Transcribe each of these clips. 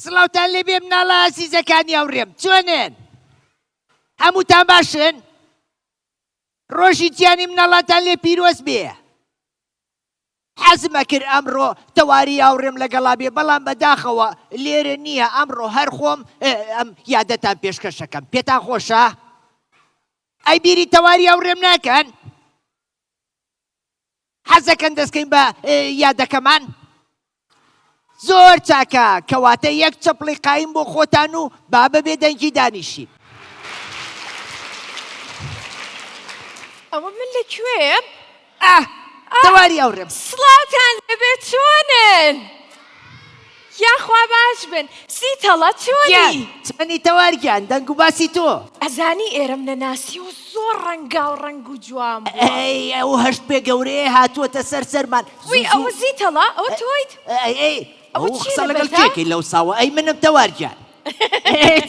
سڵاوتان لێبێ مناڵە عەزیزەکانی هاوڕێم چۆنن؟ هەمووتان باشن؟ ڕۆژی گیانی مناڵاتان لێ پیرۆز بێ. حەزمە کرد ئەمڕۆ تەواری هاوڕێم لەگەڵا بێ بەڵام بەداخەوە لێرە نییە ئەمڕۆ هەر خۆم ئەم یادەتان پێشکەشەکەم پێتان خۆشە؟ ئەی بیری تەواری هاوڕێم ناکەن؟ حەزەکەن دەستکەین بە یادەکەمان؟ زۆر چاکە کەواتە یەک چەپڵی قایم بۆ خۆتان و با بەبێ دەنگی دانیشین. ئەوە من لەکوێم؟ تەواری هاوڕێم سڵاوتان لەبێت چۆنن؟ یاخوا باش بن سیتەڵە چۆنی؟ چەنی تەوارگیان دەنگ و باسی تۆ ئەزانی ئێرەم نەناسی و زۆر ڕەنگا و ڕەنگ و جوان بووە. ئەو هەشت پێ گەورەیە هاتووەتە سەر سەرمان. وی ئەوە زیتەڵە ئەوە تۆیت؟ ئەو قسە لەگەڵ کێکەی لەو ساوە ئەی منم تەوارگیان.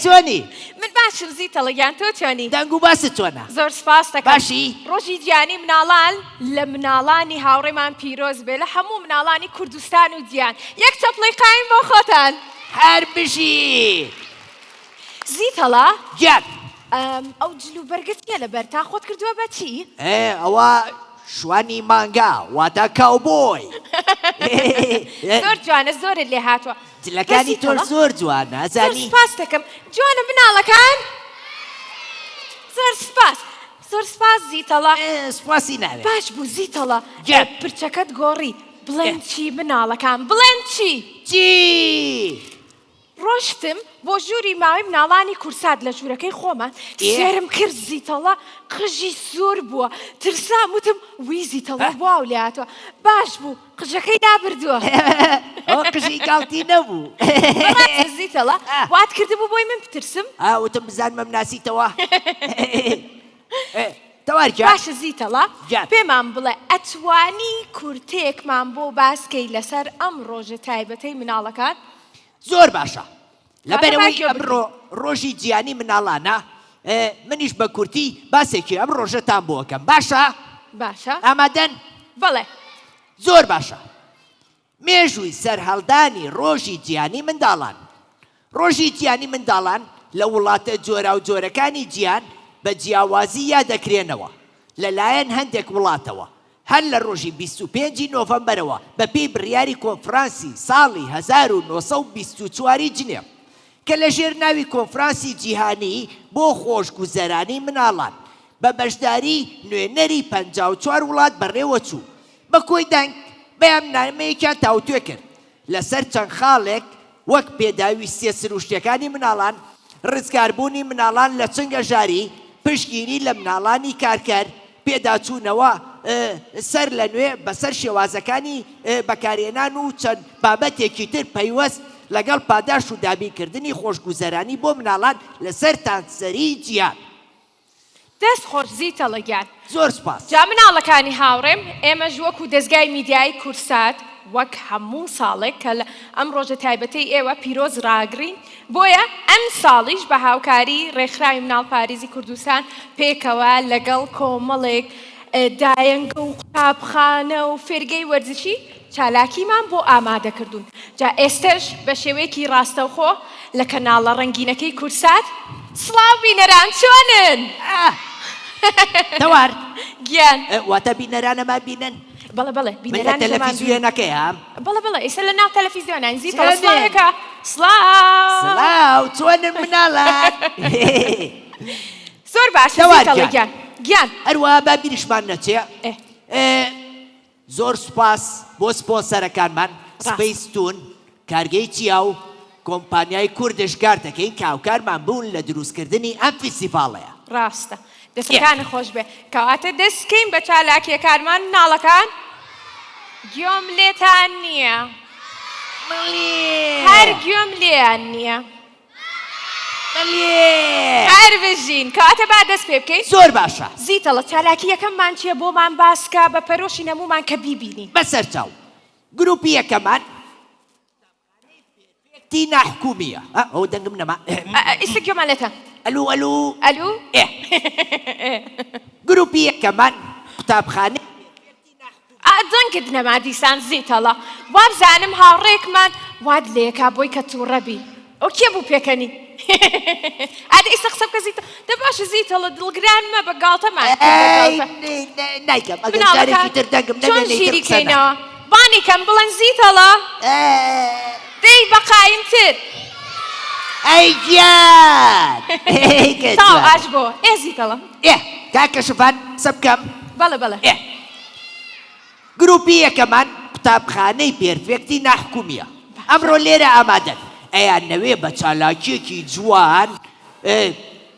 چۆنی؟ من باشم زیتەڵە گیان تۆ چۆنی؟ دەنگ و باست چۆنە؟ زۆر سپاس دەکەم. باشی؟ ڕۆژی گیانی مناڵان لە مناڵانی هاوڕێمان پیرۆز بێ لە هەموو مناڵانی کوردستان و گیان. یەک چەپڵی قایم بۆ خۆتان. هەر بژی. زیتەڵە؟ گیان. ئەو جلو بەرگەتیە لەبەر تا خۆت کردووە بە چی؟ ئەوە شوانی مانگا واتە کاوبۆی. زۆر جوانە زۆرت لێ هاتووە. جلەکانی تۆ زۆر جوانە زۆر سپاس دەکەم. جوانە مناڵەکان؟ زۆر سپاس. زۆر سپاس زیتەڵە. سپاسی ناوێت. باش بوو زیتەڵە. پرچەکەت گۆڕی. بڵێن چی مناڵەکان بڵێن چی؟ چی؟ ڕۆشتم بۆ ژووری ماوەی مناڵانی کورسات لە ژوورەکەی خۆمان سێرم کرد زیتەڵە قژی سوور بووە ترسام وتم وی زیتەڵە واو لێ هاتووە باش بوو قژەکەی دابردووە. ئەوە قژی گاڵتی نەبوو. زیتەڵە وات کردبوو بۆی من بترسم؟ وتم بزانمە مناسیتەوە. تەوارگیان باشە زیتەڵە پێمان بڵێ ئەتوانی کورتێکمان بۆ باسکەی لەسەر ئەم ڕۆژە تایبەتەی مناڵەکان؟ زۆر باشە لەبەرەوەی ئەمڕۆ ڕۆژی گیانی مناڵانە منیش بە کورتی باسێکی ئەم ڕۆژەتان بۆکەم باشە؟ باشە ئامادەن؟ بەڵێ زۆر باشە مێژووی سەرهەڵدانی ڕۆژی گیانی منداڵان. ڕۆژی گیانی منداڵان لە وڵاتە جۆرا و جۆرەکانی گیان بە جیاوازی یادەکرێنەوە لەلایەن هەندێک وڵاتەوە هەر لە ڕۆژی 25 نۆڤەمبەرەوە بەپێی بڕیاری کۆنفرانسی ساڵی 1924 جنێڤ کە لە ژێر ناوی کۆنفرانسی جیهانی بۆ خۆشگوزەرانی مناڵان بە بەشداری نوێنەری 54 وڵات بەڕێوە چوو بە کۆی دەنگ بەیاننامەیەکیان تاوتوێ کرد لەسەر چەند خاڵێک وەک پێداوی سێسروشتیەکانی مناڵان ڕزگاربوونی مناڵان لە چنگە ژاری پشگیری لە مناڵانی کارکەر پێداچوونەوە سەر لە نوێ بەسەر شێوازەکانی بەکارهێنان و چەند بابەتێکی تر پەیوەست لەگەڵ پاداش و دابینکردنی خۆشگوزەرانی بۆ مناڵان لەسەر تانسەری گیان. دەست خۆش زیتەڵە گیان. زۆر سپاس. جا مناڵەکانی هاوڕێم ئێمەش وەکو دەستگای میدیای کورسات وەک هەموو ساڵێک کە لە ئەم ڕۆژە تایبەتەی ئێوە پیرۆز ڕاگرین بۆیە ئەم ساڵیش بە هاوکاری ڕێکخراوی مناڵ پارێزی کوردستان پێکەوە لەگەڵ کۆمەڵێک دایەنگە و قوتابخانە و فێرگەی وەرزشی چالاکیمان بۆ ئامادەکردوون. جا ئێستش بە شێوەیەکی ڕاستەوخۆ لە کەناڵە ڕەنگینەکەی کورسات سڵاو بینەران چۆنن؟ تەوار گیان واتە بینەرانەمان بینن؟ بەڵێ بەڵێ بینەران تەلەڤیزیۆنەکەیە؟ بەڵێ بەڵێ ئێستا لە ناو تەلەڤیزیۆنان زیتەڵە سڵاوێکە سڵاو سڵاو چۆنن مناڵان؟ زۆر باش زیتەڵە گیان گیان هەروەها با بیرشمان نەچێ زۆر سوپاس بۆ سپۆنسەرەکانمان سپەیستون کارگەی چیا و کۆمپانیای کوردش کار دەکەین کە هاوکارمان بوون لە دروستکردنی ئەم فیستیڤاڵەیە. ڕاستە دەستەکانی خۆش بێ کەواتە دەستکەین بە چالاکیەکانمان مناڵەکان گوێم لێتان نییە هەر گوێم لێیان نییە هەربژین کەواتە با دەست پێ بکەین زۆر باشە زیتەڵە چالاکی یەکەممان چییە بۆمان باسکە بە پەرۆشی نەمومان کە بیبینین بەسەر چاو گروپی یەکەمان تینە حکومیە ئەو دەنگم نەما ئیسێکیۆمان لێتە ئەلو ئەلو ئەلو گروپی یەکەمان قوتابخانە دەنگت نەما دیسان زیتەڵە وابزانم هاوڕێکمان واد لێکا بۆی کە تووڕەبی ئەو کێ بوو پێکەنی ئادە ئیسە قسە بکە زیتە دە باشە زیتەڵە دڵگران مە بە گاڵتەمان نایکەم ئەگەر جارێکی تر دەنگم چۆن ژیری کەینەوە بانی کەم بڵێن زیتەڵە دەی بەقایمتر ئەی گیان تاو ئاش بۆ زیتەڵە کاکە شوفان قسە بکەم بەڵێ بەڵێ گروپی یەکەمان قوتابخانەی پێرفێکتی ناحکومیە ئەمڕۆ لێرە ئامادەن ئەیان نەوێ بە چالاکیەکی جوان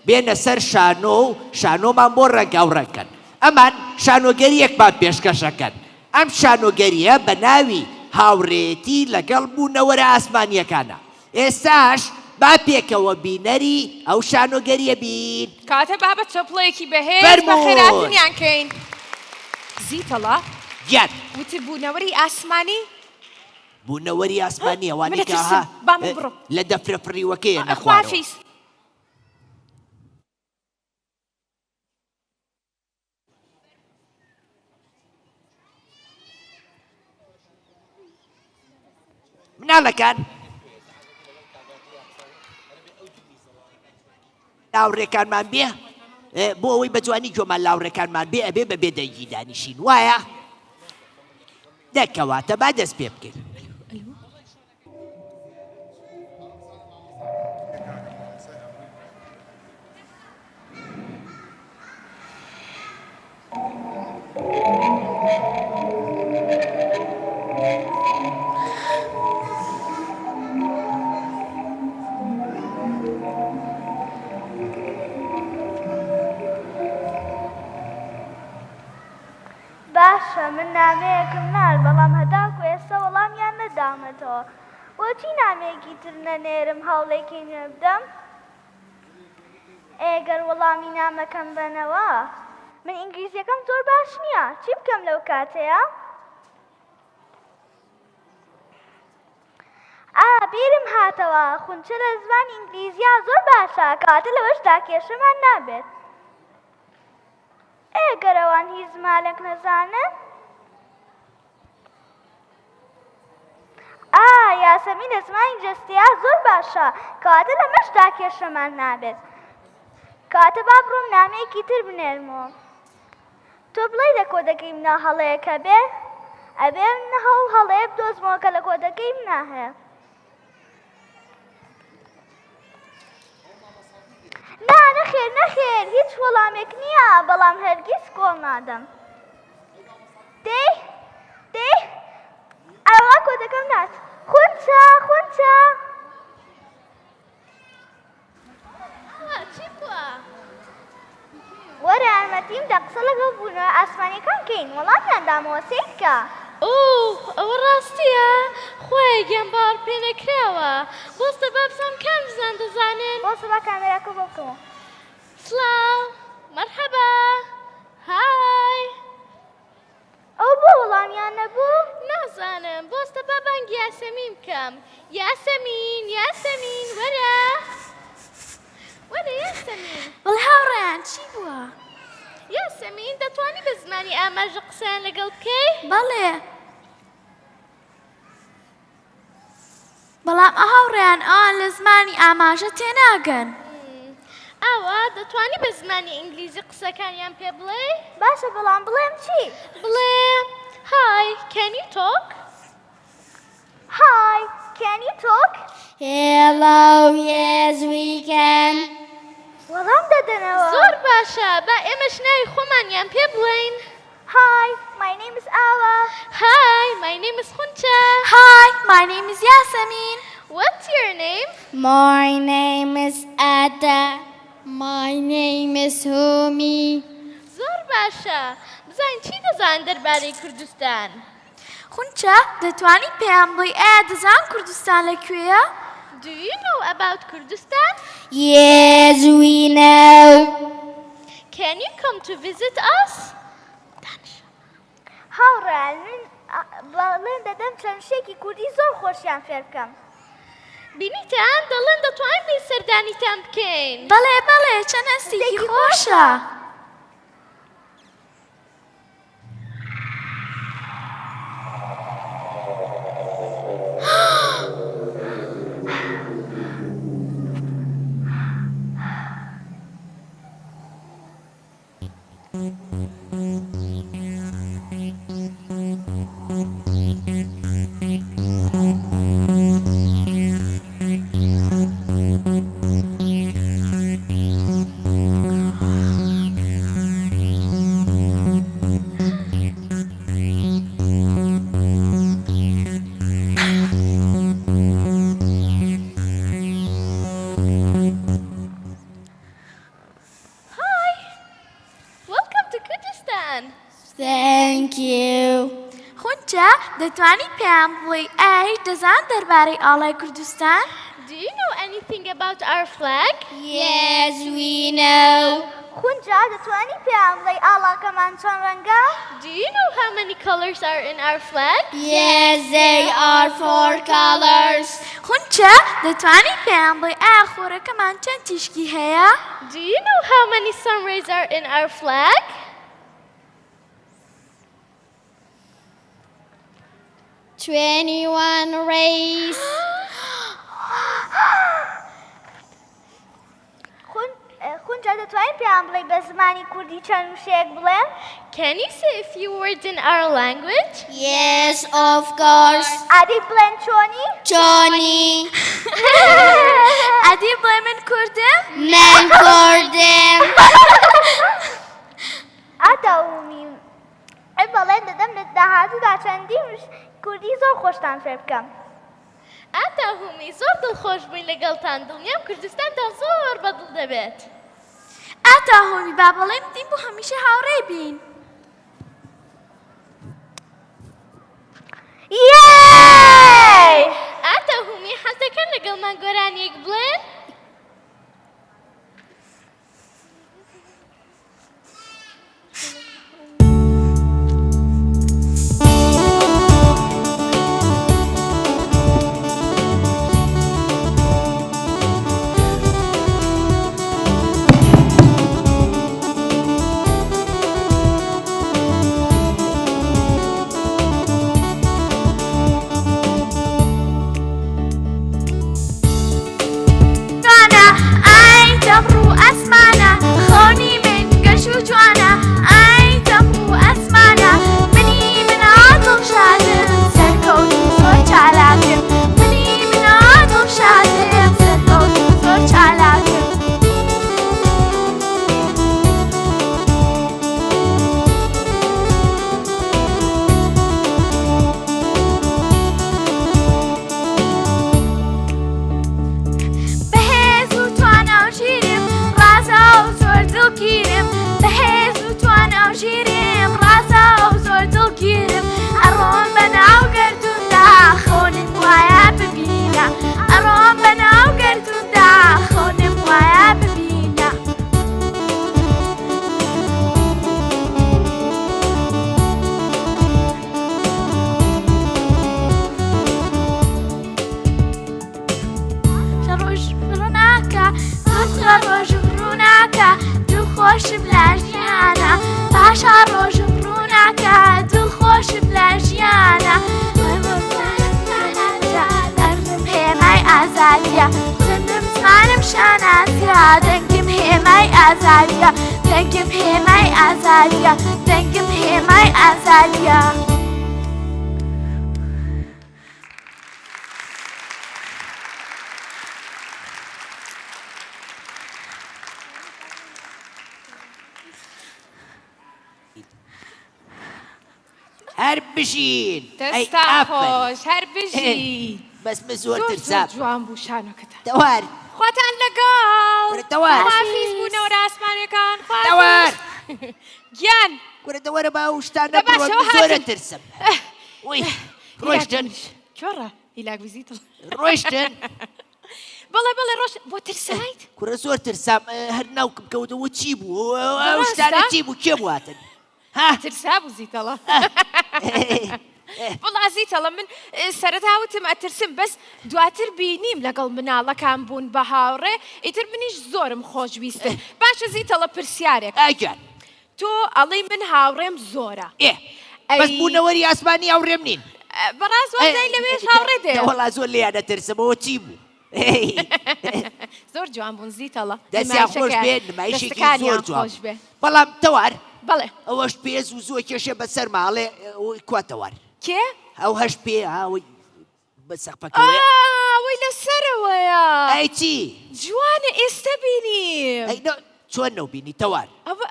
بێنە سەر شانۆ و شانۆمان بۆ ڕەنگاوڕەکەن ئەمان شانۆگەریەکمان پێشکەشەکەن ئەم شانۆگەریە بە ناوی هاوڕێتی لەگەڵ بوونەوەرە ئاسمانیەکانە ئێستاش با پێکەوە بینەری ئەو شانۆگەریە بین کاتە با بە چۆپڵەیەکی بەهێز بە خێراتنیان کەین زیتەڵە گیان وتی بوونەوەری ئاسمانی بوونەوەری ئاسمانی ئەوانی کە لە دەفرە فڕیوەکەیە نەخوارەوە مناڵەکان لاوڕێکانمان بێ بۆ ئەوەی بە جوانی گوێمان لاوڕێکانمان بێ ئەبێ بە بێدەنگی دانیشین وایە دەکەواتە با دەست پێ بکەین باشە من نامەیەکم نار بەڵام هەتاکو ئێستا وەڵامیان نەدامەتەوە بۆچی نامەیەکی تر نەنێرم هەوڵێکی نوێ بدەم ئێگەر وەڵامی نامەکەم بنەوە من ئینگلیزیەکەم زۆر باش نییە چی بکەم لەو کاتەیە بیرم هاتەوە خونچە لە زمانی ئینگلیزیە زۆر باشە کاتە لەوەشدا کێشەمان نابێت ئێگەرەوان هیچ زمانێک نەزانن یاسەمین لە زمانی جەستەیە زۆر باشە کاتە لەمەشدا کێشەمان نابێت کاتە با بڕۆم نامەیەکی تر بنێرمەوە تۆ بڵێ لە کۆدەکەی منە هەڵەیەکە بێ ئەبێ منە هەڵەیە بدۆزمەوە کە لە کۆدەکەی منە هەیە نەخێر هیچ وەڵامێک نییە بەڵام هەرگیز کۆڵ نادەم دەی ئەوە کۆدەکەم نات خونچە چی بووە وەرە ئەرمەتیمدا قسە لەگەڵ بوونەوە ئاسمانیەکان کەین وەڵامیان دامەوە سیرکە ئەوە ڕاستیە خۆی گەم باوەڕ پێ نەکراوە بۆستە با بزانم کام زان دەزانن بۆستە با کامێراکە بۆ بکەمەوە سڵاو مەرحەبا های ئەو بۆ وەڵامیان نەبوو نازانم بۆستە با بانگی یاسەمین بکەم یاسەمین وەرە یاسەمین بەڵێ هاوڕێیان چی بووە یاسەمین دەتوانی بە زمانی ئاماژە قسەیان لەگەڵ بکەی بەڵێ بەڵام هاوڕێیان ئەوان لە زمانی ئاماژە تێناگەن ئاوا دەتوانی بە زمانی ئینگلیزی قسەکانیان پێ بڵێ باشە بەڵام بڵێم چی بڵێ های can you talk Hi can you talk Hello yes we can وەڵام دەدەنەوە زۆر باشە با ئێمەش ناوی خۆمانیان پێ بڵێین Hi my name is Awa Hi my name is Khuncha Hi my name is Yasemin What's your name My name is Ada My name is Humi زۆر باشە بزانین چی دەزانن دەربارەی کوردستان خونچە دەتوانی پێیان بڵێی ئایا دەزان کوردستان لەکوێیە Do you know about Kurdistan? Yes, we know. Can you come to visit us? هاوڕێن من بەڵێن دەدەم چەند شتێکی کوردی زۆر خۆشیان فێر بکەم. بینیتان دەڵێن دەتوانین پێی سەردانیتان بکەین. بەڵێ بەڵێ چەند هەستێکی خۆشە. Thank you. خونچە دەتوانی پێیان بڵێ ئایا هیچ دەزان دەربارەی ئاڵای کوردستان؟ Do you know anything about our flag? Yes, we know. خونجا دەتوانی پێیان بڵێ ئاڵاکەمان چەند ڕەنگە؟ Do you know how many colors are in our flag? Yes, there are 4 colors. خونچە دەتوانی پێیان بڵێ ئایا خۆرەکەمان چەند تیشکی هەیە؟ Do you know how many sun rays are in our flag? 21 rays. خونجا دەتوانین پێیان بڵێ بە زمانی کوردی چەند وشەیەک بڵێن؟ Can you say a few words in our language? Yes, of course. ئادی بڵێن چۆنی؟ Johnny. ئەدی بڵێ من کوردم؟ من کردم. ئاتاومی بەڵێن دەدەم لە داهاتوودا چەندی کوردی زۆر خۆشتان فێر بکەم. ئاتا هومی زۆر دڵخۆش بووین لەگەڵتان دڵنیام کوردستانتان زۆر بەدڵ دەبێت. ئاتا هۆمی با بەڵێم دیم بۆ هەمیشە هاوڕێ بین. ئاتا هومی حەزەکەن لەگەڵمان گۆرانیەک بڵێن؟ دەنگم هێمای ئازادیە دەنگم هێمای ئازادیە هەر بژین دەستان خۆش هەر بژین بەس من زۆر زۆر ترسام جوان بوو شانۆکەتان دەوار خواتان لەگەڵ وەرە دەوار خواحافیز بوونەوە ڕاستمانەکان دەوار گیان وەرە دەوەرە با شتانە دە باشەوە بڕۆن زۆرە هاتین. ترسم وی ڕۆیشتن کۆڕە هیلاک ویزیتڵ ڕۆیشتن بەڵێ بەڵێ ڕۆژ بۆ ترسایت کوڕە زۆر ترسام هەر ناوکم کەوتەوە چی بوو ئەو ڕاستە؟ شتانە چی بوو کێ بواتن ها ترسا بوو زیتەڵە بەڵا زیتەڵە من سەرەتاوتم ئەترسم بەس دواتر بینیم لەگەڵ مناڵەکان بوون بە هاوڕێ ئیتر منیش زۆرم خۆشویستە باشە زیتەڵە پرسیارێک ئاگیان تۆ ئەڵێی من هاوڕێم زۆرە بەس بوونەوەری ئاسمانی هاوڕێم نین بەڕاست وەزای لەوێش هاوڕێ دێ وەڵا زۆر لێیانە ترسمەوە چی بوو زۆر جوان بوون زیتەڵە دەستیان خۆش بێت نمایشێکی زۆر جوان بەڵام تەوار بەڵێ ئەوەش پێز و زۆر کێشێ بەسەر ماڵێ کواتەوار کێ؟ ئەو هەش پێ ئاوەی بە سەقپەکەوەیە ئەوەی لەسەرەوەیە ئەی چی جوانە ئێستا بینیم چۆن نەوبینی تەوار ئەوە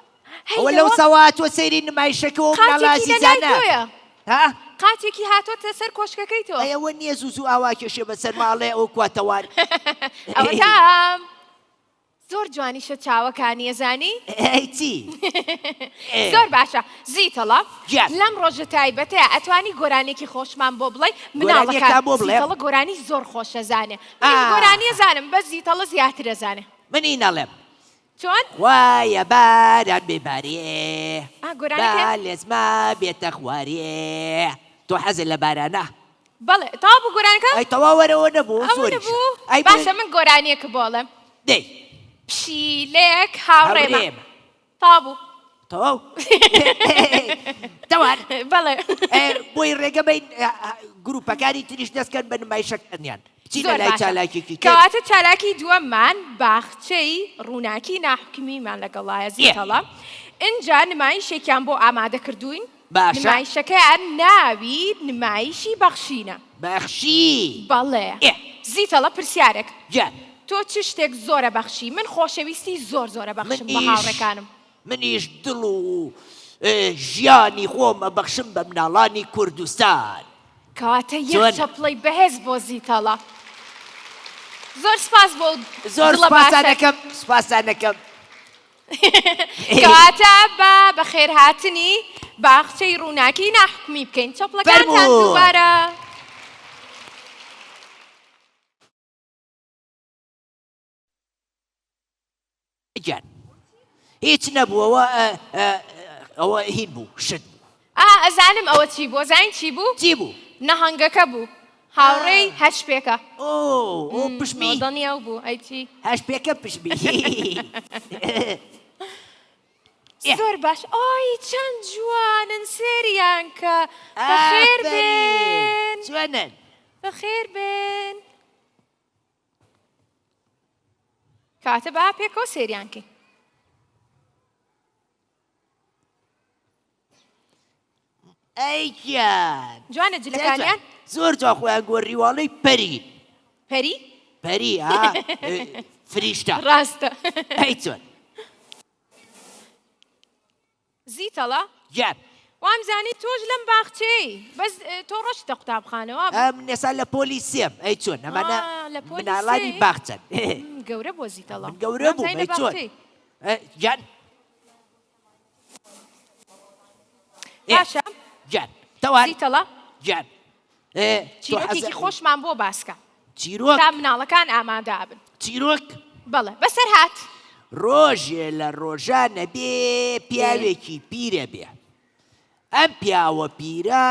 ئەوە لەو سەوا تۆ سەیری نمایشەکەەوە مناڵازی جانە ها قاچێکی هاتۆتە سەر کۆشکەکەی تۆ ئەوە نییە زوو ئاوا کێشێ بەسەر ماڵێ ئەو کواتەوار ئەوە تام زۆر جوانیشە چاوەکانی ئەزانی ئەی چی زۆر باشە زیتەڵە گیان. لەم ڕۆژە تایبەتەیە ئەتوانی گۆرانێکی خۆشمان بۆ بڵێ گۆرانێکتان بۆ بڵێم؟ زیتەڵە گۆرانی زۆر خۆشە زانێ من گۆرانی ئەزانم بەس زیتەڵە زیاتر ئەزانێ منی نەڵێم چۆن؟ وایە باران بێبارێ گۆرانێک با لێزما بێتە خوارێ تۆ حەزت لە بارانە بەڵێ تاوا بوو گۆرانەکە؟ ئەی تەواوەرەوە نەبوو ئەوە زۆریش نەبوو باشە من گۆرانیەکە بۆڵێم دەی پشیلێک هاوڕێمە هاوڕێمە. تا بوو تەواو تەوار بەڵێ بۆی ڕێگە بین گروپەکانی تریش دەستکەن بە نمایشەکەنیان چی لە زۆر لای باشە. چالاکێکی کرد کەواتە چالاکی دووەممان باخچەی ڕووناکی ناحکمیمان لەگەڵایە زیتەڵە اینجا نمایشێکیان بۆ ئامادە کردوین باشە. نمایشەکەیان ناوی نمایشی بەخشینە بەخشی بەڵێ ئێ. زیتەڵە پرسیارێک جان تۆ چ شتێک زۆرە بەخشی من خۆشەویستی زۆرە بەخشم بە هاوڕێکانم منیش دڵ و ژیانی خۆمە بەخشم بە مناڵانی کوردستان کەواتە جوان. یەک چەپڵی بەهێز بۆ زیتەڵە زۆر سپاس بۆ زۆر دڵە باشە. سپاسانەکەم کەواتە بە بەخێرهاتنی باخچەی ڕووناکی ناحکمی بکەین چەپڵەکانتان فەرموو. دووبارە جان هیچ نەبووەوە ئەوە هین بوو شت بوو ئەزانم ئەوە چی بوو زین چی بوو چی بوو نەهەنگەکە بوو هاوڕێی هەش پێکە ئۆ پشمی دڵنیاو بوو ئەی چی هەش پێکە پشمی زۆر باش ئۆی چەند جوانن سێریان کە بەخێر بێن جوانن بەخێر بێن کاتە با پێکەوە سێریان کەی ئەی گیان جوانە جلەکانیان زۆر جا خۆیان گۆڕیواڵەی پەرین پەری پەری فریشتە ڕاستە ئەی چۆن زیتەڵە جان وامزانی تۆش لەم باخچەی بەس تۆ ڕۆشتە قوتابخانەوە ئەم نێسان لە پۆلیسیم ئەی چۆن ئەمانە لە پۆلیسێ؟ مناڵانی باخچەن گەورە بۆ زیتەڵە من گەورە بووم ئەی چۆن جان باشە جان تەوار زیتەڵە جان چیرۆکێکی خۆشمان بۆ باسکە چیرۆک تا مناڵەکان ئامادە بن چیرۆک بەڵێ بەسەر هات ڕۆژێ لە ڕۆژانە بێ پیاوێکی پیرە بێ ئەم پیاوە پیرە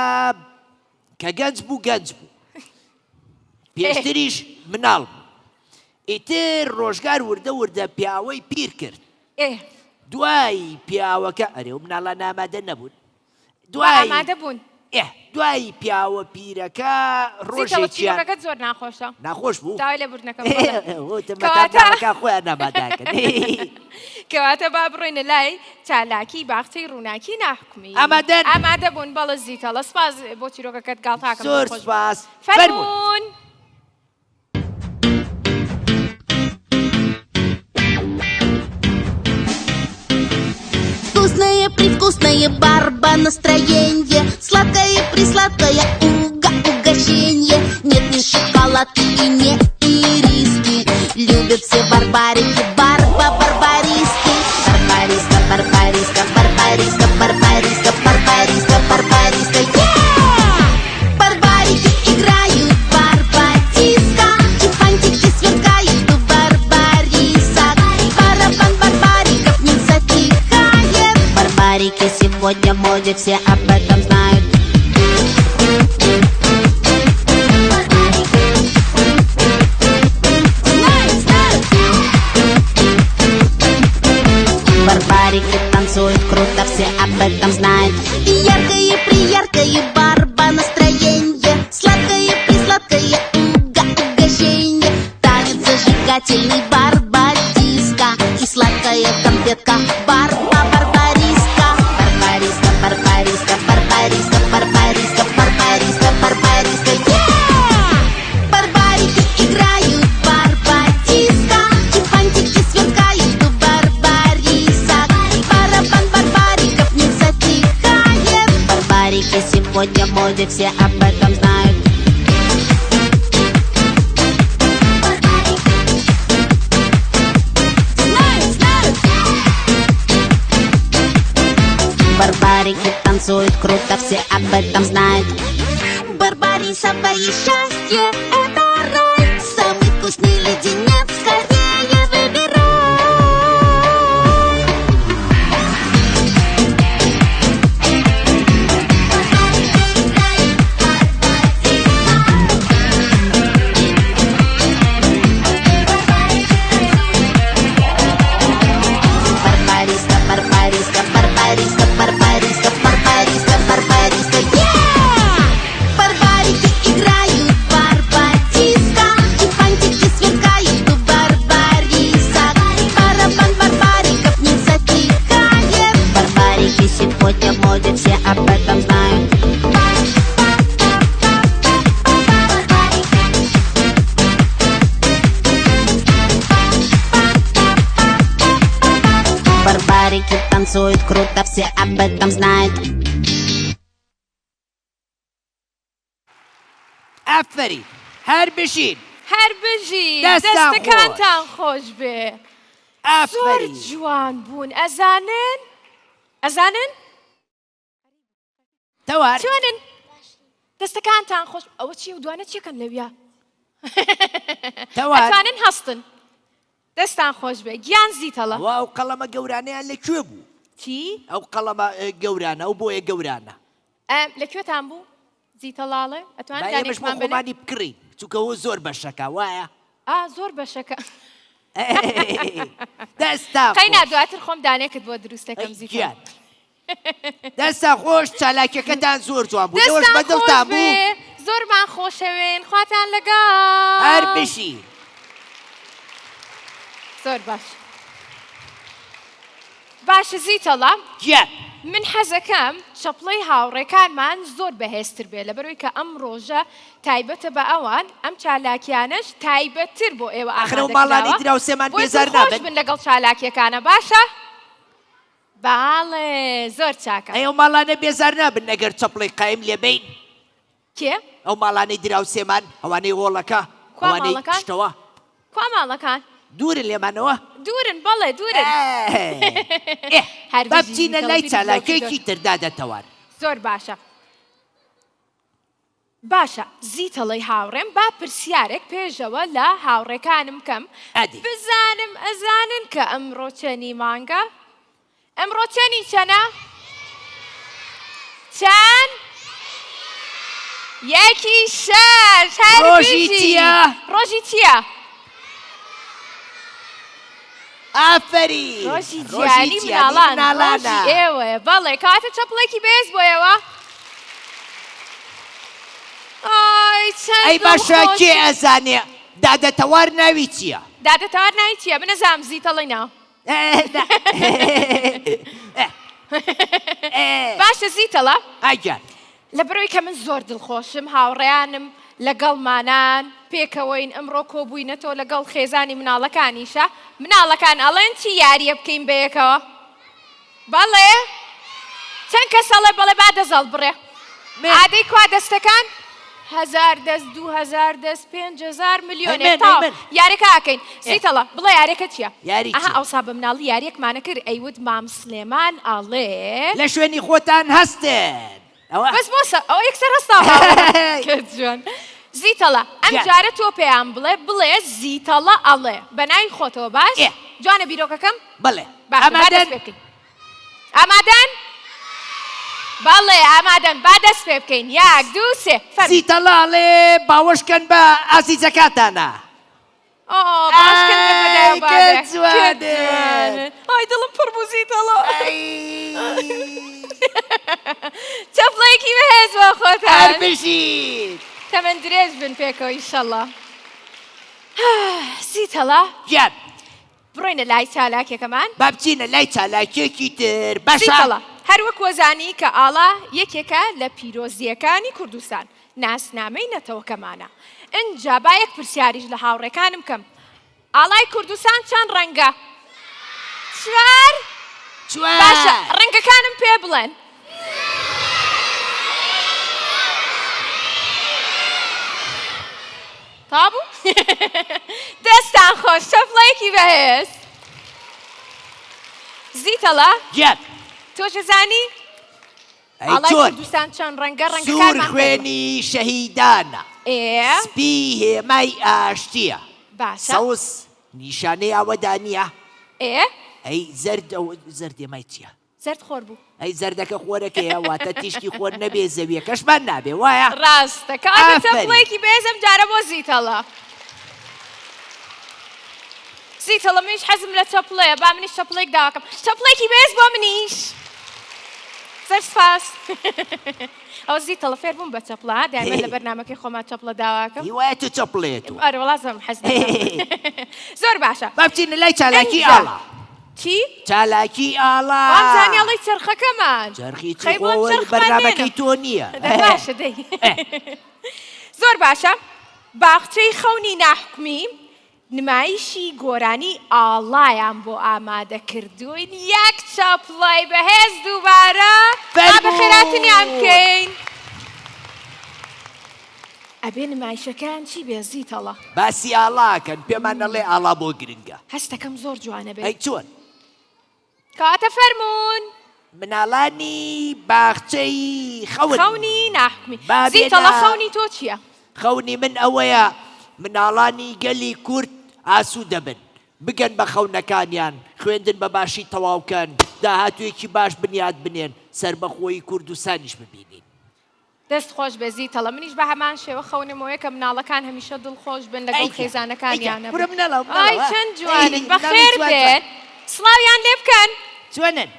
کە گەنج بوو پێشتریش مناڵ بوو ئیتر ڕۆژگار وردە پیاوەی پیر کرد دوای پیاوەکە ئەرێ و مناڵان ئامادە نەبوون ئامادە بوون دوای پیاوە پیرەکە ڕۆژێکیان ڕۆژێکیەکەت زۆر ناخۆشە ناخۆش بوو داوای لە بورنەکەم مەتابەکە خۆیان ناماداکەن کەواتە با بڕۆینە لای چالاکی باخچەی ڕووناکی ناحکمی ئامادە بوون بەڵە زیتەڵە سپاس بۆ چیرۆکەکەت گاڵتاکەم زۆر سپاس فەرموون Вкусное, привкусное, барба настроенье, сладкое-присладкое, угощенье. Нет ни шоколадки и не ириски, любят все барбарики, барбариски. Барбариска, барбариска, барбариска, барбариска, барбариска, барбариска, барбарики играют, барбадиска, и фантики сверкают, моде все об этом знают. Барбарики танцуют круто, все об этом знают. И яркое-прияркое барба настроенье, сладкое-присладкое угощенье. Танец зажигательный барбадиска и сладкая конфетка барбариска. Барбариска, барбариска, барбариска, барбариска, барбариска, барбариска, барбарики играют барбадиска, и фантики сверкают у барбариса. Барабан барбариков не затихает. Барбарики сегодня в моде, все об этом знают. Барбарики танцуют круто, все об этом знают. Барбарисовое счастье — это рай. Самый вкусный леденец скорее выбирай. Барбариска, барбариска, барбариска, барбариска, барбариска, барбариска, барбарики играют барбадиска, и фантики сверкают у барбариса. Барабан барбариков не затихает. Барбарики сегодня в моде, все об этом знают. Барбарики танцуют круто, все об этом знают. ئەفەری هەر بژین هەر بژی دەستان دەستەکانتان خۆش بێ. زۆر ئەفەری جوان بوون. ئەزانن تەوار چۆنن دەستەکانتان خۆش. ئەوە چی و دوانە چیکەن لەویا تەوار ئەتوانن هەستن. دەستان خۆش بێ. گیان زیتەڵە وا ئەو قەڵەمە گەورانیان لەکوێ بوو؟ چی؟ ئەو قەڵەمە گەورانە ئەو بۆیە گەورانە لەکوێتان بوو؟ زیتەڵاڵێ ئەتوان ئێمەش دانێکمان بنێ؟ خۆمانی بکڕین چونکەەوە زۆر بەشەکە وایە زۆر بەشەکە دەستا قەینا دواتر خۆم دانێکت بۆ دروستەکەم زیتە. گیان دەستا خۆش چالاکیەکەتان زۆر جوان بوو نەوەش بەدڵتان بوو زۆرمان خۆشەوێن خواتان لەگەڵ. هەر بژین زۆر باش. باشە زیتەڵە گیان من حەزەکەم چەپڵەی هاوڕێکانمان زۆر بەهێزتر بێ لەبەرەوەی کە ئەم ڕۆژە تایبەتە بە ئەوان ئەم چالاکیانش تایبەتتر بۆ ئێوە ئاخرە و ماڵانی دراوسێمان بێزار خۆش نابن بن لەگەڵ چالاکیەکانە باشە؟ باڵێ زۆر چاکە. ئەو ماڵانە بێزار نابن ئەگەر چەپڵی قایم لێبین کێ؟ ئەو ماڵانەی دراوسێمان ئەوانەی وۆڵەکە ئەوانەی ماڵەکان؟ شتەوە کوا ماڵەکان؟ دوورن لێمانەوە دوورن بەڵێ دوورن. با بچینە لای چالاکێکی تردا دەتەوان زۆر باشە. باشە زیتەڵەی هاوڕێم با پرسیارێک پێشەوە لە هاوڕێکانم کەم ئەدی بزانم ئەزانن کە ئەمڕۆ چەنی مانگە؟ ئەمڕۆ چەنی چەنە؟ چەند؟ یەکی شەش. هەر ڕۆژی بژی. چییە؟ ڕۆژی چییە؟ ئافەری ڕۆژی جیانی مناڵان ڕۆژی ئێوەیە. بەڵێ کاتە چەپڵێکی بێز بۆ ئێوە. ئەی باشە کێ ئەزانێ دادەتەوار ناوی چییە؟ دادەتەوار ناوی چییە؟ بنەزانم زیتەڵی ناو. باشە زیتەڵە ئەگەر لەبەرەوەی کە من زۆر دڵخۆشم هاوڕێیانم لەگەڵمانان پێکەوەین ئەمڕۆ کۆبووینەتەوە لەگەڵ خێزانی مناڵەکانیشە. مناڵەکان ئەڵێن چی یاریە بکەین بەیەکەوە؟ بەڵێ چەند کەس ئەڵێ بەڵێ با دەزەڵ بڕێ. عادەی کوا دەستەکان؟ 1000 دەست 2000 دەست 5000 ملیۆنێک تاو یاریەکە ئاکەین. زیتەڵە بڵێ یاریەکە چییە؟ یاریی ئەوسا بە مناڵی یاریەکمانە کرد ئەیوت مام سلێمان ئەڵێ لە شوێنی خۆتان هەستن بەس بۆسە ئەو یەکسەر هەستا جوان. زیتەڵە ئەم جارە تۆ پێیان بڵێ زیتەڵە ئەڵێ بە ناوی خۆتەوە باش؟ جوانە بیرۆکەکەم؟ بڵێ ئامادەن؟ بەڵێ ئامادەن با دەست پێ بکەین یەک دوو سێ فەرموو زیتەڵاڵێ باوەشکەن بە ئازیزەکاتانە باشکن بەدای کە جوانن. ئای دڵم پڕ بوو زیتەڵە چەپڵێکی بەهێز بۆ خۆتان هەربژیت تەمەەن درێژ بن پێکەوە ئینشەڵڵا زیتەڵە گیان بڕۆینە لای چالاکێکەمان با بچینە لای چالاکێکی تر باشە زیتەڵە هەروەک وەزانی کە ئاڵا یەکێکە لە پیرۆزیەکانی کوردستان ناسنامەی نەتەوەکەمانە ئینجا با یەک پرسیاریش لە هاوڕێکانم کەم ئاڵای کوردستان چەند ڕەنگە؟ چوار؟ باشە ڕەنگەکانم پێ بڵێن تابوو؟ دەستان خۆش چەپڵەیەکی بەهێز زیتەڵە گیان تۆش زانی؟ ئاڵای کوردستان چەند ڕەنگە سوور ڕەنگەکانمان خوێنی شەهیدانە سپی هێمای ئاشتیە باشە سەوس نیشانەی ئەوەدانیە ئێ ئەی زەرد ئەو زەردێمای چییە؟ زەرد خۆر بوو ئەی زەردەکە خۆرەکەیە واتە تیشکی خۆر نەبێ زەویەکەشمان نابێ وایە؟ ڕاستە کاتی چەپڵێکی بێزم جارە بۆ زیتەڵە زیتەڵە منیش حەزم لە چەپڵەیە با منیش چەپڵێک داواکەم چەپڵێکی بێز بۆ منیش زەر سپاس ئەو زیتەڵە فێر بووم بە چەپڵە دایمەن لە بەرنامەکەی خۆمان چەپڵە داواکەم هیوایە تو چەپڵێت و ئەرە وەڵازم حەز زۆر باشە با بچینە لای چالاکی ئاڵا چی؟ چالاکی ئاڵا وامزانی ئەڵی چرخەکەمان چرخی خەی بۆ چۆڵ چرخ بەرنامەکەی تۆ نییە باشە دەی زۆر باشە باخچەی خەونی ناحکومی نمایشی گۆرانی ئاڵایان بۆ ئامادە کردوین یەک چەپڵی بەهێز دووبارە با بەخێراتنیان بکەین ئەبێ نمایشەکان چی بێ زیتەڵە باسی ئاڵاکەن پێمان نەڵێ ئاڵا بۆ گرنگە هەستەکەم زۆر جوانە ئەی بێت چۆن کاتە فەرموون مناڵانی باخچەی خەونی ناحکومی بابێنە. زیتەڵە خەونی تۆ چییە؟ خەونی من ئەوەیە مناڵانی گەلی کورد ئاسوو دەبن بگەن بە خەونەکانیان خوێندن بە باشی تەواوکەن داهاتوێکی باش بنیاد بنێن سەربەخۆی کوردستانیش ببینین دەست خۆش بە زیتەڵە منیش بە هەمان شێوە خەونمەوەیە کە مناڵەکان هەمیشە دڵخۆش بن لەگەڵ خێزانەکانیانە پرە منەڵە ئای چەند جوانن بەخێر بێن سڵاویان لێ بکەن چۆنن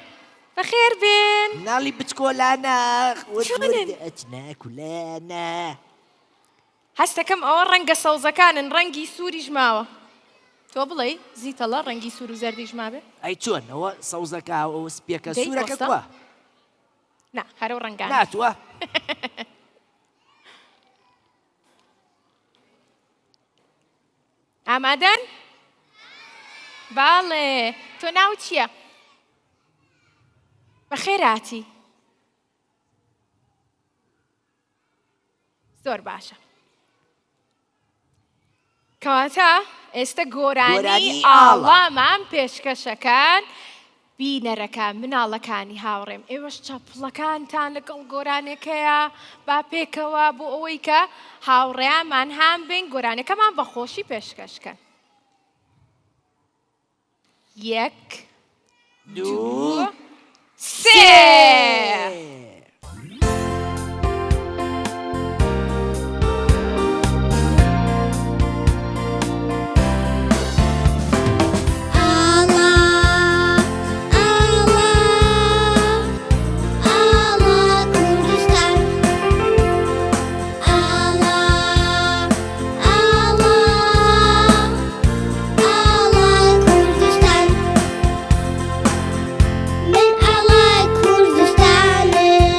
بەخێر بێن مناڵی بچکۆلانە چۆنن؟ ئەچنە کولانە هەستەکەم ئەوە ڕەنگە سەوزەکانن ڕەنگی سووریش ماوە تۆ بڵێ زیتەڵە ڕەنگی سوور و زەردیش مابێ ئەی چۆن ئەوە سەوزەکە ئەوە سپێکە دەی سوورەکە وەستە؟ کووە نا هەرەو ڕەنگان ناتوە ئامادەن؟ باڵێ تۆ ناو چییە؟ بەخێراتی زۆر باشە کەواتە ئێستا گۆرانی ئاڵامان پێشکەشەکان بینەرەکان مناڵەکانی هاوڕێم ئێوەش چەپڵەکانتان لەگەڵ گۆرانێکەیە با پێکەوە بۆ ئەوەی کە هاوڕێیانمان هەم بین گۆرانەکەمان بە خۆشی پێشکەشکەن یەک دوو سێ من ئاڵای کوردستانم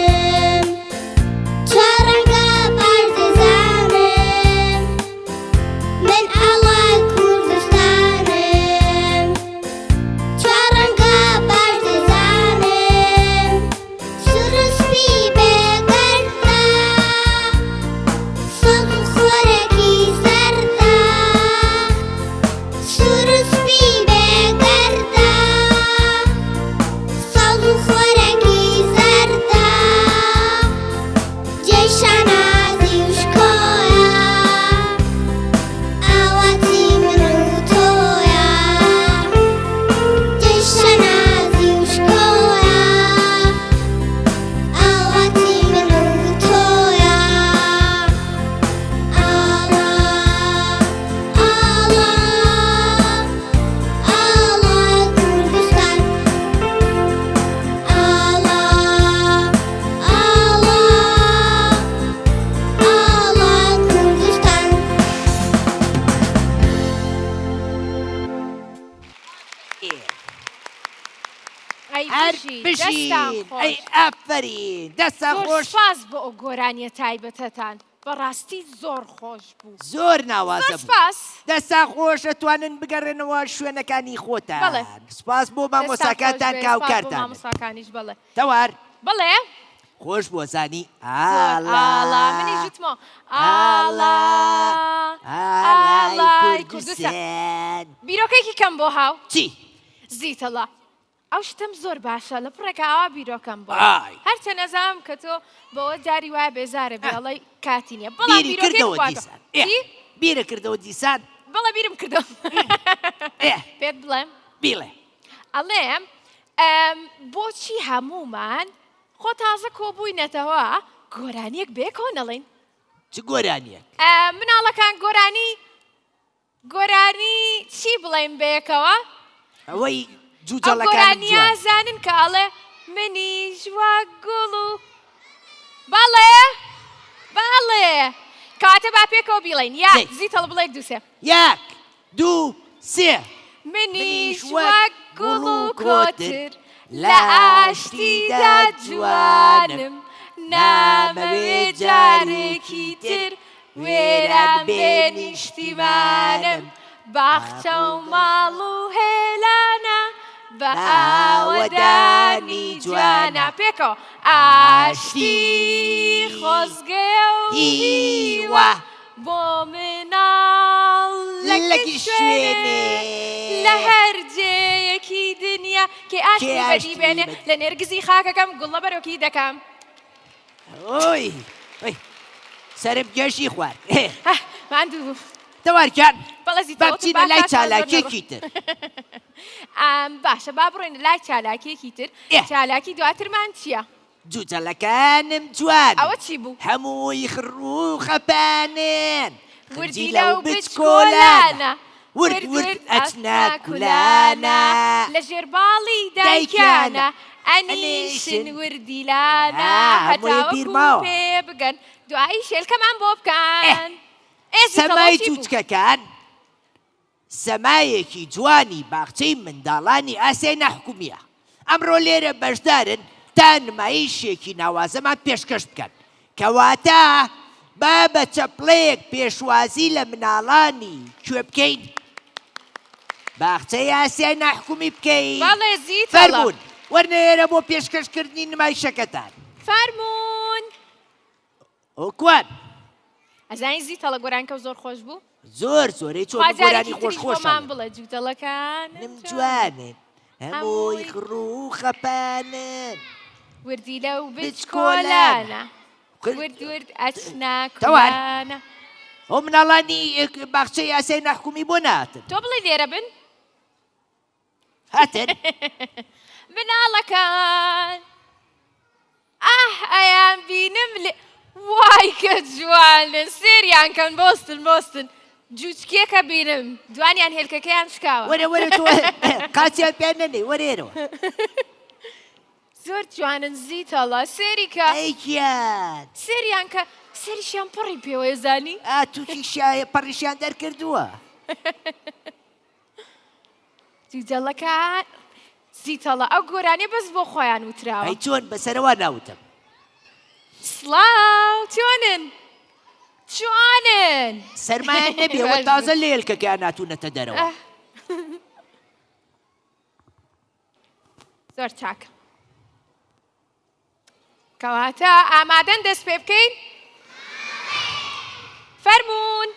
تەوار بژی، بژین دەستان خۆش. ئەی ئافرین دەستان زۆر خۆش سپاس بۆ ئەو گۆرانیە تایبەتەتان بەڕاستی زۆر خۆش بوو زۆر ناوازە زۆر بوو سپاس دەستان خۆش دەتوانن بگەڕێنەوە شوێنەکانی بەڵێ. خۆتان سپاس بۆ مامۆستاکانتان دەستان خۆش بێ، کاوکارتان سپاس بۆ مامۆستاکانیش بڵێ تەوار بڵێ خۆش بۆ زانی ئاڵا منی ژوتمەوە ئاڵا ئالای کوردستان کوردستان بیرۆکەیەکی کەم بۆ هاو چی؟ زیتەڵا ئەو شتم زۆر باشە لە پڕێکە ئاوا بیرۆکەم بۆ ئای. هەرچە نەزانم کە تۆ بەوە جاری وایە بێزارە بێڵی کاتی نییە بیری کردەوە دیسان بیرە کردەوە دیسان بەڵێ بیرم کردم پێت بڵێم بیڵێ ئەڵێم بۆچی هەمومان خۆ تازە کۆبووینەتەوە گۆرانیەک بێ کۆنەڵین چ گۆرانیەک مناڵەکان گۆرانی چی بڵێم بەیەکەوە؟ ئەوەی ئەو جوجەڵەکان گۆرانیا زانن کە ئەڵێ منیش وا گوڵ و باڵێ کاتە با پێکەوە بیڵێن یا زیتەڵ بڵێ دووسێ یەک دوو سێ منیش وەک گوڵ و کۆتر لە ئاشتیدا جوانم نامەوێ جارێکی تر وێران بێ نیشتیمانم باخچە و ماڵ و هێلانە بە ئاوەدانی جوانە پێکەوە ئاشتی خۆزگێ و هیوە بۆ مناڵ لەگی شوێنێ لە هەر جێیەکی دنیا کێ ئاشتی بەدی بێنێ لە نێرگزی خاکەکەم گوڵە بەرەوکی دەکەم ئۆی سرم گەشی خوارد ماندوو تەوارکان بەڵێ زیتەوە بچینە لای چالاکێکی تر باشە با بڕۆینە لای چالاکێکی تر چالاکی دواترمان چییە؟ جوجەڵەکانم جوان ئەوە چی بوو؟ هەمووی خڕوو خەپانن وردی لەو بچکۆلانە ورد ورد ئەچنا کولانە لە ژێرباڵی دایکیانە ئەنیشن وردیلانە هەتاوەکو پێ بگەن دوایی شێلکەمان بۆ بکەن سەمای جوچکەکان سەمایەکی جوانی باخچەی منداڵانی ئاسیای نەحکومیە ئەمڕۆ لێرە بەشدارن تا نمایشێکی ناوازەمان پێشکەش بکەن کەواتە با بە چەپڵەیەک پێشوازی لە مناڵانی کوێ بکەین باخچەی ئاسیای ناحکومی بکەین بەڵێ زیتەڵە فەرموون وەرنێرە بۆ پێشکەشکردنی نمایشەکەتان فەرموون ئۆکوان ئەزانی زیتەڵە گۆرانکە زۆر خۆش بوو؟ زۆر زۆرەی چۆن گۆرانی خۆش خۆشمان خۆشمان بڵێ جوتەڵەکان نم جوانن هەمووی خڕوو خەپانن وردی لەو بچکۆلانە ورد ورد ئەچنا کولانە ئەو مناڵانی باخچەی ئاسیای ناحکومی بۆ ناتن تۆ بڵێ لێرە بن هاتن مناڵەکان ئەیان بینم لێ وای کە جوانن سێریان کەن بۆستن جوچکێکە بینم دوانیان هێلکەکەیان شکاوە وەرە تۆ قاچیان پێیان نەنێ وەرێرەوە زۆر جوانن زیتەڵە سێری کە ئەیکیان سێریان کە سێریشیان پڕی پێوەیە زانی تووشی پەڕیشیان دەرکردووە جوجەڵەکان زیتەڵە ئەو گۆرانێ بەس بۆ خۆیان وتراوە ئەی چۆن بەسەرەوە ناوتم سڵاو چۆنن سەرمایان نەبێەوە تازە لە هێلکەکەیان ناتوونەتە دەرەوە زۆر چاکە کەواتە ئامادەن دەست پێ بکەین فەرموون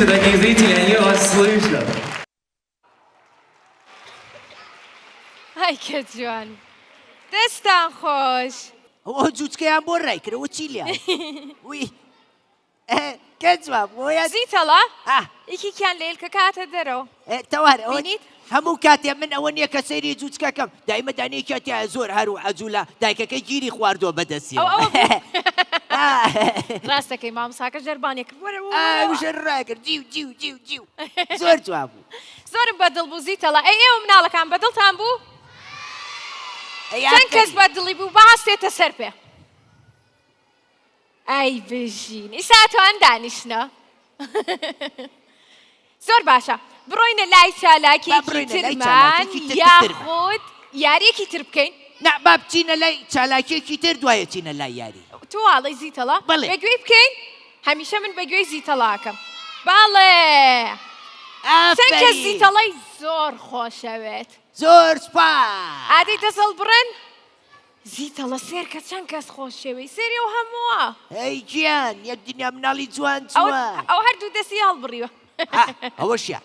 دەکەی زەیتی لایەوە سڵێژە ئای کە جوان دەستان خۆش ئەوە جووچکەیان بۆ ڕای کرەوە چی لێ وی کە جواب بۆیە زیتەڵە یەکێکیان لە ئێلکە کاتە دەرەوە تەوار ئەوە بینیت؟ هەموو کاتێ من ئەوە نییە کە سەیری جووچکەکەم دایمە دانەیەکاتیە زۆر هەر و عەجوولە دایکەکەی گیری خواردووە بەدەستیەوە ڕاستەکەی مامۆساکە ژەربانێک ژەر ڕاکرد جیو جیو جیو جیو زۆر جواب بوو زۆرم بەدڵ بوو زیتەڵە ئێوە مناڵەکان بەدڵتان بوو؟ چەند کەس بەدڵی بوو بەهەستێتە سەر پێ ئەی بژین ئیساتوان دانیشنە زۆر باشە بڕۆینە لای چالاکێکی ترمان یاخود یاریەکی تر بکەین نا با بچینە لای چالاکێکی تر دوایە چینە لای یاری تۆ واڵی زیتەڵە بەگوێی بکەین هەمیشە من بەگوێی زیتەڵاکەم باڵێ چەند کەس زیتەڵەی زۆر خۆشەوێت زۆر سپاس ئادەی دەزەڵ بڕن زیتەڵە سێر کە چەند کەس خۆشەوەی سێری و هەمووە ئەی گیان یەک دنیا مناڵی جوان جوان ئەو هەردوو دەستی هەڵبڕیوە ئەوەشیان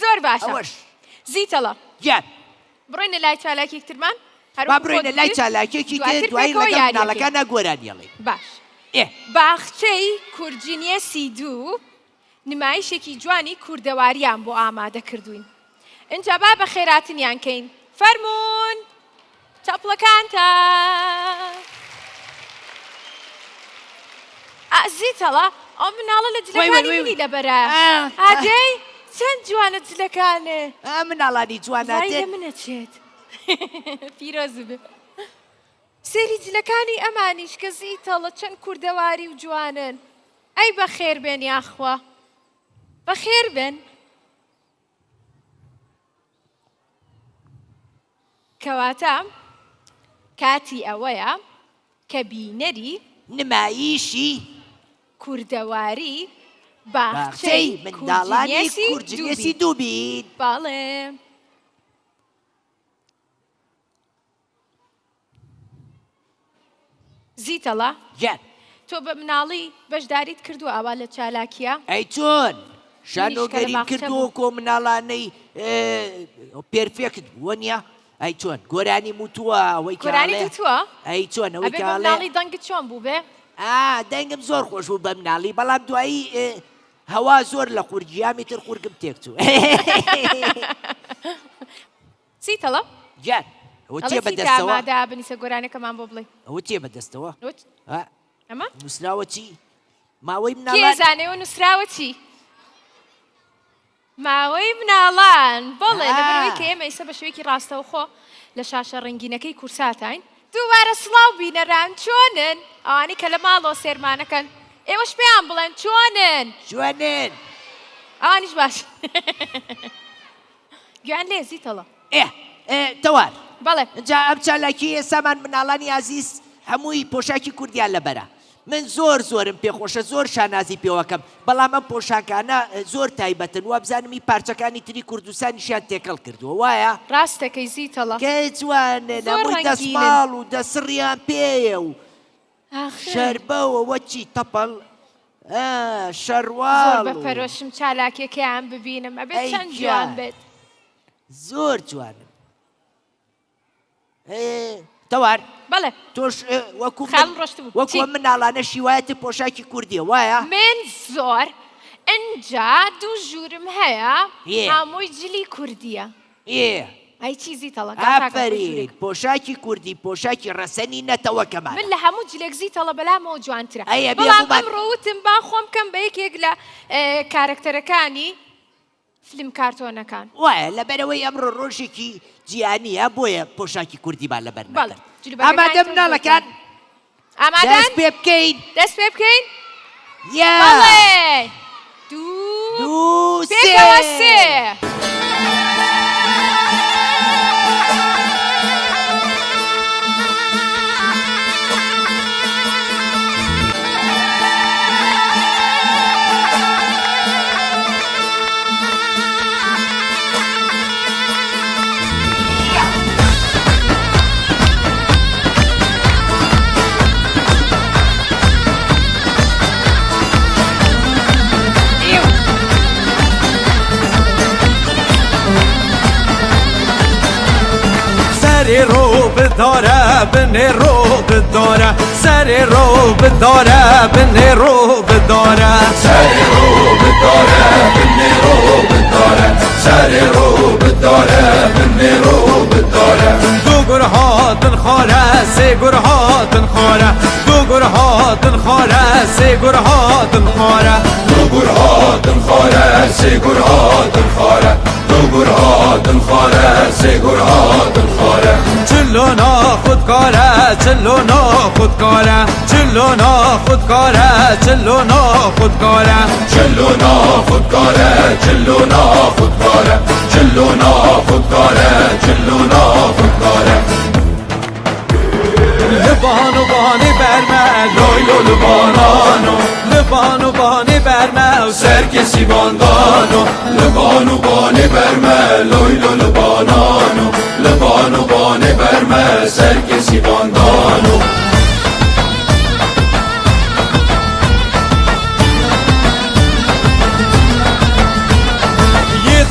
زۆر باشە ئەوەش زیتەڵە گیان بڕۆینە لای چالاکێک ترمان با بڕۆینە لای چالاکێکی تر دوایی لەگەڵ مناڵەکانە گۆرانیەڵێ باش باخچەی کورجینیەسی دوو نمایشێکی جوانی کوردەواریان بۆ ئامادە کردوین اینجا با بە خێراتنیان کەین فەرموون چاپڵەکانتان زیتەڵە ئەو مناڵە لە جلەکانی منی لەبەرە ئادەی چەند جوانە جلەکانێ مناڵانی جواناتێ منەچێت پیرۆز بێ سێری جلەکانی ئەمانیش کە زیتەڵە چەند کوردەواری و جوانن ئەی بەخێر بێن یاخوا بەخێر بێن کەواتە کاتی ئەوەیە کە بینەری نمایشی کوردەواری باخچەی منداڵانی کورجینیەسی دوو بین باڵێ زیتەڵە گیان تۆ بە مناڵی بەشداریت کردو ئاوا لە چالاکیە ئەی چۆن شانۆگەریم کردووە کۆ مناڵانەی پێرفێکت بووە نییە ئەی چۆن گۆرانی موتووە ئەوەی گۆرانی تووە ئەی چۆن ئەوەی مناڵی دەنگت چۆن بوو بێ دەنگم زۆر خۆش بوو بە مناڵی بەڵام دوایی هەوا زۆر لە قورجیامی تر قورگم تێکچوو زیتەڵە گیان ئەوە چێ بەدەستەوە ئامادە بنیسە گۆرانەکەمان بۆ بڵێ ئەوە چێ بەدەستەوە ئەمە نووسراوە چی ماوەی مناڵان کێزانەوە نووسراوە چی ماوەی مناڵان بەڵێ لەبەرەوەی کە ئێمە ئێستا بە شێوەیەکی ڕاستەوخۆ لە شاشە ڕنگینەکەی کورساتین دووبارە سڵاو بینەران چۆنن ئەوانی کە لە ماڵەوە سێرمانەکەن ئێوەش پێیان بڵێن چۆنن جوانن ئەوانیش باش گویان لێ زیتەڵە تەوار بەڵێ جا ئەم چالاکی ئێسامان مناڵانی عزیز هەمووی پۆشاکی کوردیان لەبەرە من زۆرم پێخۆشە زۆر شانازی پێوەکەم بەڵام ئەم پۆشاکانە زۆر تایبەتن و بزانمی پارچەکانی تری کوردستانیشیان تێکەڵ کردووە وایە ڕاستەکەی زیتەڵە کە جوانن هەمووی دەسماڵ و دەسڕیان پێیە و شەربەوەوە چی تەپەڵ شەڕواڵ بە پەرۆشم چالاکیەکەیان ببینم ئەبێت چەند جوان بێت زۆر جوانم تەوار بەڵێ تۆش وەکو مناڵانە شیوایەتی پۆشاکی کوردیە وایە من زۆر ئەنجا دوو ژوورم هەیە هەمووی جلی کوردیە ئەی چی زیتەڵە ئافرین پۆشاکی کوردی پۆشاکی ڕەسەنی نەتەوەکەمان من لە هەموو جلێک زیتەڵە بەلامەوە جوانترە بەڵام ئەمڕۆوتم با خۆم کەم بە یەکێک لە کارکتەرەکانی فلم کارتۆنەکان وایە لەبەرەوەی ئەمڕۆ ڕۆژێکی جیانیە بۆیە پۆشاکی کوردیمان لەبەر ئامادە مناڵەکان دەست پێ بکەین دەست پێ بکەین دوو سێ سری رو بداره بنی رو بداره سری رو بداره بنی رو بداره سری رو بداره بنی رو بداره سری رو بداره بنی رو بداره دو گرها دنخواره سه گرها دنخواره دو گرها دنخواره سه گرها دنخواره دو گرها دنخواره سه گرها دنخواره دو گرها دنخواره سه گرها دنخواره چلونا خودکاره چلونا خودکاره چلونا خودکاره چلونا خودکاره چلونا خودکاره چلونا خودکاره چلونا خودکاره چلونا خودکاره لبانو بانی برمه لایلو لبانانو لبانو بانی برمه و سرکسی باندانو لبانو بانی برمه لایلو لبانانو لبانو بانی برمه سرکسی باندانو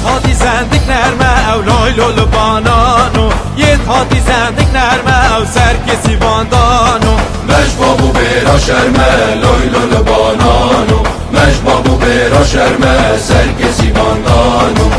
هاتی زندگی نرمه او لایلو لبانانو یه هاتی زندگی نرمه او سرکسی باندانو مجبابو بیرا شرمه لایلو لبانانو مجبابو بیرا شرمه سرکسی باندانو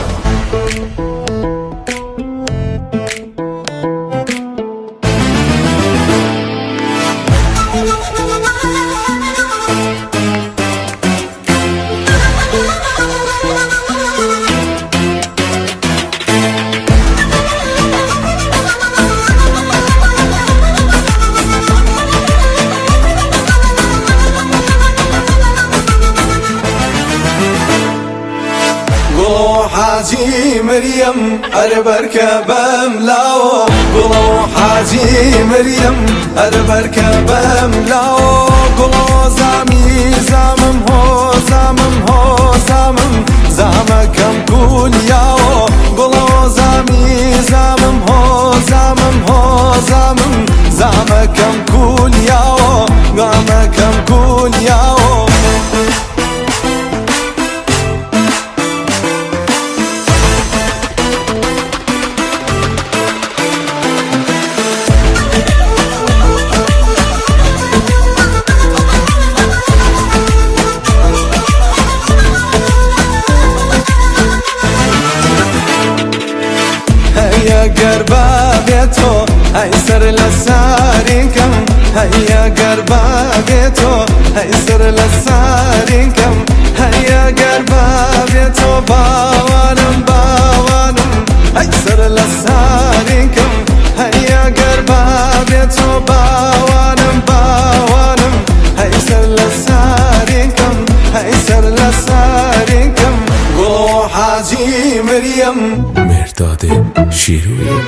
حاجی مریم هر برکبم لاو گلو حاجی مریم هر برکبم لاو گلو زمی زمم هو زمم هو زمم زمکم کول یاو گلو زمی زمم هو زمم هو زمم زمکم کول یاو زمکم کول یاو قربا بيتو هيسر لسارينكم هيا قربا بيتو هيسر لسارينكم هيا قربا بيتو باوانم باوانم هيسر لسارينكم هيا قربا بيتو باوانم باوانم هيسر لسارينكم هيسر لسارينكم قولوا حاجي مريم مرداد شیروی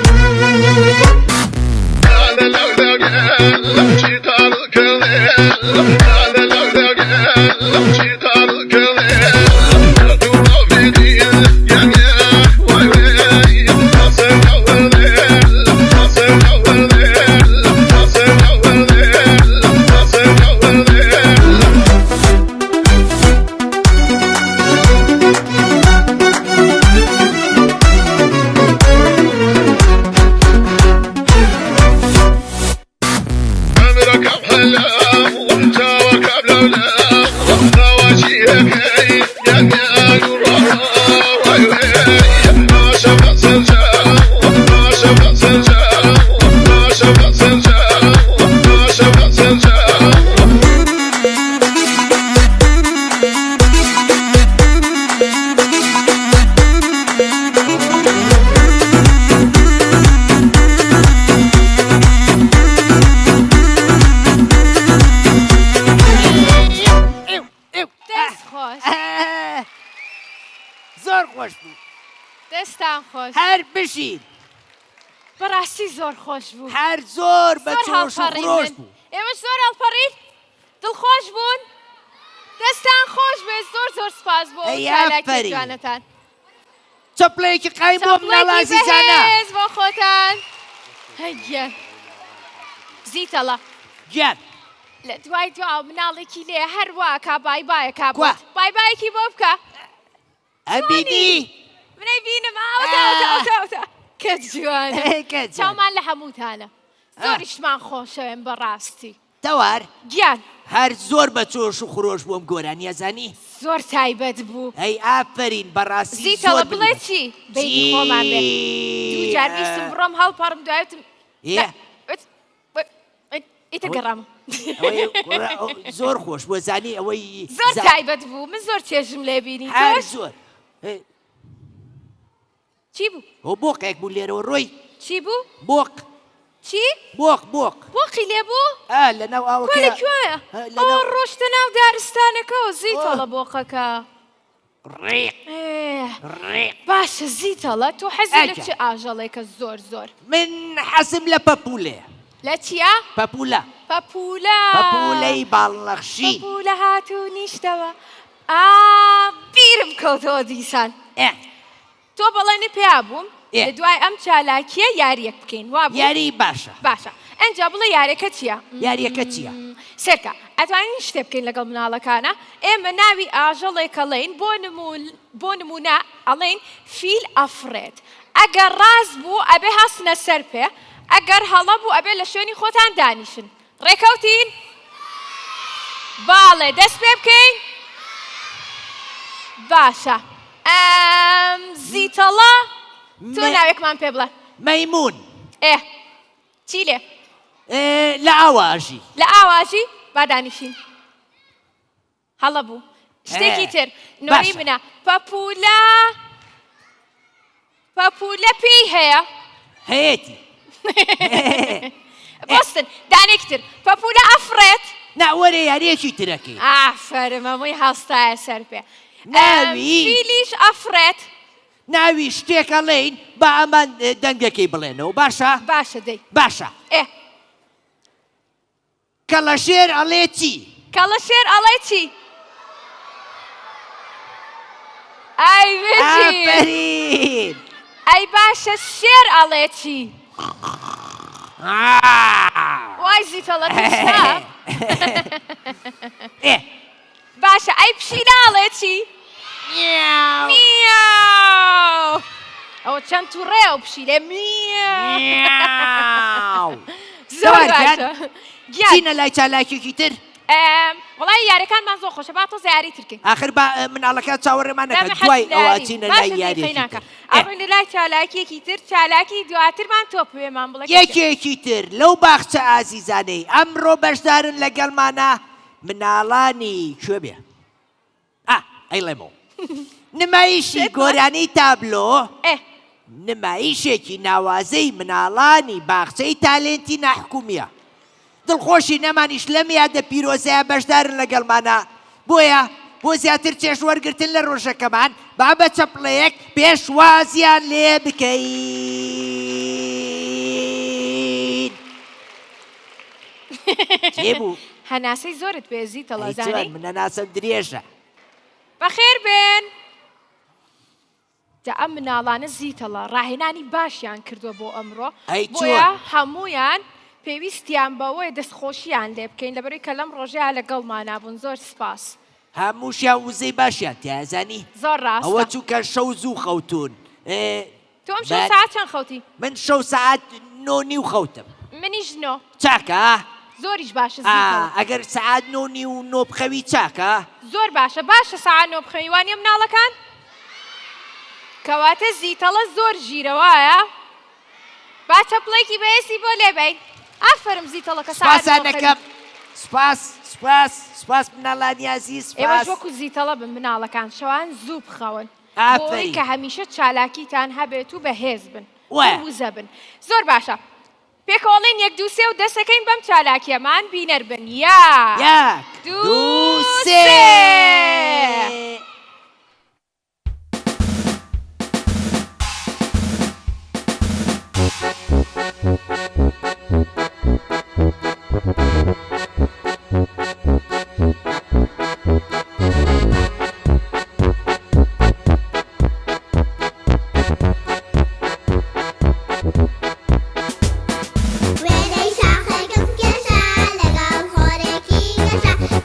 زۆر خۆش بوو دەستان خۆش هەر بژین بەڕاستی زۆر خۆش بوو هەر زۆر بە چۆش و خۆش بوو ئێمەش زۆر هەڵپەڕین دڵخۆش بوون دەستان خۆش بێ زۆر زۆر سپاس بۆ چالاکی جوانەتان چەپڵەیەکی قایم بۆ مناڵ ئازیزانە بەهێز بۆ خۆتان هەیە زیتەڵە گیان لە دوای دوا مناڵێکی لێ هەروواکە بایبایەکە بۆت بایبایەکی بۆ بکە ئەبینی منەی بینم ئاوەتە کە جوانە کە جوانە. چاومان لە هەمووتانە زۆریشمان خۆشەوێن بەڕاستی تەوار گیان هەر زۆر بە چۆش و خۆش بۆم گۆرانی ئەزانی زۆر تایبەت بوو ئەی ئافرین بەڕاستی زیتەڵە بڵێ چی بینی خۆمان بێ دووجار ویستم بڕۆم هەڵپەڕم دوایتم ئیتە گەڕام زۆر خۆش بۆ زانی ئەوەی زۆر تایبەت بوو من زۆر چێژم لێ بینی هەر زۆر چی بوو ئەو بۆقێک بوو لێرەوە ڕۆی چی بوو بۆق چی بۆق بۆقی لێ بوو لەناو کوێیە ئەوە ڕۆشتە ناو دارستانەکەەوە زیتەڵە بۆقەکە باشە زیتەڵە تۆ حەزی لە چ ئاژەڵێکە زۆر من حەزم لە پەپولێ لە چیە؟ پەپولە پەپولەی باڵنەخشی پەپولە هاتوو نیشتەوە بیرم کەوتەوە دیسان تۆ بەڵێنی پێیا بووم لە دوای ئەم چالاکیە یاریەک بکەین وا یاری باشە ئەنجا بڵێ یاریەکە چییە؟ یاریەکە چییە؟ سێرکە ئەتوانین شتێ بکەین لەگەڵ مناڵەکانە ئێمە ناوی ئاژەڵێکەڵێن بۆ نمونە ئەڵێن فیل ئەفرێت ئەگەر ڕاست بوو ئەبێ هەستنە سەر پێ ئەگەر هەڵە بوو ئەبێ لە شوێنی خۆتان دانیشن ڕێکەوتین؟ باڵێ دەست پێ بکەین؟ باشە زیتەڵە تۆ ناوێکمان پێ بڵێ مەیمون چی لێ؟ لە ئاواژی با دانیشین هەڵە بوو شتێکی تر نۆی منە پەپولە پێی هەیە هەیەتی بۆستن دانێکی تر پەپولە ئەفرێت ناوەرە یاریەکی ترەکەی ئافرم هەمووی هەستایە سەر پێ فیلیش ئەفرێت ناوی شتێکەڵێین بە ئەمان دەنگەکەی بڵێنەوە باشە دەی باشە کەڵەشێر ئەڵێ چی؟ کەڵەشێر ئەڵێ چی؟ ئەفرین ئەی باشە شێر ئەڵێ چی؟ وای زیتەڵە دشتا باشە ئەی پشیلە ئەڵێ چی؟ میاو ئەوە چەند تووڕێ ئەو پشیلێ میاو زۆر باشە چینە لای چالاکێکی تر؟ وڵای یاریەکانمان زۆر خۆشە با تۆ یاری ترکەین ئاخر مناڵەکە چاوەڕێمان نەکە دوای ئەوە چینە لای یاریەکی تر ئەڕۆین لە لای چالاکیەکی تر چالاکی دواترمان تۆ پێمان بڵێ یەکێکی تر لەو باخچە ئازیزانەی ئەمڕۆ بەشدارن لەگەڵمانە مناڵانی کوێ بێ ئەیڵێمەوە نمایشی گۆرانی تابلۆ نمایشێکی ناوازەی مناڵانی باخچەی تالێنتی ناحکومیە دڵخۆشی نەمانیش لەم یادە پیرۆزەیە بەشدارن لەگەڵمانە بۆیە بۆ زیاتر چێش وەرگرتن لە ڕۆژەکەمان با بە چەپڵەیەک پێشوازیان لێ بکەین تێبوو هەناسەی زۆرت پێزی تەڵەزانەی من هەناسەم درێژە بەخێر بێن جا ئەم مناڵانە زیتەڵە ڕاهێنانی باشیان کردووە بۆ ئەمڕۆ بۆیە هەموویان پێویستیان بەوەی دەستخۆشییان لێ بکەین لەبەرەوەی کە لەم ڕۆژەیە لەگەڵمان نابوون زۆر سپاس هەمووشیان وزەی باشیان تیازانی زۆر ڕاستە ئەوە چووکە شەو زوو خەوتون تۆم شەو ساعت چەند خەوتی؟ من شەو ساعت 9:30 خەوتم منیش 9 چاکە؟ زۆریش باشە زیتەڵە ئەگەر ساعت 9:30 بخەوی چاکە؟ زۆر باشە ساعت 9 بخەوی وانیە مناڵەکان؟ کەواتە زیتەڵە زۆر ژیرەوایە با چەپڵێکی بەهێزی بۆ لێبین ئافرم زیتەڵەکە سپاسانەکەم سپاس مناڵانی عەزیز ئێوەش وەکو زیتەڵە بن مناڵەکان شەوان زوو بخەون بۆی کە هەمیشە چالاکیتان هەبێت و بەهێز بن وزە بن زۆر باشە پێکەوەڵێن 1 2 3 و دەسەکەین بەم چالاکیەمان بینەر بن 1 2 3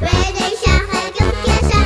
وێنەی شاخەکەم کێشە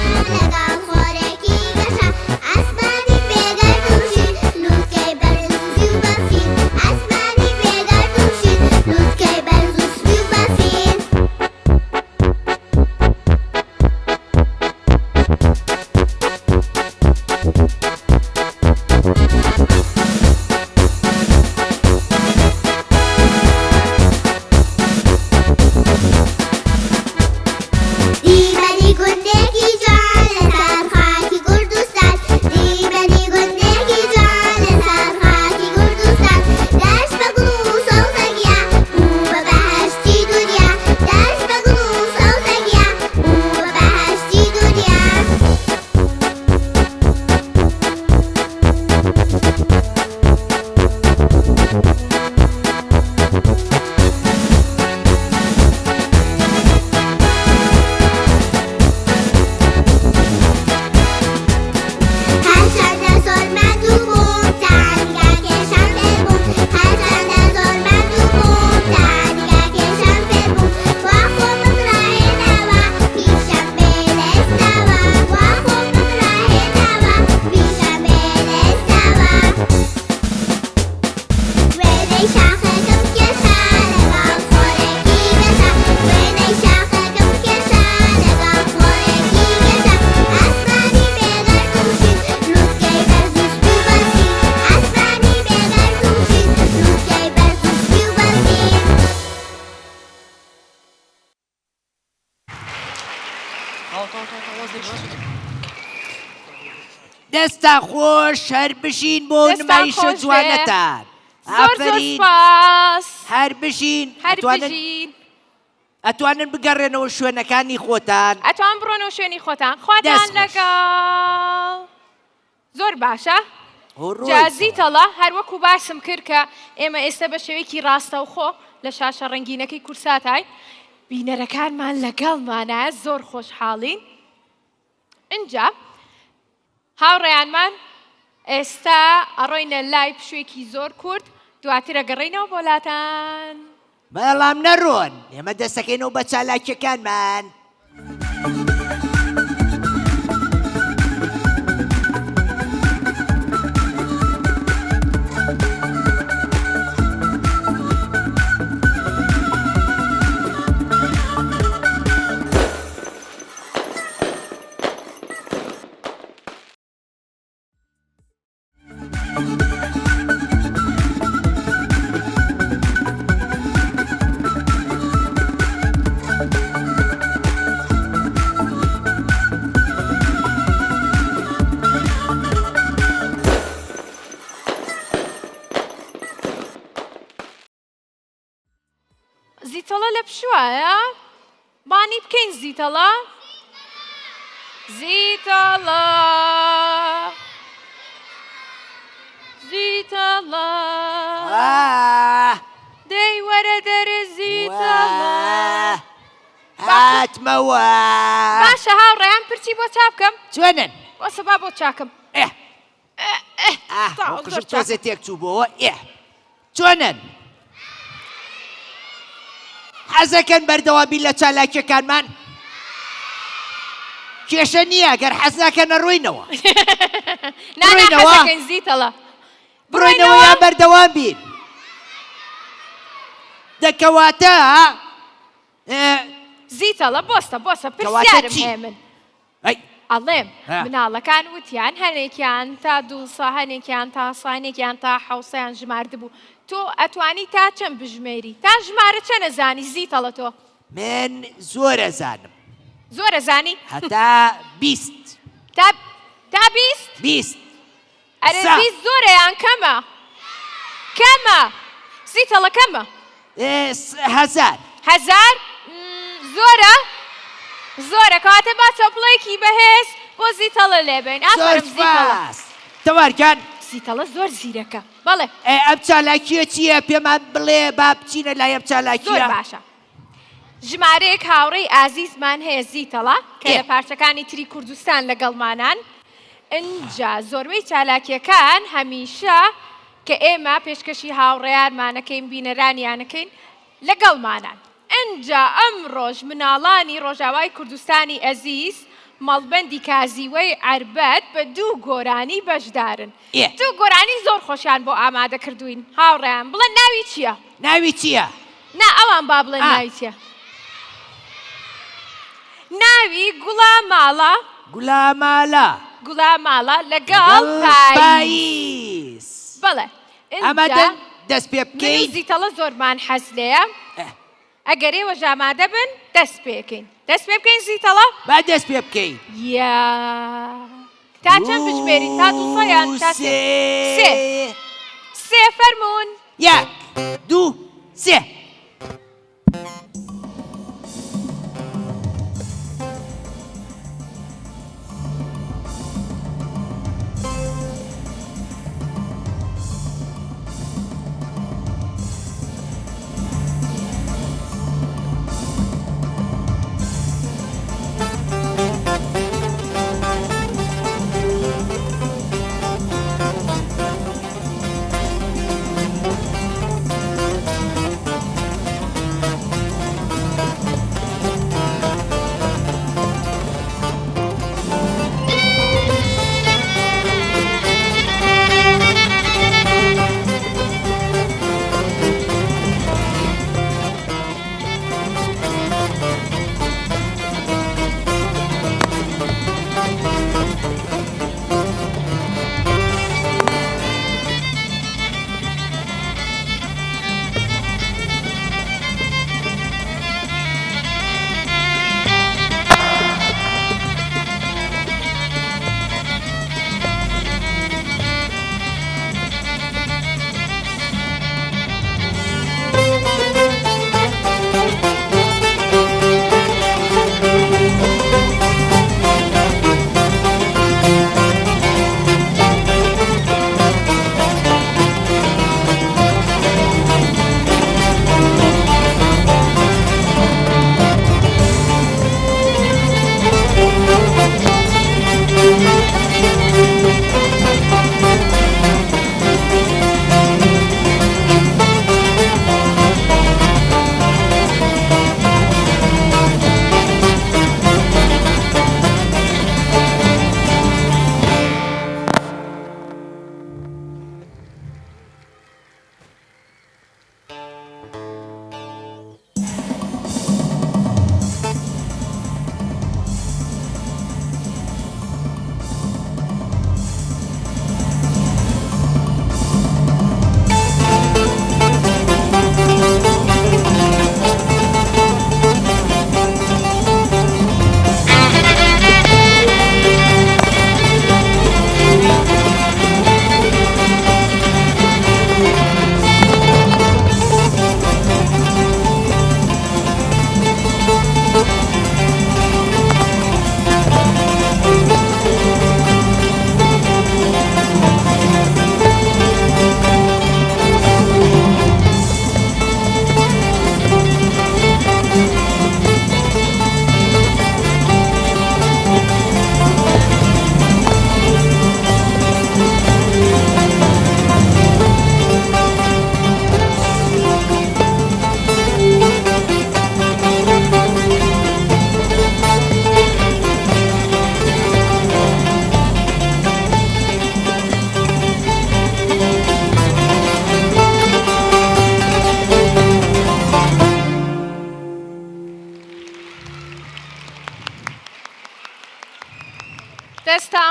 دەستا خۆش هەر بشین بۆ دەستان نمایشە خۆش بێ. جوانەتان زۆر زۆر ئافرین سپاس هەر بژین هەر بژین ئەتوانن بگەڕێنەوە شوێنەکانی خۆتان ئەتوان بڕۆنەوە شوێنی خۆتان خواتان دەست خۆش. لەگەڵ زۆر باشە ڕۆی جازیتەڵە هەروەکو باسم کرد کە ئێمە ئێستا بە شێوەیەکی ڕاستەوخۆ لە شاشە ڕەنگینەکەی کورساتای بینەرەکانمان لەگەڵمانە زۆر خۆشحاڵین اینجا هاوڕێیانمان ئێستا ئەڕۆینە لای پشوێکی زۆر کورت دواتر ئەگەڕێینەوە بۆ لاتان بەڵام نەڕۆن ئێمە دەستەکەینەوە بە چالاکیەکانمان زیتەڵە لە پشوایە بانی بکەین زیتەڵە زیتەڵە زیتەڵە دەی وەرە دەرە زیتەڵە هاتمەوە باشە هاوڕێیان پرچی بۆ چا بکەم چۆنن بۆ سەبا بۆ چاکەم قژم تۆزە تێک چوو بۆەوە چۆنن حەزەکەن بەردەوابی لە چالاکیەکانمان کێشە نییە گەر حەز ناکەنە ڕووینەوە نانەکەین زیتەڵە بڕۆینەوە یان بەردەوام بین دەکەواتە زیتەڵە بۆستە پرسیارم هەیە من ئەڵێم ها. مناڵەکان وتیان هەنێکیان تا دووسە هەنێکیان تا سانێکیان تا حوسەیان ژماردبوو تۆ ئەتوانی تا چەند بژمێری تا ژمارە چە نەزانی زیتەڵە تۆ من زۆرە زانم زۆرە زانی هەتا 20 تا بیست 20 ئەرە سا. 20 زۆرەیان کەمە زیتەڵە کەمە 1000 هەزار زۆرە کاتە با چۆپڵێکی بەهێز بۆ زیتەڵە لێبێن زۆر ئافرم زیتەڵە سپاس تەوارکان زیتەڵە زۆر زیرەکە بەڵێ ئەم چالاکیە چییە پێمان بڵێ با بچینە لای ئەم زۆر چالاکیە باشە ژمارەیەک هاوڕێی ئازیزمان هەیە زیتەڵە کە لە پارچەکانی تری کوردستان لەگەڵمانان اینجا زۆربەی چالاکیەکان هەمیشە کە ئێمە پێشکەشی هاوڕێیانمانەکەین بینەرانیانەکەین لەگەڵمانان اینجا ئەم ڕۆژ مناڵانی ڕۆژاوای کوردستانی ئەزیز مەڵبەندی کازیوەی عەربەت بە 2 گۆرانی بەشدارن 2 گۆرانی زۆر خۆشیان بۆ ئامادە کردوین هاوڕێیان بڵێن ناوی چییە؟ ناوی چییە؟ نا ئەوان با بڵێن ناوی چییە؟ ناوی گوڵاماڵە لەگەڵ پاییز بەڵێ ئەمە دەست پێ بکەین زیتەڵە زۆرمان حەز لێیە ئەگەر ئێوە ژامادە بن دەست پێکەین دەست پێ بکەین زیتەڵە با دەست پێ بکەین تا چەند بژمێری تا دووسەیان تا سێ فەرموون 1 2 3 1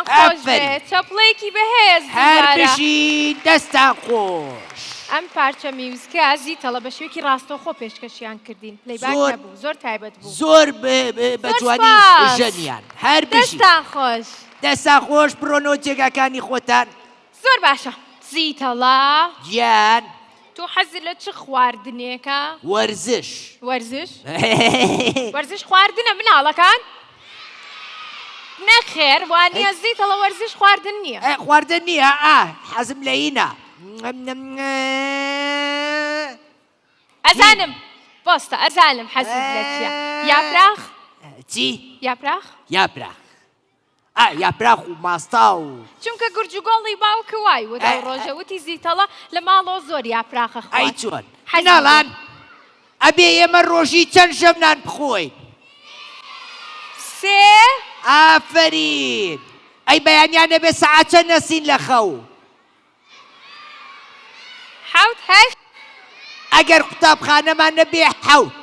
پێتان خۆش ئەفەرین. بێت چەپڵەیەکی بەهێز هەر دووبارە. بژین دەستان خۆش. ئەم پارچە میوزکە زیتەڵە بە شوێکی ڕاستەوخۆ پێشکەشیان کردین پلەیباک زۆر- نەبوو زۆر تایبەت بوو زۆر بە جوانی سپاس. ژەنیان هەر بژین دەستان خۆش دەستان خۆش بڕۆنەوە جێگاکانی خۆتان. زۆر باشە زیتەڵە گیان تۆ حەزت لە چ خواردنێکە وەرزش. وەرزش وەرزش خواردنە مناڵەکان نەخێر وانە زیتەڵە وەرزش خواردن نییە خواردن نییە حەزم لە ئینە. ئەزانم بۆستە ئەزانم حەزت لە چیە یاپراخ چی؟ یاپراخ یاپراخ. یاپراخ و ماستا و چونکە گورجوگۆڵی باوکە وای وت ئەو ڕۆژە وتی زیتەڵە لە ماڵەوە زۆر یاپراخە ئەی خوارد چۆن حەزی ناڵان ئەبێ ئێمە ڕۆژی چەند ژەمنان بخۆین. سێ ئافرین ئەی بەیانیان نەبێ سەعات چەند نەسین لە خەو. حەوت هەشت ئەگەر قوتابخانەمان نەبێ حەوت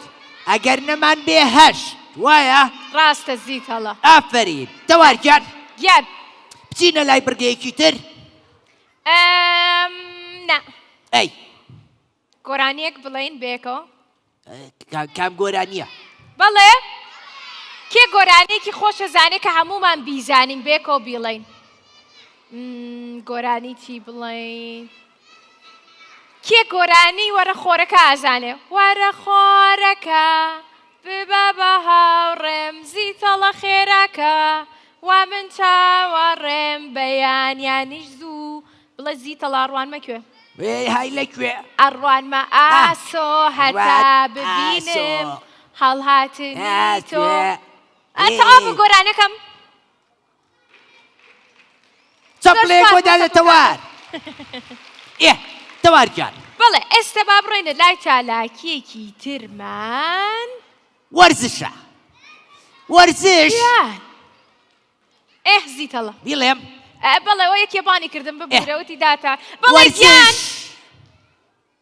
ئەگەر نەمان بێ هەشت وایە؟ ڕاستە زیتەڵە ئافرین تەوارگیان گیان بچینە لای بڕگەیەکی تر. نا ئەی گۆرانیەک بڵێن بێکەوە کام گۆرانیە؟ بەڵێ کێ گۆرانێکی خۆشە زانێ کە هەمومان بیزانین بێکەوە بیڵێین گۆرانی چی بڵێین کێ گۆرانی وەرە خۆرەکە ئازانێ وەرە خۆرەکە ببە بە هاوڕێم زیتەڵە خێرەکە وا من چاوەڕێم بەیانیانیش زوو بڵێ زیتەڵە ئەڕوانمە کوێ های لەکوێ؟ ئەڕوانمە ئاسۆ هەتا ببینم هەڵهاتنی تۆ ئەتەوا گۆرانەکەم چەپڵەیەک وەدانێتەوار. ئێ تەوارگیان بەڵێ ئێستا با بڕێنە لای چالاکیەکی ترمان وەرزشە وەرزش ئێه زیتەڵە بیڵێم بەڵێ ئەوە یەکێبانی کردم ببوورەوەتی داتا بەڵێ گیان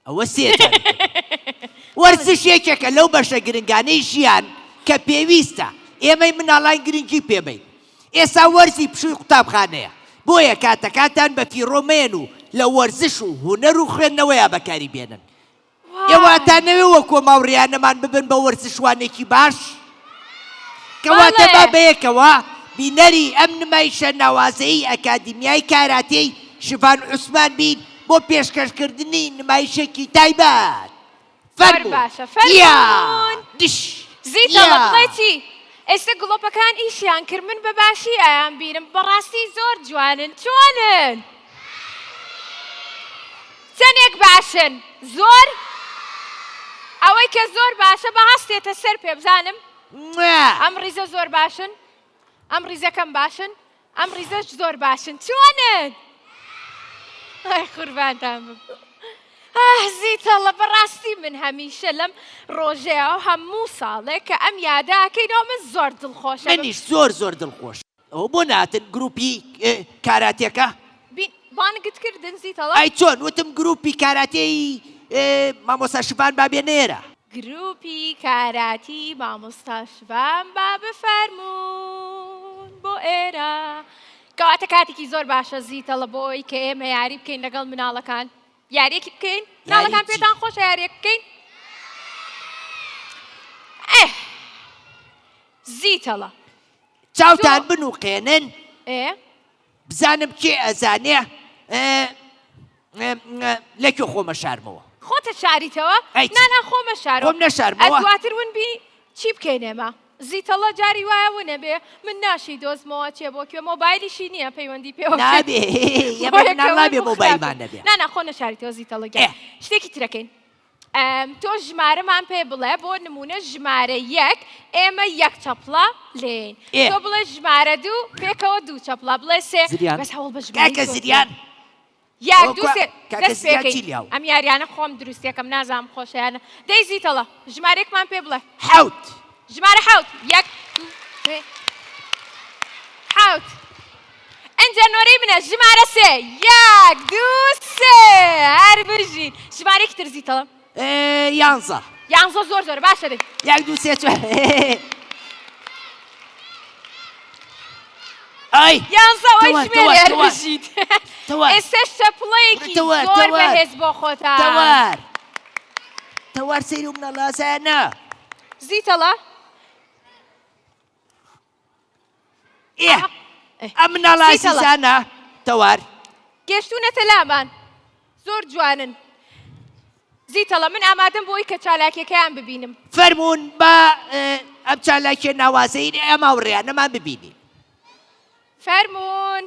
ئەوە سێتە وەرزش یەکێکە لەو بەشە گرنگانەی ژیان کە پێویستە ئێمەی مناڵان گرنگی پێبین. ئێستا وەرزی پشووی قوتابخانەیە بۆیە کاتەکاتان بە فیڕۆمێن و لە وەرزش و هونەر و خوێندنەوەیە بەکاری بێنن. ئێواتان نەوێ وە کۆماوڕیانەمان ببن بە وەرزشوانێکی باش کەواتە با بەیەکەوە بینەری ئەم نمایشە ناوازەیی ئەکادیمیای کاراتێی شیفان عوسمان بین بۆ پێشکەشکردنی نمایشێکی تایبەت. زۆر باشە فەرموون زیتەڵە بڵێتی ئێستا گڵۆپەکان ئیشیان کرد من بەباشی ئایان بینم بەڕاستی زۆر جوانن چۆنن چەندێک باشن زۆر ئەوەی کە زۆر باشە بە هەستێتە سەر پێ بزانم ئەم ڕیزە زۆر باشن ئەم ڕیزەکەم باشن ئەم ڕیزەش زۆر باشن چۆنن قوربانتان بم زیتەڵە بەڕاستی من هەمیشە لەم ڕۆژەیە و هەموو ساڵێک کە ئەم یاداکەینەوە من زۆر دڵخۆشە منیش زۆر دڵخۆش ئەو بۆ ناتن گروپی کاراتێکە بانگت کردن زیتەڵە ئەی چۆن وتم گروپی کاراتێی مامۆستا شیفان با بێنێرە گروپی کاراتی مامۆستا شیفان با بفەرموون بۆ ئێرە کەواتە کاتێکی زۆر باشە زیتەڵە بۆ ئەوی کە ئێمە یاری بکەین لەگەڵ مناڵەکان یاریەکی بکەین ناڵەکان پێتان خۆشە یاریەک بکەین زیتەڵە چاوتان بنووقێنن بزانم کێ ئەزانێ لەکوێ خۆمە شارمەوە خۆتە شاریتەوە نانا خۆمە شارەوە خۆم نەشارمەوە دواتر ونبی چی بکەین ئێمە زیتەڵە جاری وایە ونە بێ من ناشی دۆزمەوە چێ بۆ کوێ مۆبایلیشی نییە پەیوەندی پێوە نابێ ئێمە نابێ مۆبایلمان نەبێ نانا خۆ نەشاریتەوە زیتەڵە گەر شتێکی ترەکەین تۆ ژمارەمان پێ بڵێ بۆ نمونە ژمارە یەک ئێمە یەک چەپڵە لێین تۆ بڵێ ژمارە دوو پێکەوە دوو چەپڵە بڵێ سێ بەس هەوڵ بە کاکە زریان یەک دوو سێ دەست پێکەین ئەم یاریانە خۆم دروستیەکەم نازانم خۆشیانە دەی زیتەڵە ژمارەیەکمان پێ بڵێ حەوت ژمارە حەوت یەک حەوت ئەنجە نۆرەی منە ژمارە سێ یەک دوو سێ هەر بژین ژمارەیەکی تر زیتەڵە یانزە زۆر باشە دەی یەک دوو سێ چوار ئای یانزەوەی تەوار، ژمێر تەوار. بژیت تەوار. ئێستا شەپڵەیەکی تەوار، زۆر تەوار. بەهێز بۆ خۆتە تەوار سەیری و منەڵازانە زیتەڵە ئەم منەڵازیزانە تەوار گەشتونەتە لامان زۆر جوانن زیتەڵە من ئامادەم بۆی کە چالاکیەکەیان ببینم فەرمونون بە ئەم چالاکیە ناوازەی ئەماوڕێیانەمان ببینین فەرمونون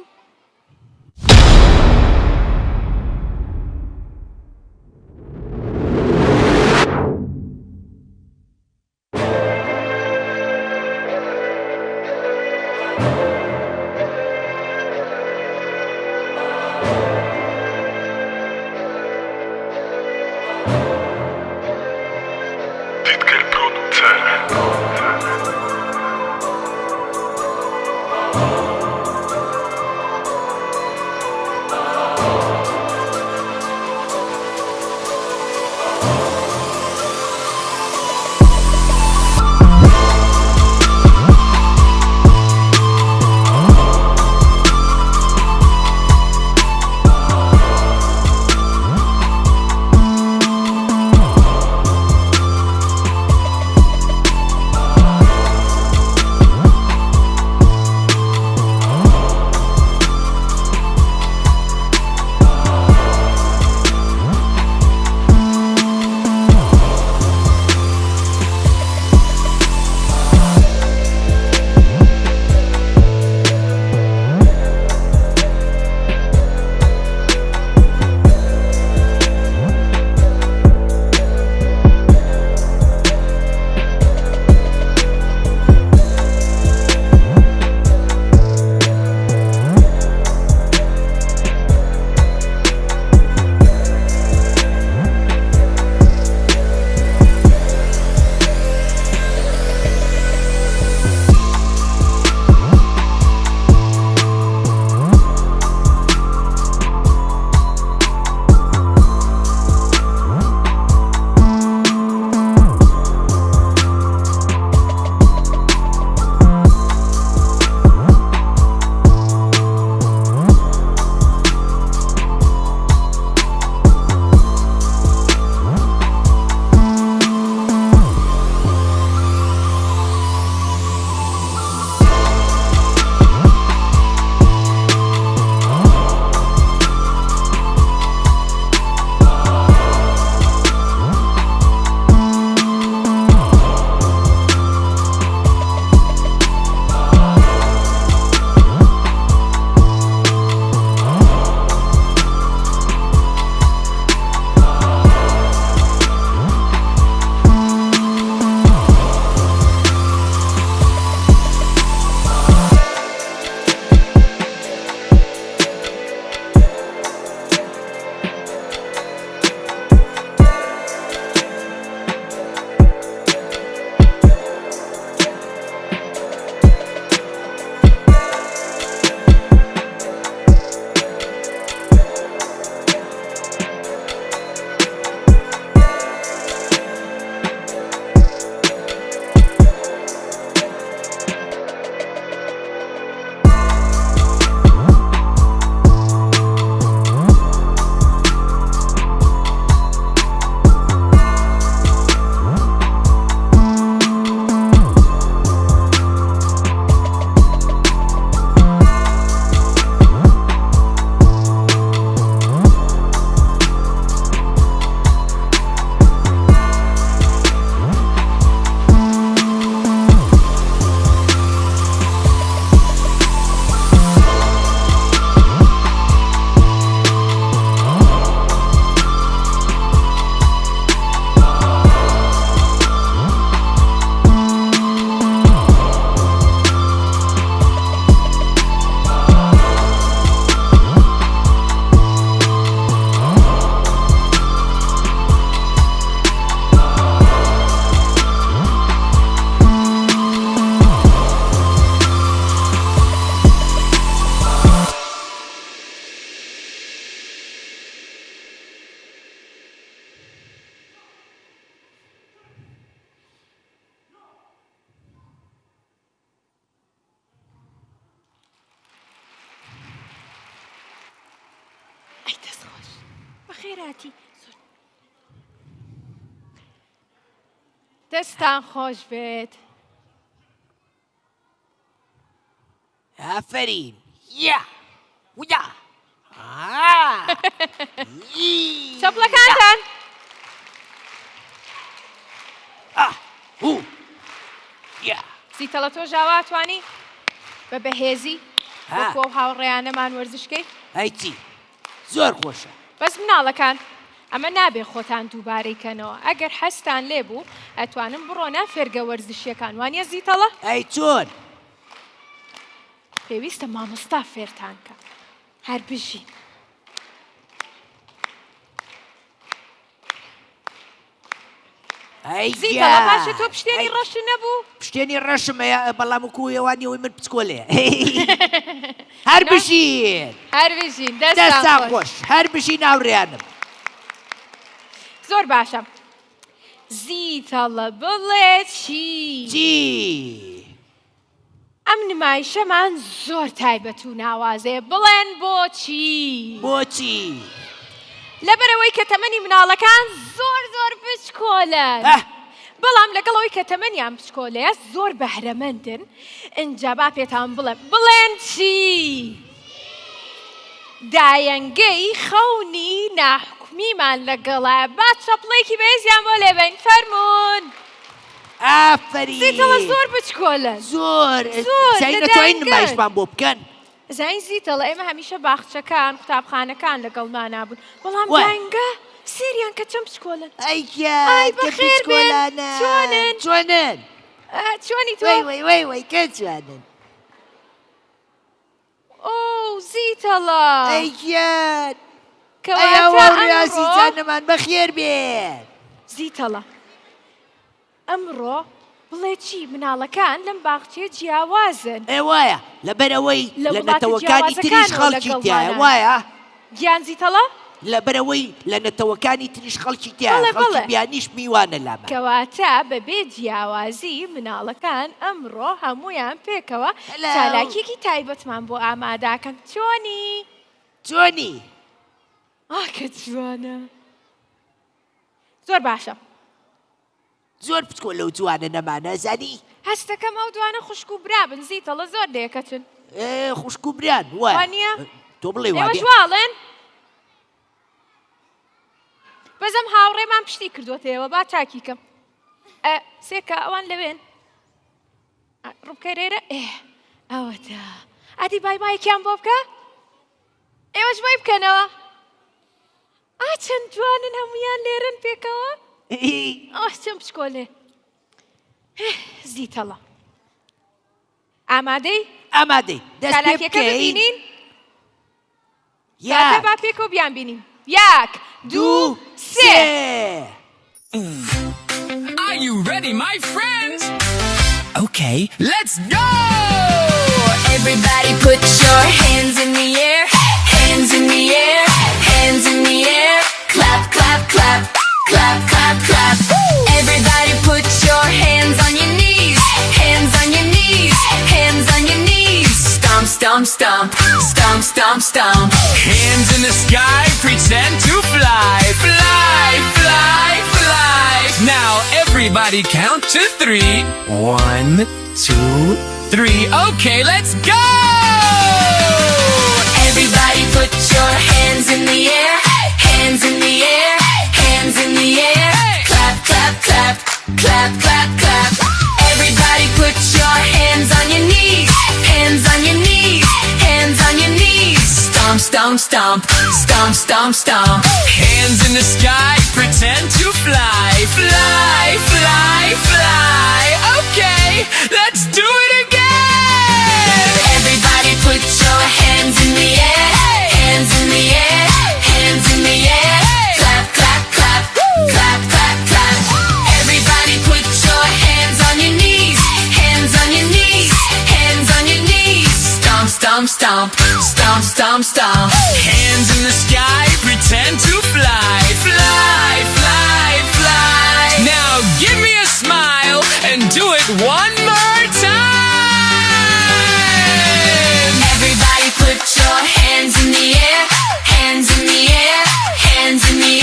هاتی دەستان خۆش بێت ئافرین یا ویا چەپڵەکانتان زیتەڵە تۆ ژاواتوانی بە بەهێزی وەکو ئەو هاوڕێیانەمان وەرزشکەی هەیچی زۆر خۆشە بەس مناڵەکان ئەمە نابێ خۆتان دووبارەیکەنەوە ئەگەر حەستان لێبوو ئەتوانن بڕۆنە فێرگە وەرزشیەکان وانە زیتەڵە ئەی چۆن پێویستە مامۆستا فێرتان کە هەر بژین زیتەڵە باشە تۆ پشتێنی ڕەش نەبوو پشتێنی ڕەشم بەڵام کوێوانیەوەی من پچکۆلێ هەر بژین هەر بژین دەستا خۆش هەر بژین هاوڕێیانم زۆر باشە زیتەڵە بڵێ چی ئەم نمایشەمان زۆر تایبەت و ناوازەیە بڵێن بۆچی لەبەرەوەی کە تەمەنی مناڵەکان زۆر زۆر بچکۆلن بەڵام لەگەڵەوەی کە تەمەنیان بچکۆلەیە زۆر بەهرەمەندن ئینجا با پێتان بڵێن چی دایەنگەی خەونی ناحکومیمان لەگەڵایە با چەپڵێکی بەهێزیان بۆ لێبین فەرموون ئافرین زیتەڵە زۆر بچکۆلن زۆر نەتوانین نمایشمان بۆ بکەن زین زیتەڵە ئێمە هەمیشە باخچەکان قوتابخانەکان لەگەڵمانە بوون بەڵام دایەنگە سێریان کە چەند بچکۆلن ئای بەخێر بێن چۆنن چۆنی تۆ وەی کە چوانن ئۆ زیتەڵە ئەیگیان کەواتە ڕاستیجانەمان بەخێر بێن زیتەڵە ئەمڕۆ بڵێ چی مناڵەکان لەم باخچێ جیاوازن وایە لەبەرەوەی لە نەتەوەکانی تریش خەڵکی تایە وایە گیان زیتەڵە لەبەرەوەی لە نەتەوەکانی تریش خەڵکی تایە خەڵکی بیانیش میوانە لامە کەواتە بەبێ جیاوازی مناڵەکان ئەمڕۆ هەمویان پێکەوە چالاکیێکی تایبەتمان بۆ ئاماداکەن چۆنی کە جوانە زۆر باشە زۆر بچکۆ لەو جوانە نەمانە زانی هەستەکەم ئەو دوانە خوشک و برابن زیتەڵە زۆر دێکەچن خوشک و بران وانە تۆ بڵێ وانێواڵێن بەزەم هاوڕێمان پشتی کردوتەوە با چاکیکەم سێکە ئەوان لەوێن ڕووبکەرێرە ئەوەتە ئەدی بایکیان بۆ بکە ئێوەش بای بکەنەوە چەند جوانن هەمویان لێرن پێکەوە چەند بچکۆلێ زیتەڵە ئامادەی دەست پێ بکەین با پێکەوە بیان بینین یەک دوو سێ Are you ready, my friends? Okay, let's go! Everybody put your hands in the air, hands in the air, hands in the air. Clap, clap, clap, clap, clap, clap. Everybody put your hands on your knees, hands on your knees, hands on your knees. Stomp, stomp, stomp, stomp, stomp, stomp. Hands in the sky, pretend to fly, fly, fly, fly. Now everybody count to 3. 1, 2, 3. Okay, let's go! Everybody put your hands in the air, hands in the air, hands in the air. Clap, clap, clap, clap, clap, clap. Everybody put your hands on your knees, hands on your knees, hands on your knees. Stomp, stomp, stomp, stomp, stomp, stomp. Hands in the sky, pretend to fly, fly, fly, fly. Okay, let's do it again! Everybody put your hands in the air, hands in the air, hands in the air. Clap, clap, clap, clap, clap, clap. Everybody put your hands on your knees, hands on your knees, hands on your knees. Stomp, stomp, stomp, stomp, stomp, stomp. Hands in the sky, pretend to fly, fly, fly, fly. Now give me a smile and do it one more time. Everybody put your hands in the air, hands in the air, hands in the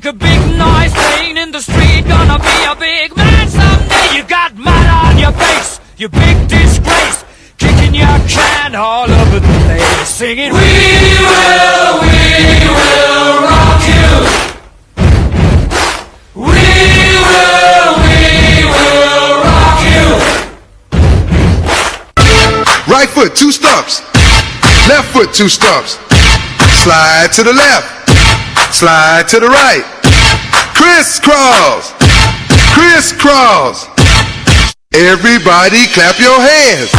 make a big noise, playing in the street, gonna be a big man someday. You got mud on your face, you big disgrace, kicking your can all over the place, singing, we will rock you. We will rock you. Right foot, 2 stumps. Left foot, 2 stumps. Slide to the left. Slide to the right. Crisscross. Crisscross. Everybody clap your hands.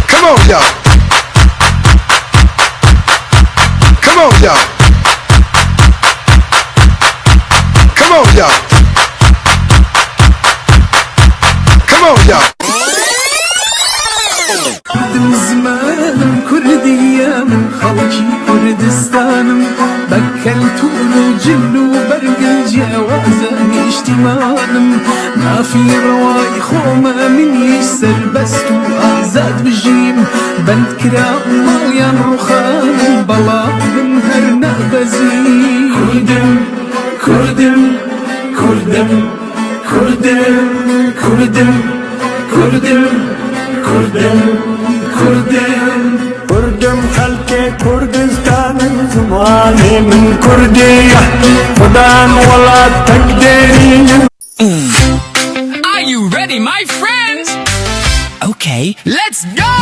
Come on, y'all. Come on, y'all. Come on, y'all. Come on, y'all. من زمانم كردية من خلقي كردستانم بكلت الجل وبرق الجوازة اشتمانم ما في رواي خومة من يسر بست وآزاد بجيم بند كرام ماليان رخان بلا بنهرنا بزيم كردم كردم كردم كردم كردم كردم كردم خلق كردستان زماني من كردية خدان ولا تقدرين. Are you ready, my friends? Okay, let's go!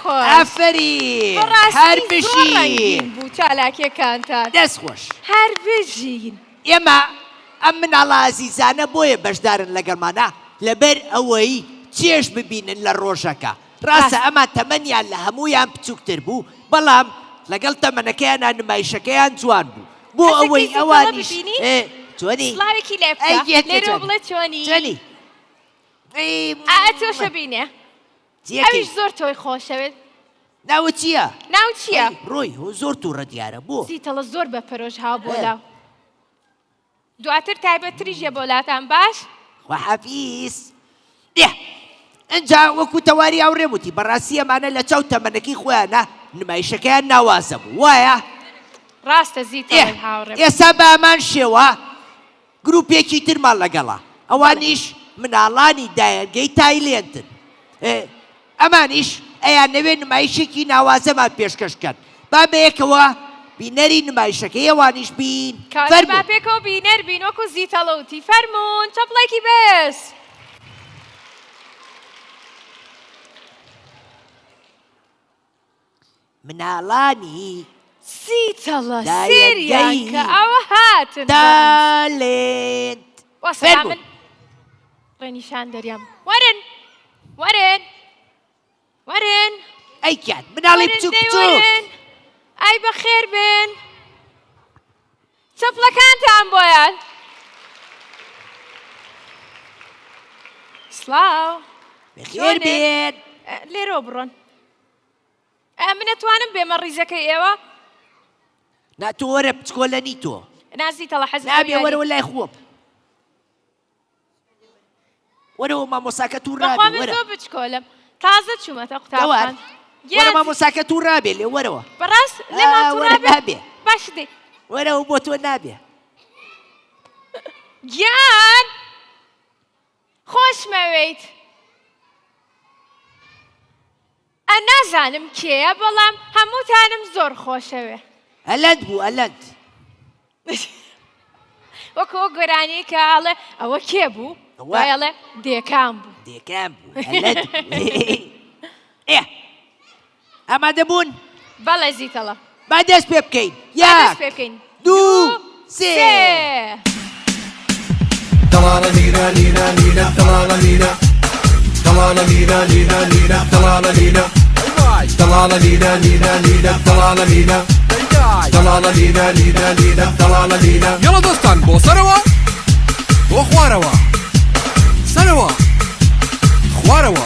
ئەفەری هەر بژین بوو چالاکیەکانتان دەست خۆش هەر بژین. ئێمە ئەم مناڵە ئازیزانە بۆیە بەشدارن لەگەڵمانە لەبەر ئەوەی چێژ ببینن لە ڕۆژەکە. ڕاستە ئەمان تەمەنیان لە هەمویان بچووکتر بوو بەڵام لەگەڵ تەمەنەکەیانان نمایشەکەیان جوان بوو بۆ ئەوەی ئەوانیش چۆنی سڵاوێکی لێ بکە لێرە بڵێ چۆنی تۆشە بینێ ئەویش زۆر تۆی خۆشەوێت. ناوە چییە؟ ناو چییە؟ ڕۆی زۆر تووڕە دیارە بۆ زیتەڵە زۆر بە پەرۆژ هاو بۆ لاو. دواتر تایبەتریژە بۆ لاتان باش؟ خواحەفیز دێ ئەنجا وەکو تەواری ئەوڕێموتی بەڕاستی ئەمانە لە چاو تەمەنەکەی خۆیانە نمایشەکەیان ناوازە بوو وایە؟ ڕاستە زیتەڵی هاوڕێم. ئێستا بە ئەمان شێوە گروپێکی ترمان لەگەڵا ئەوانیش مناڵانی دایەنگەی تایلێندن ئەمانیش ئەیان نەوێ نمایشێکی ناوازەمان پێشکەشکەن با بەیەکەوە بینەری نمایشەکەی ئەوانیش بین با پێکەوە بینەر بین وەکو زیتەڵەوتی فەرمونون چەپڵێکی بێس. مناڵانی زیتەڵە سێریان کە ئەوە هاتن تالێنت وەسەلامن ڕێنیشان دەریام وەرن وەرن وەرن ئەیکیان مناڵی بچووک بچووک ئای بەخێر بن چەپڵەکانتان بۆیان سڵاو بەخێر بێن لێرۆ بڕۆن من ئەتوانم بێمە ڕیزەکەی ئێوە ناتۆ وەرە بچکۆلەنی تۆ نازیتەڵە حەز نابێ وەرەوە لای خۆم وەرەوە مامۆساکە توو ڕابێ وەرە زۆر بچکۆلم تازە چوومەتە قوتابخان وەرە مامۆساکە توو ڕابێ لێ وەرەوە بەڕاست لێمان توو ڕابێ باش دێ وەرەوە بۆ تۆ نابێ گیان خۆشمەوێیت ئە نازانم کێیە بەڵام هەمووتانم زۆر خۆشەوێ ئەلەند بوو ئەلەند وەکەوە گۆرانی کە ئاڵێ ئەوە کێ بوو وایەڵێ دێکام بوو دێکام بوو ئەلەند ئێ ئامادە بوون بەڵێ زیتەڵە با دەست پێ بکەین دەست پێ بکەین دوو سێ دڵانە لیرە لیرە لیرە دڵانە لیرە دڵانە لیرە لیرە لیرە دڵانە لیرە دڵانە لیرە لیرە لیرە دڵانە لیرە دڵانە لیرە لیرە لیرە دڵانە لیرە یەڵە دۆستان بۆ سەرەوە بۆ خوارەوە سەرەوە خوارەوە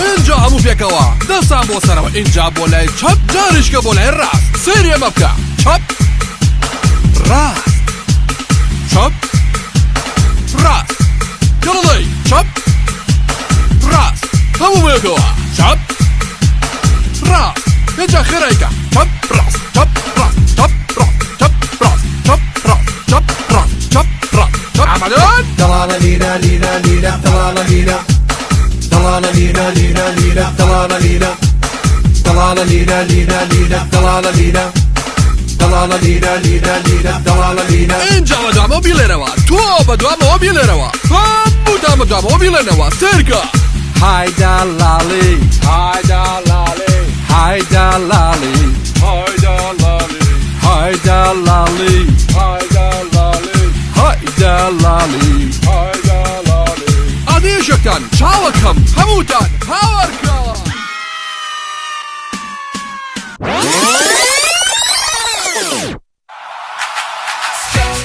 اینجا هەموو پێکەوە دەستان بۆ سەرەوە اینجا بۆ لای چەپ جاریشکە بۆ لای ڕاست سێری ئەمە بکە چەپ ڕاست چەپ ڕاست یەڵەی چەپ ڕاست هەموو پێکەوە چەپ خيرا خيريكا شب راس شب راس شب راس شب راس شب راس شب راس شب راس شب عمدان دلالا لينا لينا لينا دلالا لينا دلالا لينا لينا لينا دلالا لينا دلالا لينا لينا لينا دلالا لينا دلالا لينا لينا لينا دلالا لينا اینجا مدام بیلنوا تو بدوام بیلنوا هم مدام بیلنوا سرکا های دلالی های دلالی های دلالی های دلالی های دلالی های دلالی های دلالی های دلالی آدیشکان چاوکم هموتان هاورکا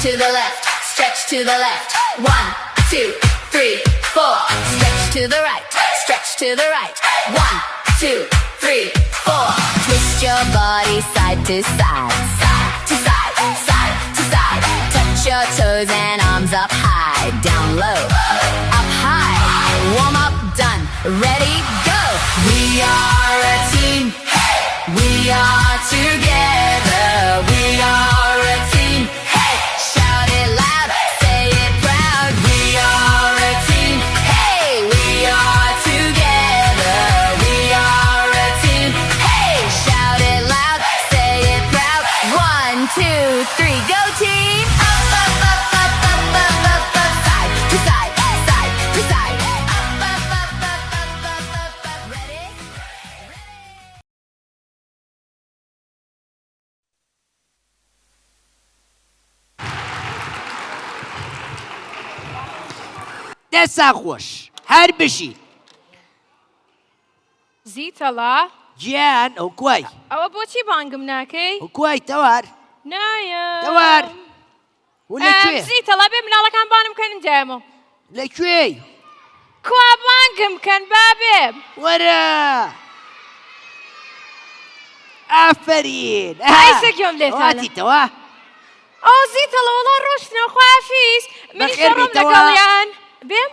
To the left, stretch to the left. 1, 2, 3, 4. Stretch to the right, stretch to the right. 1, 2, 3, 4. Twist your body side to side, side to side, side to side. Touch your toes and arms up high, down low, up high. Warm up, done, ready, go. We are a team, hey. We are together. We are a team, hey. Shout it loud, say it proud. We are a team, hey. We are together. We are a team, hey. Shout it loud, say it proud. 1, 2, 3, go team. Up, up, up, up, up, up, up, up. Side to side, side to side. Up, up, up, up, up, up, up, up. Ready? دەسا خۆش هەر بشی زیتەڵا گیان ئەو کوای ئەوە بۆچی بانگم ناکەی؟ ئەو کوای تەوار نایە تەوار و لەکوێ زیتەڵا بێ مناڵەکان بانم بکەن جامۆ لەکوێی کوا بانگم بکەن بابێ وەرە ئافرین ئایسە گوێم لێتانە هاتیتەوە ئەو زیتەڵە وەڵا ڕۆشتنەوە خوافیز منیش بەخێر ڕۆم بیتەوە. لەگەڵیان بێم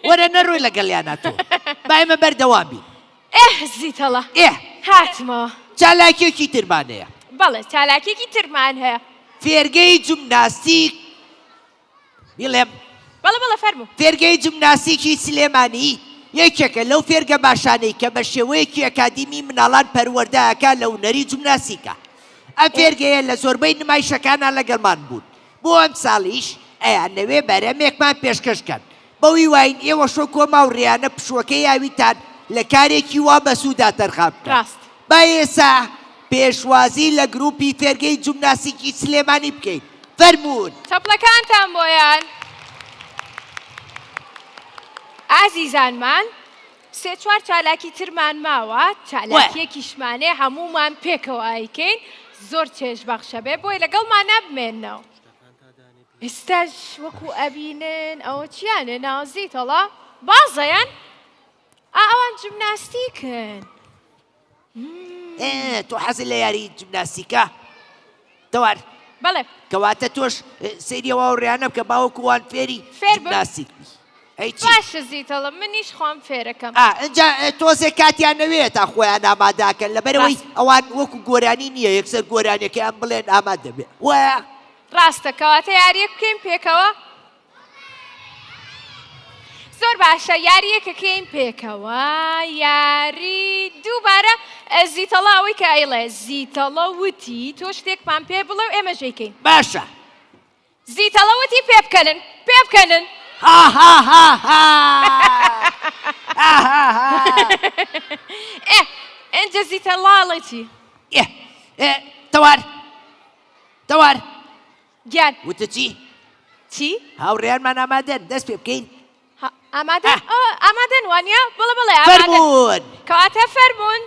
وەرە نەڕۆی لەگەڵیانە تۆ بایمە بەردەوام بی زیتەڵە ئێ هاتمەوە چالاکیێکی ترمانەیە بەڵێ چالاکێکی ترمان هەیە فێرگەی جیمناستیک بڵێم بەڵێ بەڵێ فەرموو فێرگەی جیمناستیکی سلێمانی یەکێکە لەو فێرگە باشانەی کە بە شێوەیەکی ئەکادیمی مناڵان پەروەردەکە لە هونەری جیمناستیکە ئەم فێرگەیە لە زۆربەی نمایشەکانان لەگەڵمان بوون بۆ ئەم ساڵیش ئەیانەوێ بەرەمێکمان پێشکەشکەن بەوی واین ئێوە شۆ کۆما و ڕێیانە پشوەکەی یاویتان لە کارێکی وا بەسوودا تەرخاب بکەن ڕاست با ئێسا پێشوازی لە گروپی فێرگەی جیمناستیکی سلێمانی بکەین فەرموون چەپڵەکانتان بۆیان ئازیزانمان سێ چوار چالاکی ترمان ماوە چالاکیەکیشمانێ هەمومان پێکەوە ئایکەین زۆر چێژبەخشە بێ بۆی لەگەڵمان نەبمێنەوە ئێستاش وەکو ئەبینن ئەوە چیانە ناوزیتەڵە بازەیان ئەوان جیمناستیکن تۆ حەزی لە یاری جیمناستیکە تەوار بەڵێ کەواتە تۆش سەیریەوە و ڕێیانە بکە باوەکووان فێری فێر بم. جیمناستیک هیچی باشە زیتەڵە منیش خۆم فێرەکەم ئەجا تۆزێ کاتیان نەوێت تا خۆیان ئاماداکەن لەبەرەوەی ئەوان وەکو گۆرانی نییە یەکسەر گۆرانیەکە ئەم بڵێن ئامادە بێ وایە ڕاستە کەواتە یاریەک بکەین پێکەوە زۆر باشە یاریەکەکەین پێکەوە یاری دووبارە زیتەڵە ئەوەی کە ئەیڵێ زیتەڵە وتی تۆ شتێکمان پێ بڵێ و ئێمە ژێکەین باشە زیتەڵە وتی پێ بکەنن پێ بکەنن ئەنجە زیتەڵاڵی چی تەوار تەوار گیان وتە چی چی هاوڕێیانمان ئامادەن دەست پێ بکەین ئامادەن ئامادەن وانە بڵێ بڵێ فەرموون کەواتە فەرموون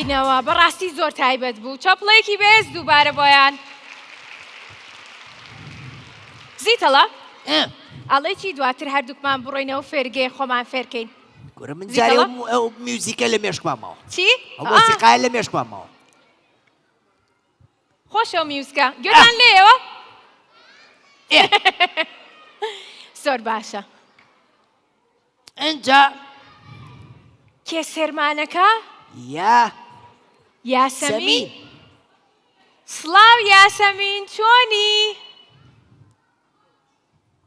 بینەوە بەڕاستی زۆر تایبەت بوو چاپڵەیەکی بێز دووبارە بۆیان زیتەڵە ئەڵێ چی دواتر هەردووکمان بڕۆینەوە فێرگەی خۆمان فێرکەین گورە من جارێ ئەو میوزیکە لە مێشکمامەوە چی؟ ئەو مۆسیقایە لە مێشکمامەوە خۆشەوە میوزیکە گوێتان لێیەوە زۆر باشە ئەنجا کێ سێرمانەکە؟ یاسەمین سڵاو یاسەمین چۆنی؟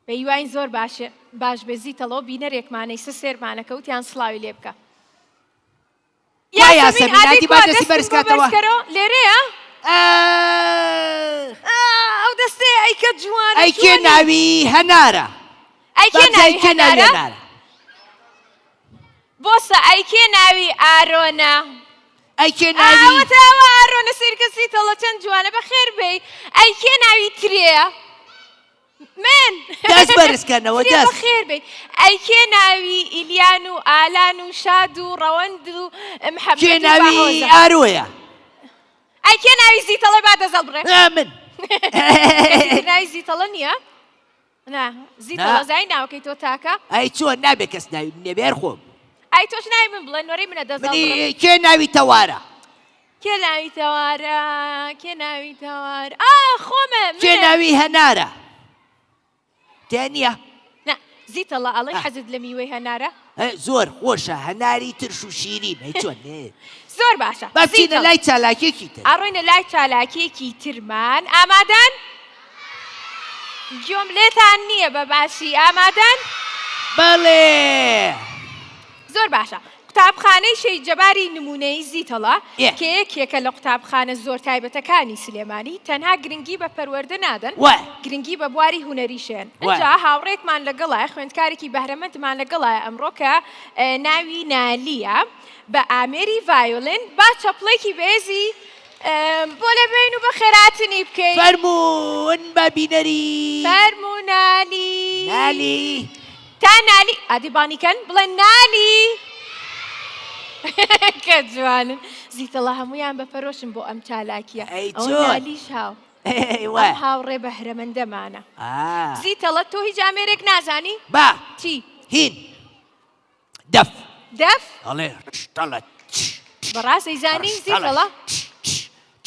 بەیوان زۆر باش بێزیتەڵەوە بینەرێکمانەی سێرمانەکە وتیان سڵاوی لێ بکە یاسەمین نادی با دەستی بەرزکاتەوە لێرەیە؟ ئەو دەستێ ئەیکە جوانە ئەیکێ ناوی هەنارە ئەیکێ ناوی هەنارە؟ بۆسە ئەیکێ ناوی ئارۆنە ئەیکێ ناوی ئەوەتەوە ئارۆنە سیرکەسیتەڵە چەند جوانە بەخێر بێی ئەیکێ ناوی ترێە من دەست بەرزکەنەوە دەست بەخێر بێی ئەیکێ ناوی ئیلیان و ئالان و شاد و ڕەوەند و محەممەد کێ ناوی ئارۆیە ئەیکێ ناوی زیتەڵە با دەزەڵ بڕێ من ناوی زیتەڵە نییە؟ نا زیتەڵە زای ناوەکەی تۆ تاکە؟ ئەی چۆن نابێ کەس ناوی نەبێر خۆم ئەی تۆش ناوی من بڵێ نۆرەی منە دەزەڵ بڕێ کێ ناوی تەوارە کێ ناوی تەوارە کێ ناوی تەوارە خۆمە کێ ناوی هەنارە تێنیە زیتەڵە ئەڵێ حەزت لە میوەی هەنارە؟ زۆر خۆشە هەناری ترش و شیرین هەی چۆن زۆر باشە بەچینە لای چالاکێکی تر ئەڕۆینە لای چالاکێکی ترمان ئامادەن؟ گوێم لێتان نییە بە باشی ئامادەن؟ بەڵێ زۆر باشە قوتابخانەی شەیجەباری نمونەی زیتەڵە کە یەکێکە لە قوتابخانە زۆر تایبەتەکانی سلێمانی تەنها گرنگی بە پەروەردە نادەن گرنگی بە بواری هونەریشێن ئەجا هاوڕێکمان لەگەڵایە خوێندکارێکی بەهرەمەندمان لەگەڵایە ئەمڕۆ کە ناوی نالیە بە ئامێری ڤایۆلین با چەپڵێکی بێزی بۆ لە بین و بە خێراتنی بکەین فەرموون بە بینەری فەرموو نالی نالی تا نالی ئادیبانیکەن بڵێن نالی کە جوانن زیتەڵە هەمویان بەپەرۆشم بۆ ئەم چالاکیە ئەو نالیش هاو ئەم هاوڕێ بەهرەمەندەمانە زیتەڵە تۆ هیچ ئامێرێک نازانی؟ با چی؟ هین دەف دەف؟ ئەڵێ تەڵە بەڕاستەی زانی زیتەڵە؟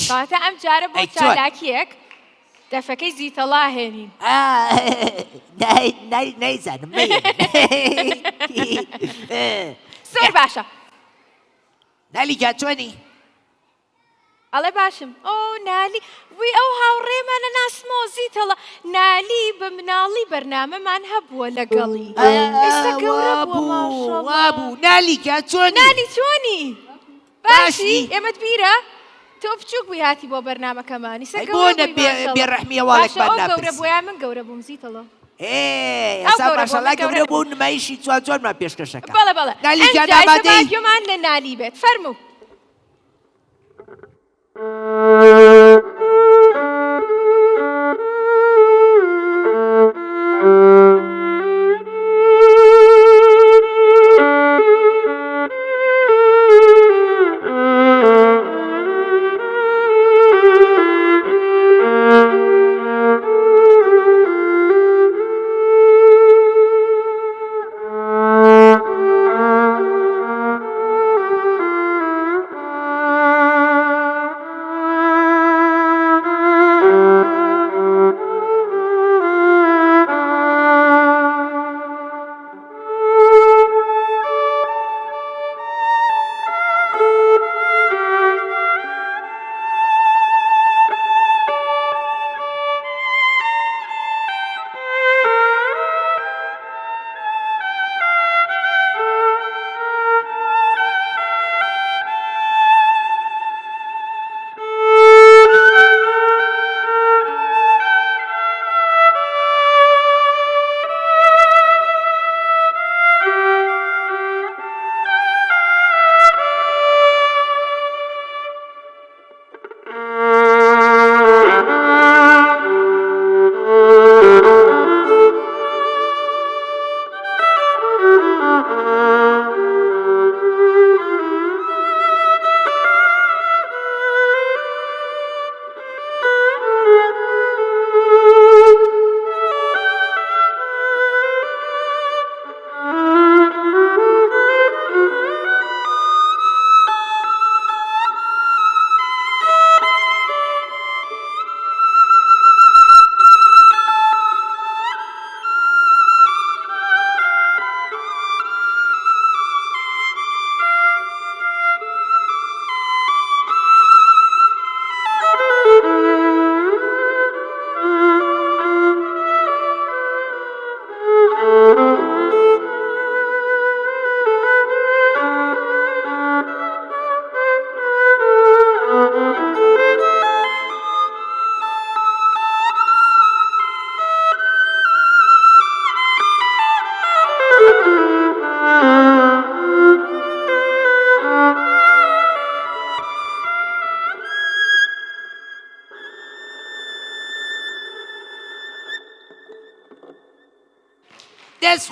کاتە ئەم جارە بۆ چالاکیەک دەفەکەی زیتەڵا هێنین نایزانم زۆر باشە نالیگا چۆنی؟ ئەڵێ باشم ئۆ نالی وی ئەو هاوڕێمانە ناسمەوە زیتەڵە نالی بە مناڵی بەرنامەمان هەبووە لەگەڵی ئێستا گەورە بووە ماشەڵڵا وابوو نالیگا چۆنی؟ نالی چۆنی؟ باشی ئێمەت بیرە؟ تۆ بچووک بووی هاتی بۆ بەرنامەکەمانی سە گەورە بووی بێڕەحمیە واڵێکمان ناپرسی گەورە بوویان من گەورە بووم زیتەڵە ئێستا ماشەڵڵا گەورە بوو نمایشی چوارمان پێشکەشەکە بەڵێ بەڵێ نالیگا ئامادەی؟ گوێمان لە نالی بێت فەرموو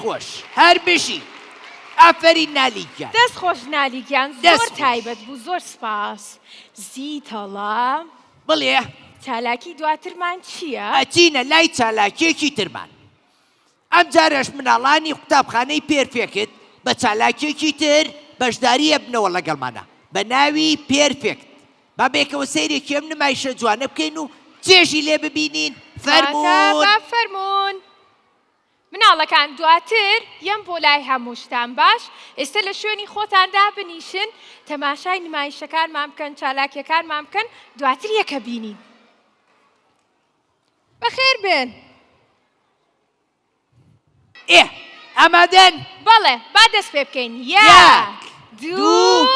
خۆش هەر بژی ئافرین نالیگیان دەست خۆش نالیگیان زۆر دەست خۆش. تایبەت بوو زۆر سپاس زیتەڵە بڵێ چالاکی دواترمان چییە؟ ئەچینە لای چالاکیەکی ترمان ئەم جارەش مناڵانی قوتابخانەی پێرفێکت بە چالاکیەکی تر بەشداریە بنەوە لەگەڵمانە بە ناوی پێرفێکت با بێکەوە سەیرێکی ئەم نمایشە جوانە بکەین و چێژی لێ ببینین فەرموون فەرموون مناڵەکان دواتر یەم بۆ لای هەمووشتان باش ئێستا لە شوێنی خۆتاندا بنیشن تەماشای نمایشەکانمان بکەن چالاکیەکانمان بکەن دواتر یەکە بینین بەخێر بن ئێ ئامادەن بەڵێ با دەست پێ بکەین یەک دوو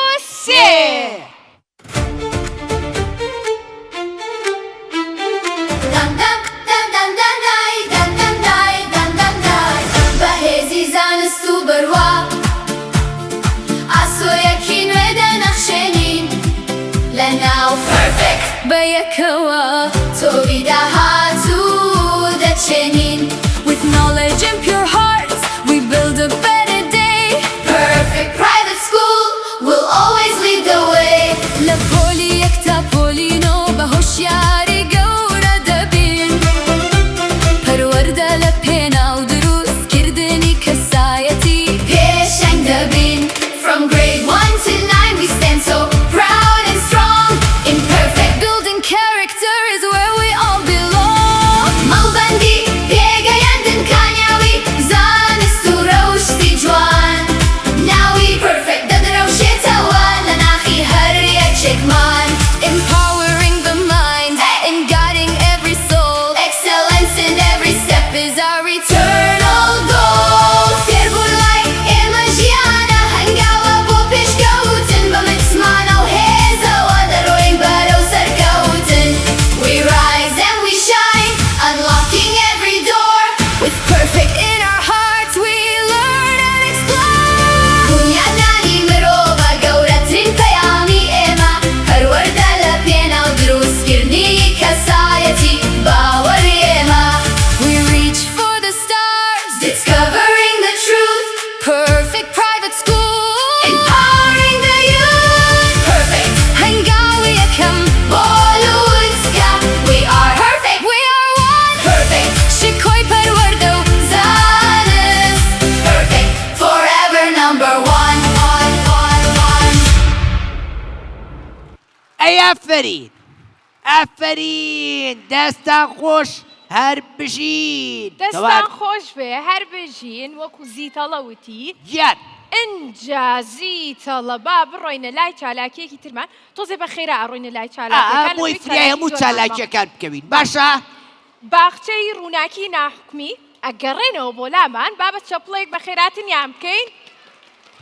سێ دم دم دم دم دم دای دم دم دای دم دم دای بەهێزی زانست و بڕوا ئاسۆیەکی نوێ دەنەخشێنین لە ناو پەرفێکت بە یەکەوە تۆبی داهاتوو دەچێنین With knowledge and pure hearts we build a better day Perfect private school will always lead the way لە پۆلی یەک تا پۆلینۆ بە هۆشیاری گەورە دەبین پەروەردە لە پێناو دروستکردنی کەسایەتی پێشەنگ دەبین From grade 1 to 9 we stand so proud and strong Imperfect building character is where we all belong مەڵبەندی پێگەیاندن کامیاوی زانست و ڕەوشتی جوان ناوی perfect دەدرەوشێتەوە لە ناخی هەر یەکێکمان Empowering the mind and guiding every soul Excellence in every step is our eternal goal فێربوون لای ئێمە ژیانە هەنگاوە بۆ پێشکەوتن بە متمانە و هێزەوە دەڕۆین بەرەو سەرکەوتن We rise and we shine unlocking every door With perfect in our hearts we learn and explore بنیادنانی مرۆڤە گەورەترین پەیامی ئێمە پەروەردە لە پێناو دروستکردنی کەسایەتی باوەڕی ئێمە We reach for the stars discovering the truth Perfect private school empowering the youth Perfect هەنگاوی یەکەم بۆ لووتکە We are perfect we are one Perfect شکۆی پەروەردە و زانست Perfect forever number one ئەی ئافرین ئافرین دەستان خۆش هەر بژین دەستان خۆش بێ هەر بژین وەکو زیتەڵە وتی گیان اینجا زیتەڵە با بڕۆینە لای چالاکیەکی ترمان تۆزێ بە خێرا ئەڕۆینە لای چالاکیەکان بۆی فریای هەموو چالاکیەکان بکەوین باشە باخچەی ڕووناکی ناحکمی ئەگەڕێنەوە بۆ لامان با بە چەپڵێک بە خێراتنیان بکەین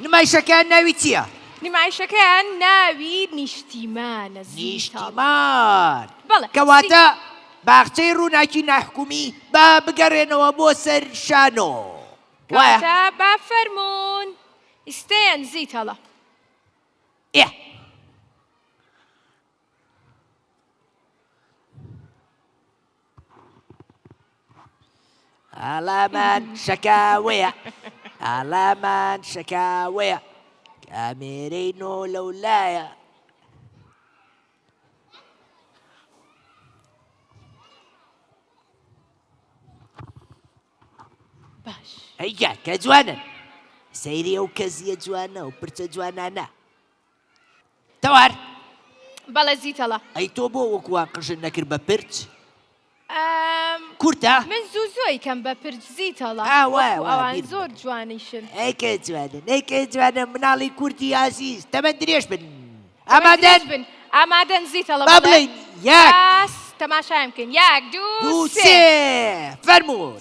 نمایشەکان ناوی چییە؟ نمایشەکەیان ناوی نیشتیمانە نیشتیمان بەڵێ کەواتە باخچەی ڕووناکی ناحکومی با بگەڕێنەوە بۆ سەر شانۆ وایە؟ کاتە با فەرموون ئیستەیان زیتەڵە ئێ ئاڵامان شەکاوەیە ئاڵامان شەکاوەیە کامێرەی نۆ لەولایە باش ئەیگا کە جوانن سەیری ئەو کەزیە جوانە و پرچە جوانانە تەوار بەڵێ زیتەڵە ئەی تۆ بۆ وەکووان قژن نەکرد بە پرچ کورتە من زوو کەم بە پرچ زیتەڵە ئەوان زۆر جوانیشن ئەیکە جوانن ئەیکە جوانە مناڵی کورتی ئازیز تەمەند درێژ بن ئامادەن ئامادەن زیتەڵە با بڵێن یەک تەماشایم بکەین یەک دوو سێ فەرموون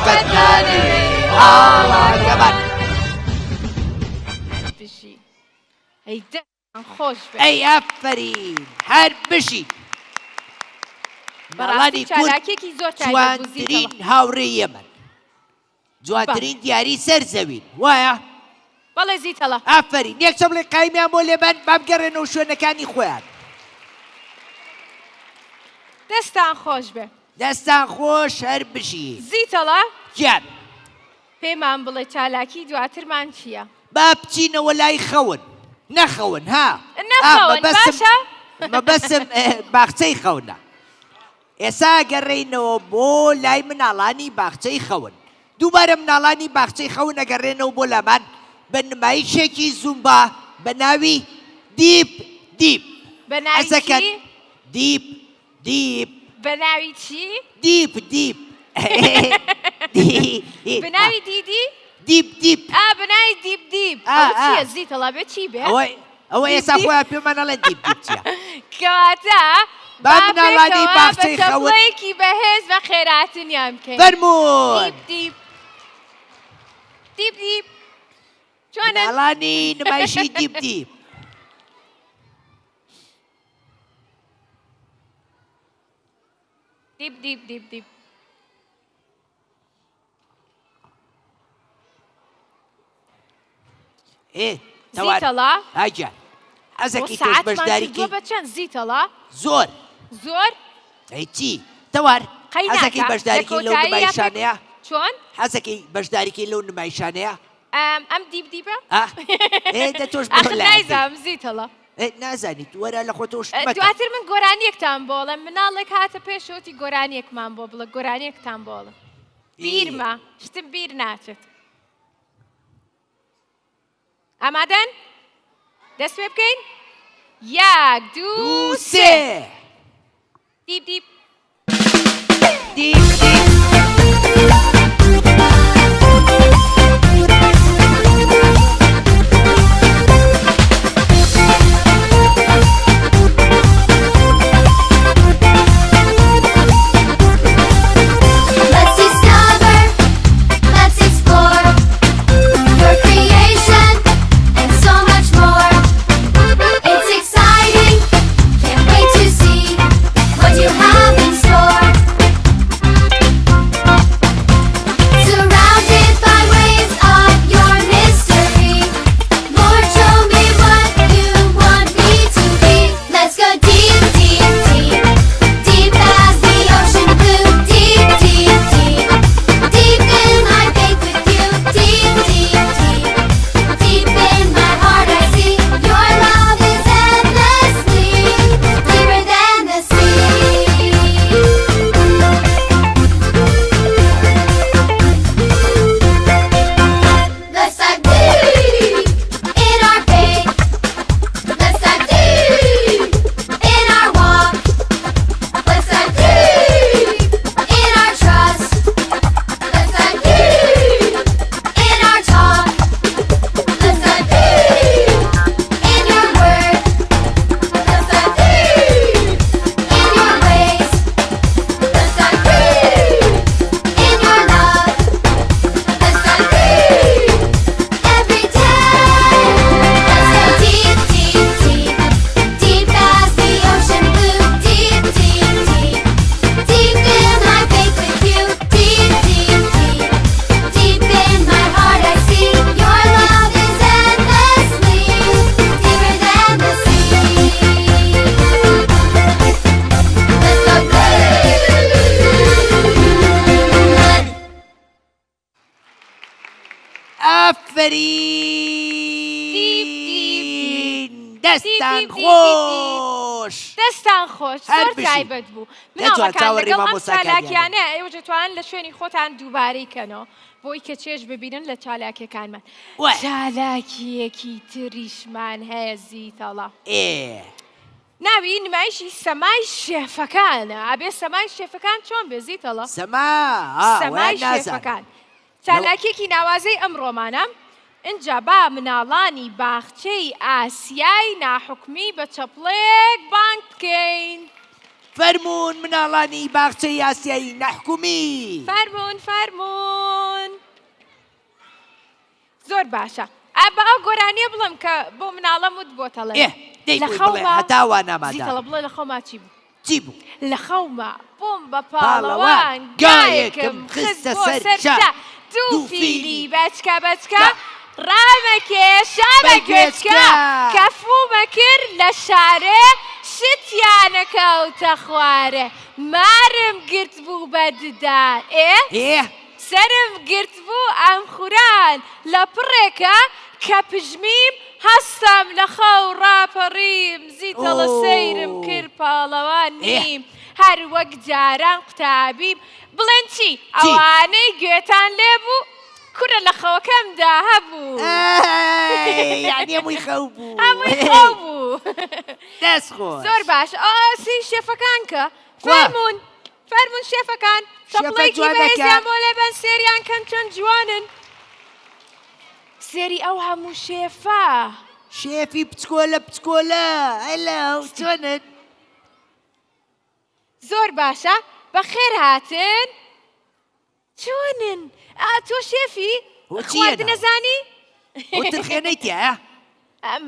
بەتنانەوێ ئاڵاکەمان. بژی ئەی دەستان خۆش بێ. ئەی ئەفەرین هەر بژی. بەڕاستی چالاکێکی زۆر جوانترین هاوڕێیە من، جوانترین دیاری سەر زەوین وایە؟ بەڵێ زیتەڵە. ئافرین یەک چەمڵی قایمیان بۆ لێبەن بامگەڕێنەوە شوێنەکانی خۆیان. دەستان خۆش بێ. دەستان خۆش هەر بژی. زیتەڵە گیان پێمان بڵێ چالاکی دواترمان چییە؟ با بچینەوە لای خەون نەخەون ها نەخەون باشە مەبەسم باخچەی خەونە. ئێستا گەڕێینەوە بۆ لای مناڵانی باخچەی خەون. دووبارە مناڵانی باخچەی خەون ئەگەڕێنەوە بۆ لامان بە نمایشێکی زومبا بە ناوی دیپ دیپ. بە ناوی چی؟ دیپ دیپ. بە ناوی چی؟ دیپ دیپ. بە ناوی دیدی؟ دیپ دیپ. بە ناوی دیپ دیپ. ئەو چییە زیتەڵە بێ چی بێ؟ ئەوە ئێستا خۆیان پێمان نەڵێن دیپ دیپ چییە؟ کەواتە با مناڵانی باخچەی خەون بە تەبڵەیەکی بەهێز بە خێراتنیان بکەین. فەرموون. دیپ دیپ دیپ. چۆنە؟ مناڵانی نمایشی دیپ دیپ. دیپ دیپ دیپ دیپ. زیتەڵە ئاگیان حەزەکی تۆش بەشداریکی بە چەند زیتەڵە؟ زۆر زۆر؟ ئەی چی تەوار حەزەکی بەشداریکی لەو نمایشانەیە؟ چۆن؟ حەزەکی بەشداریکی لەو نمایشانەیە؟ ئەم دیپ دیپە؟ دە تۆش نایزانم زیتەڵە. نازانیت وەرە لە خۆتۆش دواتر من گۆرانیەکتان بۆڵم مناڵێک هاتە پێشەوەتی گۆرانیەکمان بۆ بڵە گۆرانیەکتان بۆڵم. بیرمە شتم بیر ناچێت. ئامادەن؟ دەست پێ بکەین؟ یەک دوو سێ. دیپ دیپ دیپ دیپ. ئافرین دەستان خۆش دەستان خۆش زۆر تایبەت بوو مناڵەکان لەگەڵ ئەم چالاکیانە ئێوە دەتوانن لە شوێنی خۆتان دووبارەی کەنەوە بۆی کە چێژ ببینن لە چالاکیەکانمان چالاکیەکی تریشمان هەیە زیتەڵە ناوی نمایشی سەمای شێفەکانە ئەبێ سەمای شێفەکان چۆن بێ زیتەڵە سەمای شێفەکان چالاکیەکی ناوازەی ئەم ڕۆمانە اینجا با مناڵانی باخچەی ئاسیای ناحوکمی بە چەپڵێک بانگ بکەین فەرمونون مناڵانی باخچەی یاسیایی نەحکومی. فەرمونون. زۆر باشە. بە ئەو گۆرانیە بڵم کە بۆ مناڵەم وت بۆتەڵێ. بڵێ هەتاوا نامادار. زیتەڵە بڵێ لە خەوما چی بوو؟ چی بوو؟ لە خەوما بۆم بە پاڵەوان گایەکم خستە سەرچە دوو فیلی بەچکە ڕامەکێشا بە گوێچکە کەفومە کرد لە شارێ شتیانەکەوتە خوارێ مارم گرت بوو بە ددان سرم گرت بوو ئەم خوران لە پڕێکە کە پژمیم هەستم لە خەو ڕاپەڕیم زیتەڵە سەیرم کرد پاڵەوان نیم هەر وەک جاران قوتابیم بڵێن چی ئەوانەی گوێتان لێبوو کورە لە خەوەکەمدا هەبوو یعنی هەمووی خەو بوو هەمووی خەو بوو دەست خۆش زۆر باش ئاسی شێفەکان کە فەرمونون شێفەکان شەپڵێکی بەهێزیان بۆ لێبەن سێریان کەن چەند جوانن سێری ئەو هەموو شێفە شێفی پچکۆلە ئەلەو چۆنن زۆر باشە بەخێر هاتن چۆنن تۆ شێفی خواردن نەزانی ترخێنەی تایە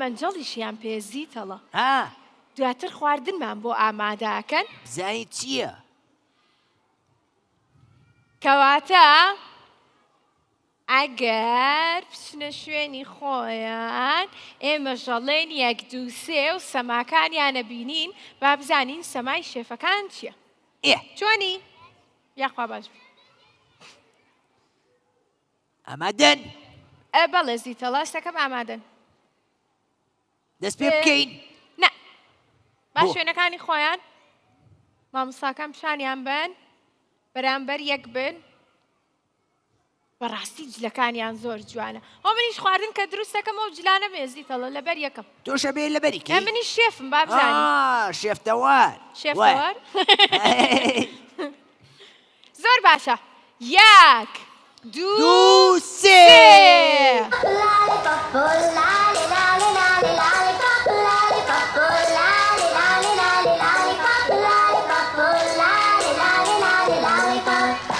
مەنجەڵیشیان پێزیتەڵە دواتر خواردنمان بۆ ئامادەکەن بزانیت چییە؟ کەواتە ئەگەر بچنە شوێنی خۆیان ئێمە ژەڵێن 1 2 3 و سەماکانیانە بینین با بزانین سەمای شێفەکان چییە؟ چۆنی؟ یاخوا باش ئامادەن؟ بەڵێ زیتەڵە شتەکەم ئامادەن دەست پێ بکەین؟ نە با شوێنەکانی خۆیان مامۆستاکان پیشانیان بن بەرامبەر یەک بن بەڕاستی جلەکانیان زۆر جوانە ئەو منیش خواردن کە دروستەکەم ئەو جلانە مێزیتەڵە لەبەر یەکەم تۆشە بێ لەبەری کە منیش شێفم با بزانین شێفتەوار شێفتەوار زۆر باشە 1 2 3 Huckleberry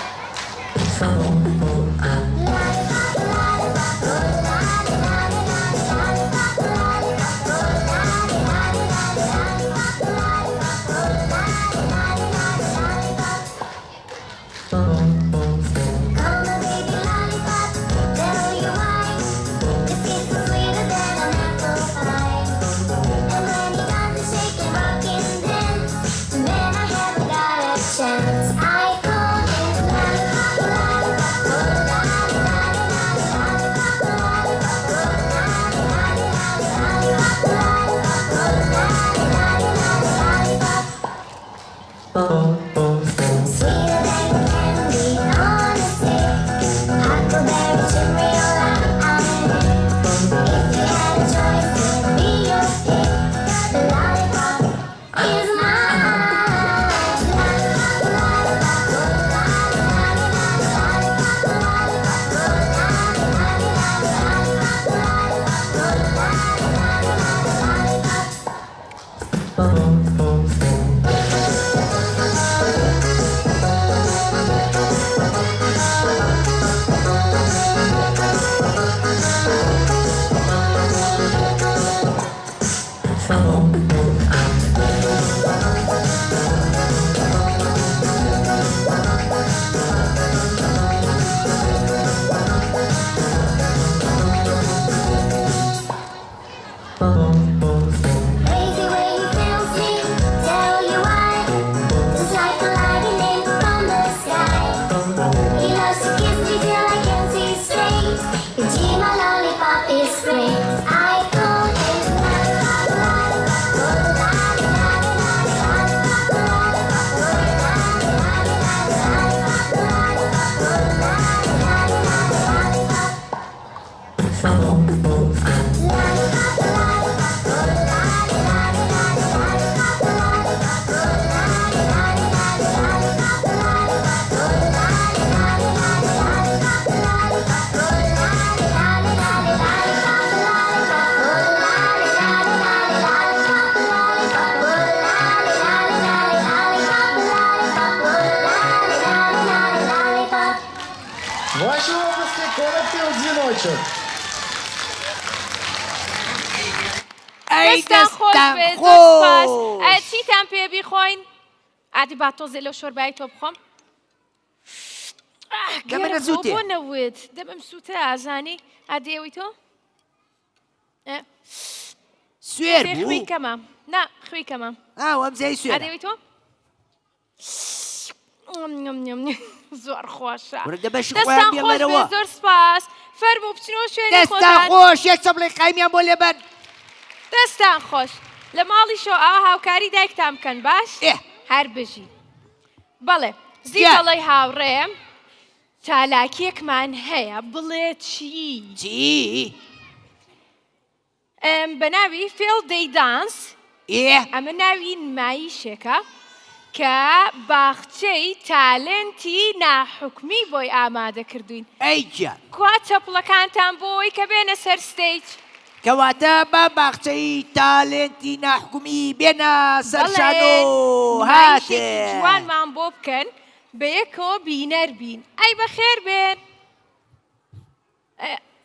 Ваші оплески колектив дзвіночок. دەستان خۆش بێ زۆر سپاس چیتان پێ بیخۆین؟ ئادی با تۆزێ لەو شۆربایی تۆ بخۆم دەمەنە زووتێ بۆ نەوت دەبم سووتە ئازانی ئادێەوەی تۆ؟ سوێر خوی بوو کەمە نا خوی کەمە ئەم زای سوێر ئادێەوەی تۆ؟ زۆر خۆشە دەستان خۆش بێ زۆر سپاس فەرموو بچنەوە شوێنی دەستان خۆش یەک چەپڵی قایمیان بۆ لێبەن دەستان خۆش لە ماڵی شۆ ئاوا هاوکاری دایکتان بکەن باش هەر بژی بەڵێ زیڵەی هاوڕێم چالاکیەکمان هەیە بڵێ چی بە ناوی فێڵ دەی دانس ئەمە ناوی نمایشێکە کە باخچەی تالنتی ناحوکمی بۆی ئامادە کردوین ئەیجان کوا چەپڵەکانتان بۆی کە بێنە سەر ستەیج کەواتە بە باخچەی تالنتی ناحکومی بێنە سەرشانۆ هاتێ جوانمان بۆ بکەن بە یەکەوە بینەر بین ئەی بەخێر بێن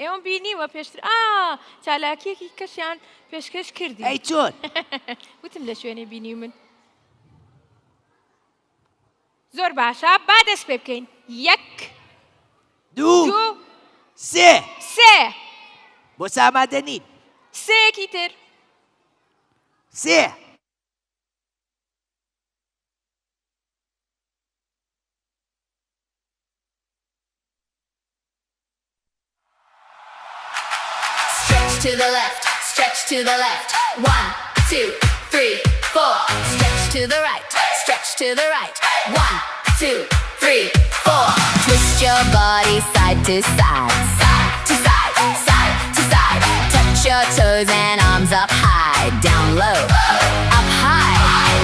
ئێوەم بینیوە پێشتر چالاکیەکی کەسیان پێشکەش کردی ئەی چۆن وتم لە شوێنێ بینی من زۆر باشە با دەست پێ بکەین یەک دوو سێ بۆ سامادە نین سێکی تر سێ To the left, stretch to the left. 1, 2, 3, 4. Stretch to the right, stretch to the right. 1, 2, 3, 4. Twist your body side to side, side to side, side to side. Touch your toes and arms up high, down low, up high.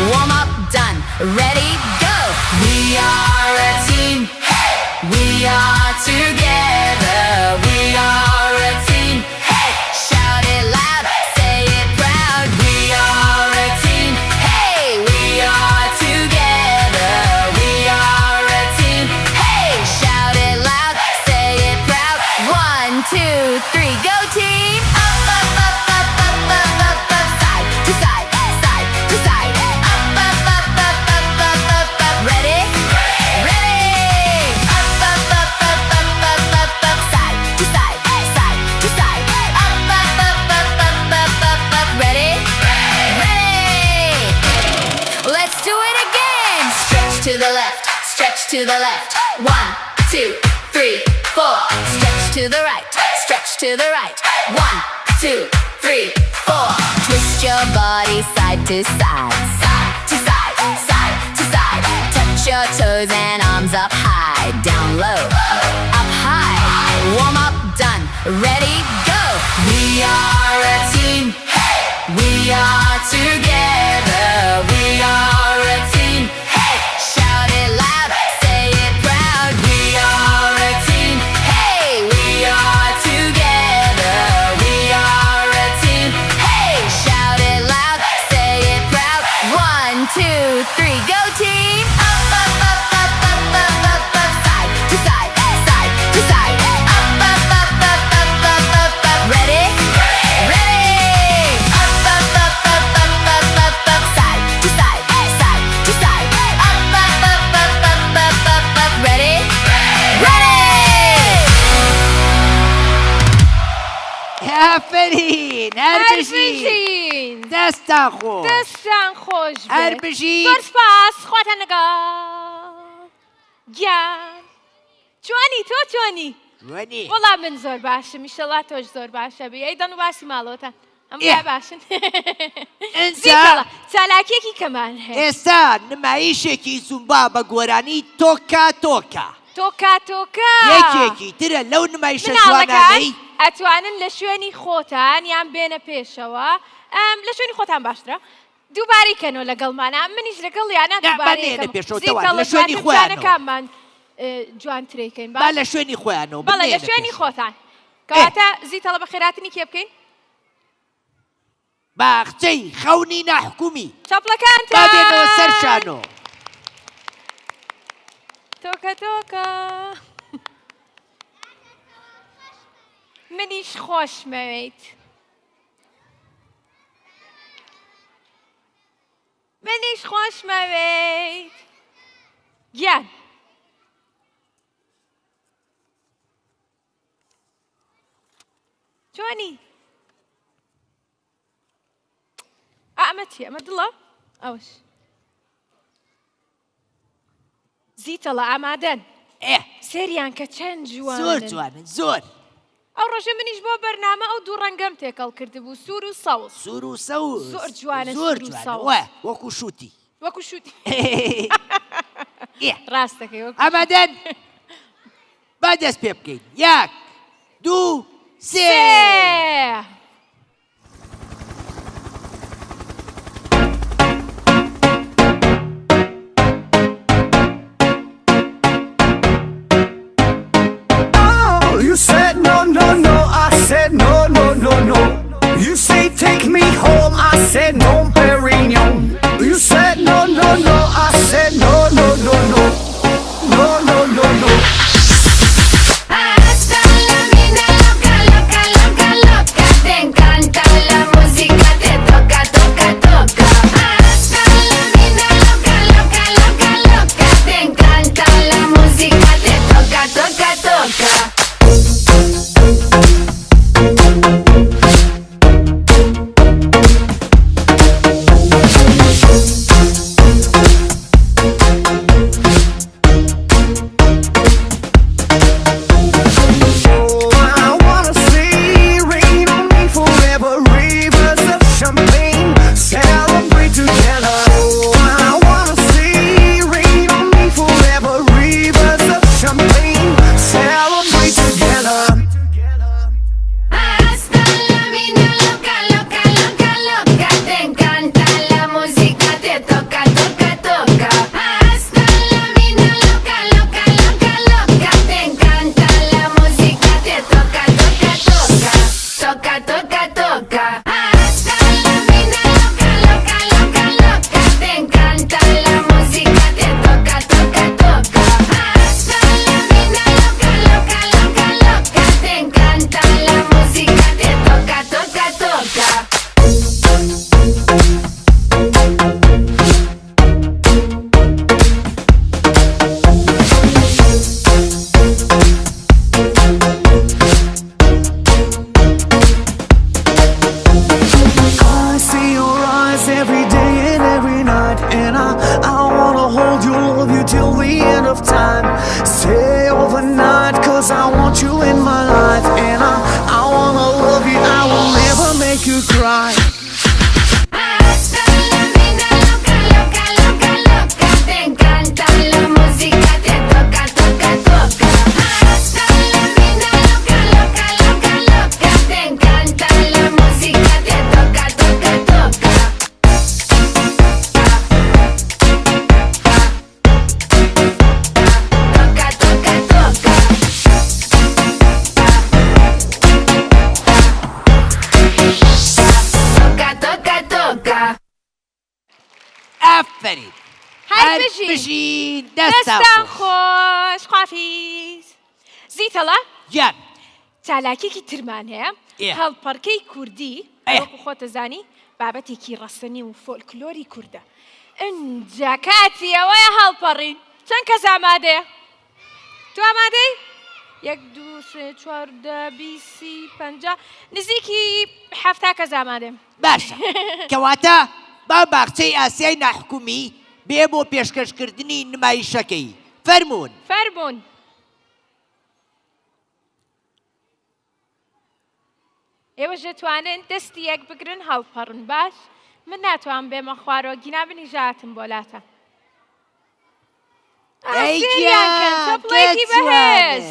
Warm up, done, ready, go. We are a team, hey. We are together. We are a team, hey. Shout it loud, say it proud. We are a team, hey. We are together. We are a team, hey. Shout it loud, say it proud. 1, 2, 3, go team. Up, up, up, up, up, up, up, up, side to side, side to side. Up, up, up, up, up, up, up, up. Ready? Ready. Up, up, up, up, up, up, up, up, side to side, side to side. Up, up, up, up, up, up, up, up. Ready? Ready. Let's do it again. Stretch to the left, stretch to the left. 1, 2, 3, 4. Stretch to the right, stretch to the right. 1, 2, 3, 4. Twist your body side to side, side to side, side to side. Touch your toes and arms up high, down low, up high. Warm up, done, ready, go. We are a team, hey. We are together. We are a team, hey. Shout it loud, say it proud. We are a team, hey. We are together. We are a team, hey. Shout it loud, say it proud. 1, 2, 3, go team. Up, up, up, up, up, up, up, up, side to side, side to side. Up, up, up, up, up, up, up, up. Ready? Ready. Up, up, up, up, up, up, up, up, side to side, side to side. Up, up, up, up, up, up, up, up. Ready? Ready. ئافرین هەر بژین دەستان خۆش دەستان خۆش هەر بژین زۆر سپاس خواتان لەگەڵ گیان جوانی تۆ جوانی جوانی وەڵام من زۆر باشم ئیشەڵا تۆش زۆر باشە بێ ئەی دەن و باسی ماڵەوەتان ئەمە باشن چالاکیەکی کەمان هەیە ئێستا نمایشێکی زومبا بە گۆرانی تۆکا تۆکا تۆکا تۆکا یەکێکی ترە لەو نمایشە جوانانەی ئەتوانن لە شوێنی خۆتان یان بێنە پێشەوە لە شوێنی خۆتان باشترە دووباری کەنەوە لەگەڵمانە منیش لەگەڵ یانە لە شوێنی خۆیانەکانمان جوانترێکەین با لە شوێنی خۆیانەوە بەڵێ لە شوێنی خۆتان کەواتە زیتەڵە بە خێراتنی کێ بکەین باخچەی خەونی ناحکومی چاپڵەکانتان با بێنەوە سەر شانۆ تۆکە تۆکە منیش خۆشمەوێیت. منیش خۆشمەوێیت. گیان. چۆنی؟ ئەمە چی؟ ئەمە دڵە؟ ئەوش. زیتەڵە ئامادەن. سێریان کە چەند جوانن. زۆر جوانن زۆر. ئەو ڕۆژە منیش بۆ بەرنامە ئەو دوو ڕەنگەم تێکەڵ کردبوو سوور و سەوز. سوور و سەوز زۆر جوانە زۆر سوور و جوانە. سەوز. وە وەکو شووتی. وەکو شووتی. ڕاستەکەی وەکو. ئامادەن؟ با دەست پێ بکەین. یەک، دوو، سێ. You said no, no, no, I said no, no, no, no. You say take me home, I said no, Perignon. You said no, no, no, I said no, no, no, no. No, no, no, no. Hasta la vida loca, loca, loca, loca. Te encanta la música, te toca, toca, toca. Hasta la vida loca, loca, loca, loca. Te encanta la música, te toca, toca, toca. ئافرین. هەر بژین دەستان خۆش. خوافیز. زیتەڵە؟ گیان. چالاکێکی ترمان هەیە. هەڵپەڕکەی کوردی وەکو خۆتە زانی بابەتێکی ڕەسەنی و فۆلکلۆری کووردە. ئەنجا کاتی ئەوەیە هەڵپەڕین. چەند کەس ئامادەیە؟ تو ئامادەی؟ 1 2 3 4 20 50 نزیکی 7 کەس ئامادەم. باشە. کەواتە با باخچەی ئاسیای ناحکومی بێ بۆ پێشکەشکردنی نمایشەکەی. فەرموون. فەرموون. ئێوە دەتوانن دەستی یەک بگرن هەڵپەڕن باش؟ من ناتوان بێمە خوارەوە گینا بنیژاتم بۆلاتە. ئەیگیان بەهێز.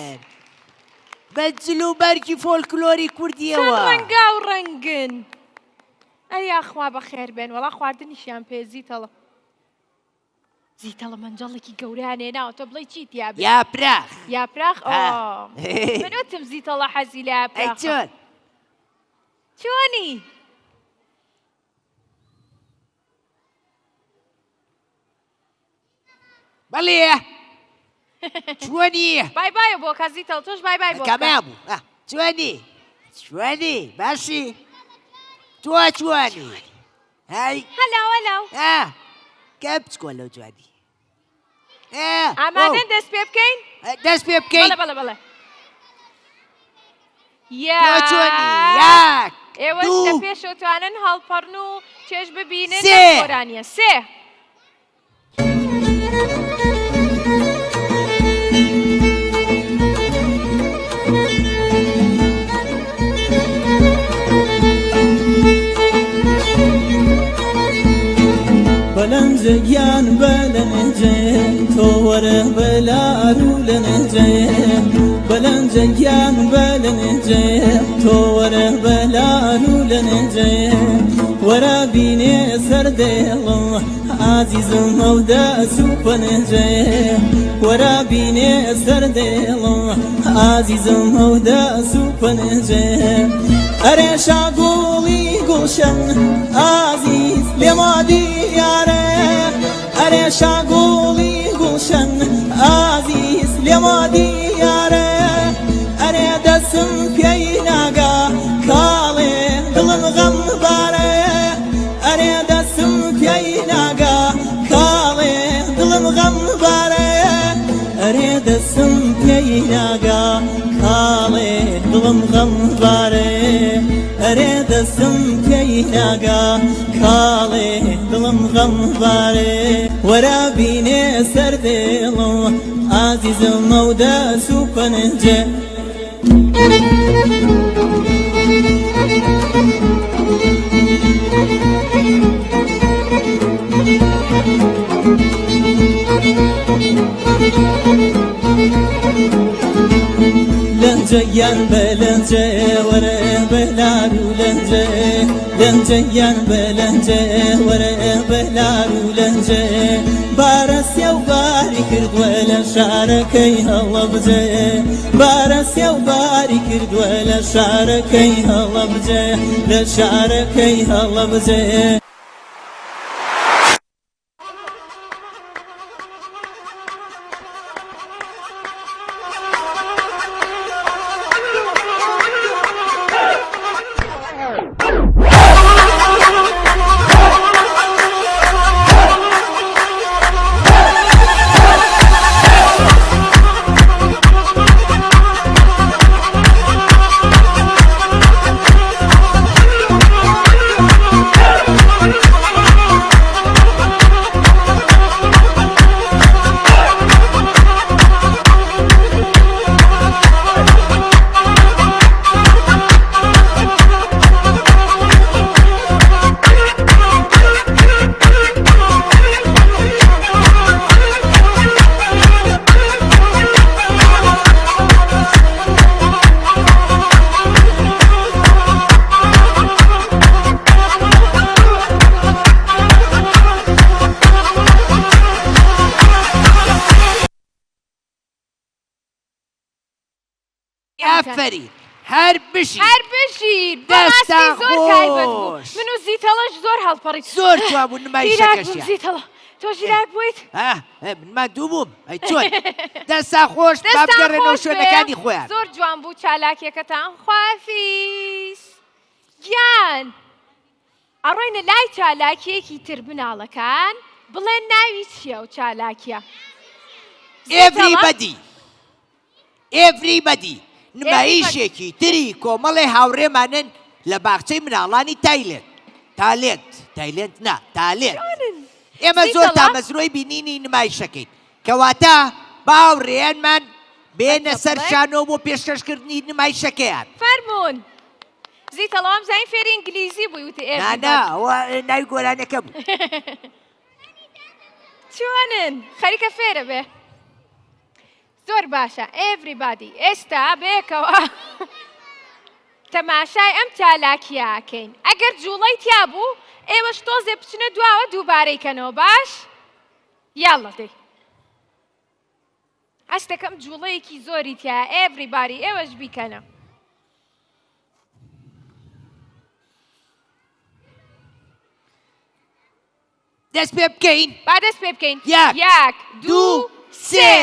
بەجل و بەرگی فۆلکلۆری کوردیەوە. چەند ڕەنگا و ڕەنگن. ئەیا خوا بەخێر بێن وەڵا خواردنیشیان پێ زیتەڵە. زیتەڵە مەنجەڵێکی گەورەیان هێناوە تۆ بڵێ چیت یابێ؟ یاپراخ. یاپراخ؟ من وتم زیتەڵە حەزی لە یاپراخە. چۆن؟ چۆنی؟ بەڵێ چۆنی؟ بای بایە بۆ کە زیتەڵ تۆش بای بای بۆ. کەمابوو. چۆنی؟ جوانی باشی تۆ جوانی هەی هەلو کە بچکۆ لەو جوانی ئامادەن دەست پێ بکەین دەست پێ بکەین بەڵێ تۆ جوانی یەک ئێوەش لە پێشەوتوانن هەڵپەڕن و چێژ ببینن سێ گۆرانیە سێ بەلەنجەگیان بەلەنجێ تۆ وەرە بەلار و لەنجێ بەلەنجەگیان بەلەنجێ تۆ وەرە بەلار و لەنجێ وەرە بینێ سەردێڵم عزیزم ئەودا سوپەنجێ وەرە بینێ سەردێڵم عزیزم ئەودا سوپەنجێ ئەرێ شاگوڵی گوڵشەن عزیز لێما دیارە ئەرێ شاگوڵی گوڵشەن عزیز لێما دیارە ئەرێ دەسم پێی ناگا کاڵێ دڵم غەم بارە ئەرێ دەسم پێی ناگا کاڵێ دڵم غەم بارە ئەرێ دەسم پێی ناگا کاڵێ دڵم غەم بارە ئەرێ دەسم پێی ناگا کاڵێ دڵم غەم بارێ وەرە بینێ سەردێڵم عزیزم ئەودا سوپەنجێ لەنجەیان بەلەنجێ وەرە بەلار و لەنجێ لەنجەیان بەلەنجێ وەرە بەلار و لەنجێ بارەسیە و باری کردووە لە شارەکەی هەڵەبجێ بارەسیە و باری کردووە لە شارەکەی هەڵەبجێ لە شارەکەی هەڵەبجێ ئافرین هەر بژی بەڕاستی زۆر تایبەت بوو من و زیتەڵەش زۆر هەڵپەڕیت زۆر جوان بوو نمایشەکەشیان زیتەڵە تۆ ژیرار بوویت من دوو بووم ئەی چۆن دەستا خۆش بابگەڕێنەوە شوێنەکانی خۆیان زۆر جوان بوو چالاکیەکەتان خوافیز گیان ئەڕۆینە لای چالاکیەکی تر بناڵەکان بڵێن ناوی چییە و چالاکیە ئێڤریبەدی نمایشێکی تری کۆمەڵی هاوڕێمانن لە باخچەی مناڵانی تایلێند نا تالێت ئێمە زۆر تامەزرۆی بینینی نمایشەکەین کەواتە باوڕێیانمان بێنە سەر شانۆ بۆ پێشکەشکردنی نمایشەکەیان فەرموون زیتەڵام زین فێری ئینگلیزی بووی وتە ئێنا ئەوە ناوی گۆرانەکە بوو چۆنن خەریکە فێرە بێ زۆر باشە ئێڤریبادی ئێستا بێکەوە تەماشای ئەم چالاکیەکەین ئەگەر جوڵەی تیا بوو ئێوەش تۆزێ بچنە دواوە دووبارەیکەنەوە باش یاڵڵە دەی ئەستەکەم جوڵەیەکی زۆری تیا ئێڤریبادی ئێوەش بیکەنە دەست پێ بکەین با دەست پێ بکەین یەک دوو سێ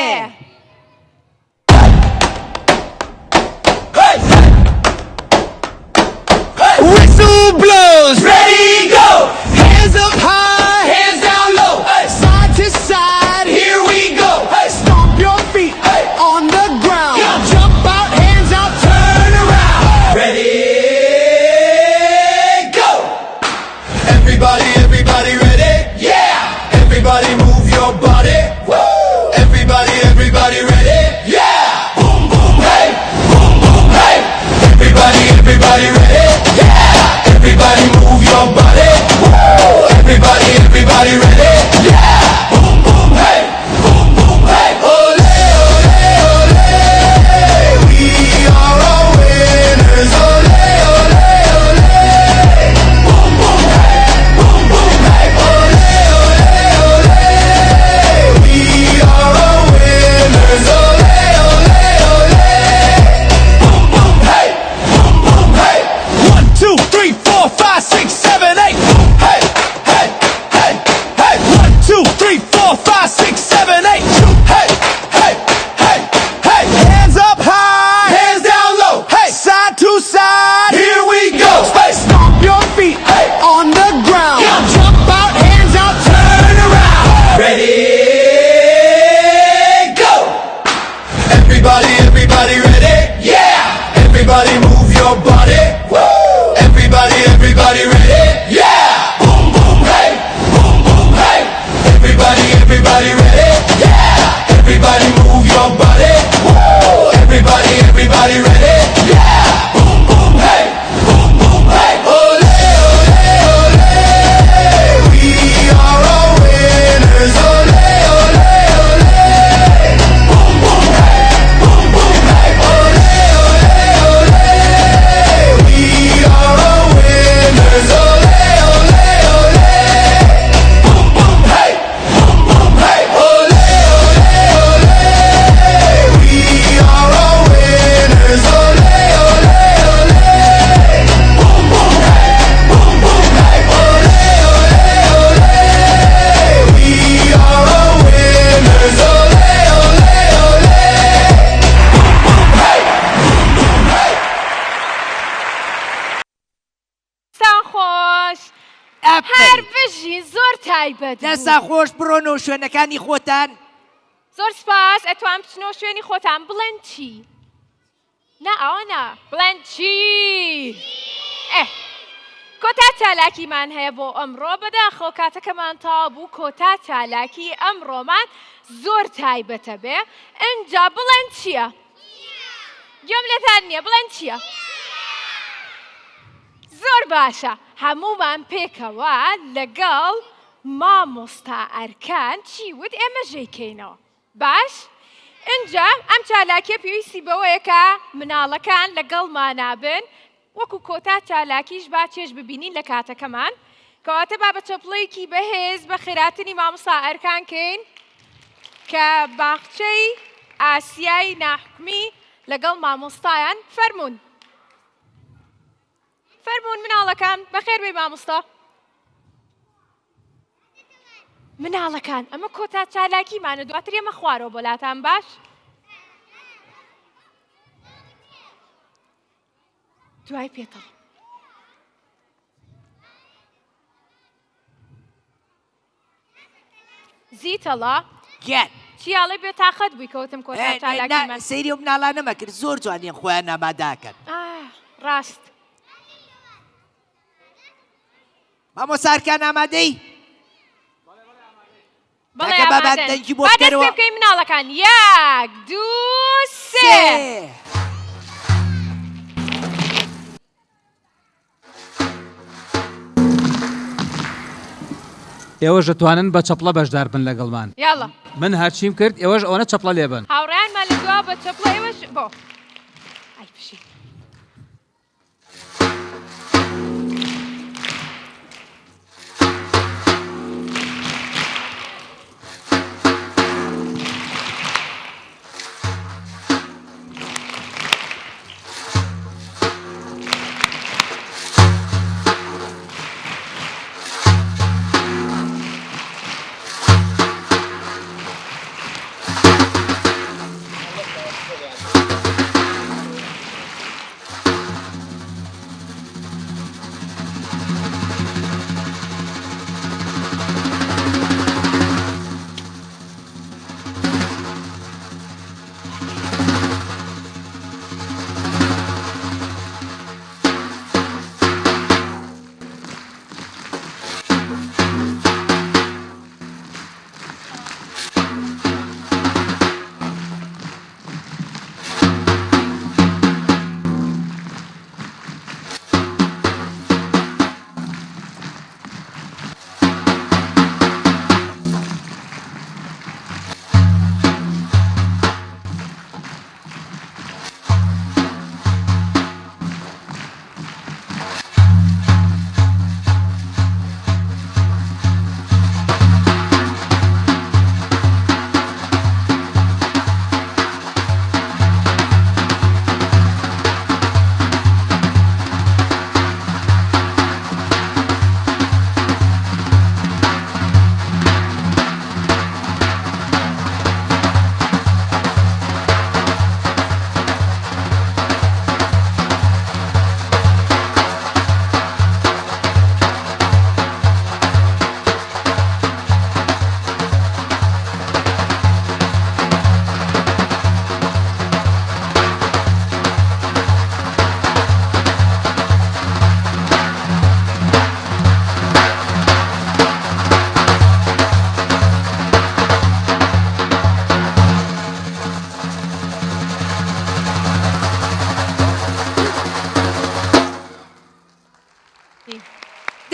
Everybody, everybody ready? Yeah! Boom, boom, hey! Boom, boom, hey! Everybody, everybody ready? Yeah! Everybody move your body. Woo! Everybody, everybody ready? Yeah! Boom, boom, hey! Boom, boom, hey! Ole, ole, ole! We are all winners. Ole, ole, ole! Boom, boom, hey! Boom, boom, hey! Ole, ole, ole! We are all winners. Ole, ole, ole! Boom, boom, hey! Boom, boom, hey! 1, 2, 3, 4, 5, 6, 7, 8. Hey, hey, hey, hey. 1, 2, 3, 4, 5, 6, 7, 8. Hey, hey, hey, hey. Hands up high, hands down low. Hey, side to side. Here we go. Hey, stomp your feet on the ground. Jump out, hands out, turn around. Ready, go. Everybody, everybody ready? Yeah. Everybody move your body. Woo. Everybody, everybody ready? Yeah. Boom, boom, hey. Boom, boom, hey. Everybody, everybody ready? Yeah. Everybody move your body. Woo. Everybody, everybody ready? Yeah. Boom, boom, hey. Boom, boom, hey. Ole, ole, ole. We are all winners. Ole, ole, ole. Boom, boom, hey. Boom, boom, hey. Ole, ole, ole. We are all winners. Ole, ole, ole. Boom, boom, hey. Boom, boom, hey. Ole, ole, ole. We are all winners. Ole, ole, ole. Boom, boom, hey. Boom, boom, hey. Ole, ole, ole. We are all winners. Ole, ole, ole. Boom, boom, hey. Boom, boom, hey. سان خۆش هەر بژی زۆر تایبەت بوو. دەسا خۆش بڕۆنەوە شوێنەکانی خۆتان. زۆر سپاس ئەتوان بچنەوە شوێنی خۆتان بڵێن چی؟ نا ئەوە نا بڵێن چی؟ کۆتا چالاکیمان هەیە بۆ ئەمڕۆ بەداخەوە کاتەکەمان تەواو بوو کۆتا چالاکی ئەمڕۆمان زۆر تایبەتە بێ ئەنجا بڵێن چییە؟ گوێم لێتان نییە بڵێن چییە؟ زۆر باشە هەموومان پێکەوە لەگەڵ مامۆستا ئەرکان چی وت ئێمە ژێیکەینەوە باش؟ ئەنجا ئەم چالاکیە پێویستی بەوەیە کە مناڵەکان لەگەڵمانابن وەکو کۆتا چالاکیش با چێژ ببینین لە کاتەکەمان کەواتە با بە چەپڵەیەکی بەهێز بە خێراتنی مامۆستا ئەرکان کەین کە باخچەی ئاسیای ناحکمی لەگەڵ مامۆستایان فەرموون فەرموون مناڵەکان بەخێر بێ مامۆستا مناڵەکان ئەمە کۆتا چالاکیمانە دواتر ئێمە خوارەوە بۆلاتان باش دوای پێتەڵ زیتەڵا گیان چیاڵێ بێ تاقەت بووی کەوتم کۆتا چالاکیمان سەیری و مناڵانە مەکرد زۆر جوانیان خۆیان ئاماداکەن ڕاست مامۆستا ئەرکان ئامادەی؟ بەڵێ ئامادەن با دەست پێ بکەین مناڵەکان یەک دوو سێ ئێوەش دەتوانن بە چەپڵە بەشدار بن لەگەڵمان یاڵە من هەرچیم کرد ئێوەش ئەوەنە چەپڵە لێبن هاوڕێیانمان لە دوا بە چەپڵە ئێوەش بۆ ئای پشی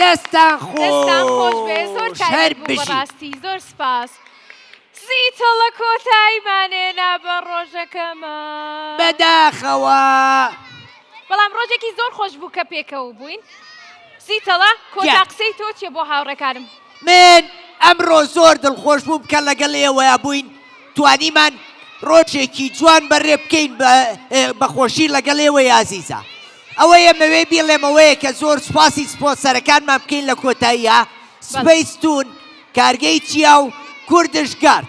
دەستان خۆش بێ زۆر تایبەت بوو بەڕاستی زۆر سپاس زیتەڵە کۆتاییمانێنا بە ڕۆژەکەمە بەداخەوە بەڵام ڕۆژێکی زۆر خۆش بوو کە پێکەوە بووین زیتەڵە کۆتا قسەی تۆ چیە بۆ هاوڕێکارم من ئەمڕۆ زۆر دڵخۆش بووم کە لەگەڵ ئێوەیە بووین توانیمان ڕۆژێکی جوان بەڕێ بکەین بەخۆشی لەگەڵ ئێوەی ئازیزە ئەوەی ئەمەوێ بیڵێمەوەیە کە زۆر سوپاسی سپۆنسەرەکانمان بکەین لە کۆتاییە سپەیستون کارگەی چیا و کوردشگار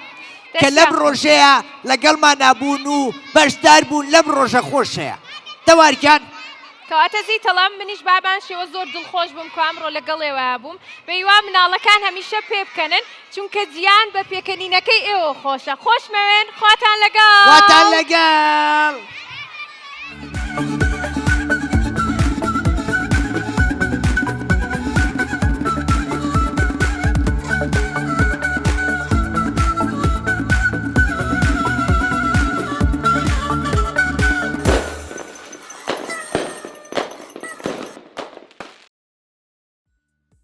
کە لەم ڕۆژەیە لەگەڵمان نابوون و بەشدار بوون لەم ڕۆژە خۆشەیە تەوارکان کەواتە زیتەڵام منیش بابان شێوە زۆر دڵخۆش بووم کە ئەمڕۆ لەگەڵێوە بووم بەیوا مناڵەکان هەمیشە پێ بکەنن چونکە جیان بە پێکەنینەکەی ئێوە خۆشە خۆشمەوێن خواتان لەگەڵ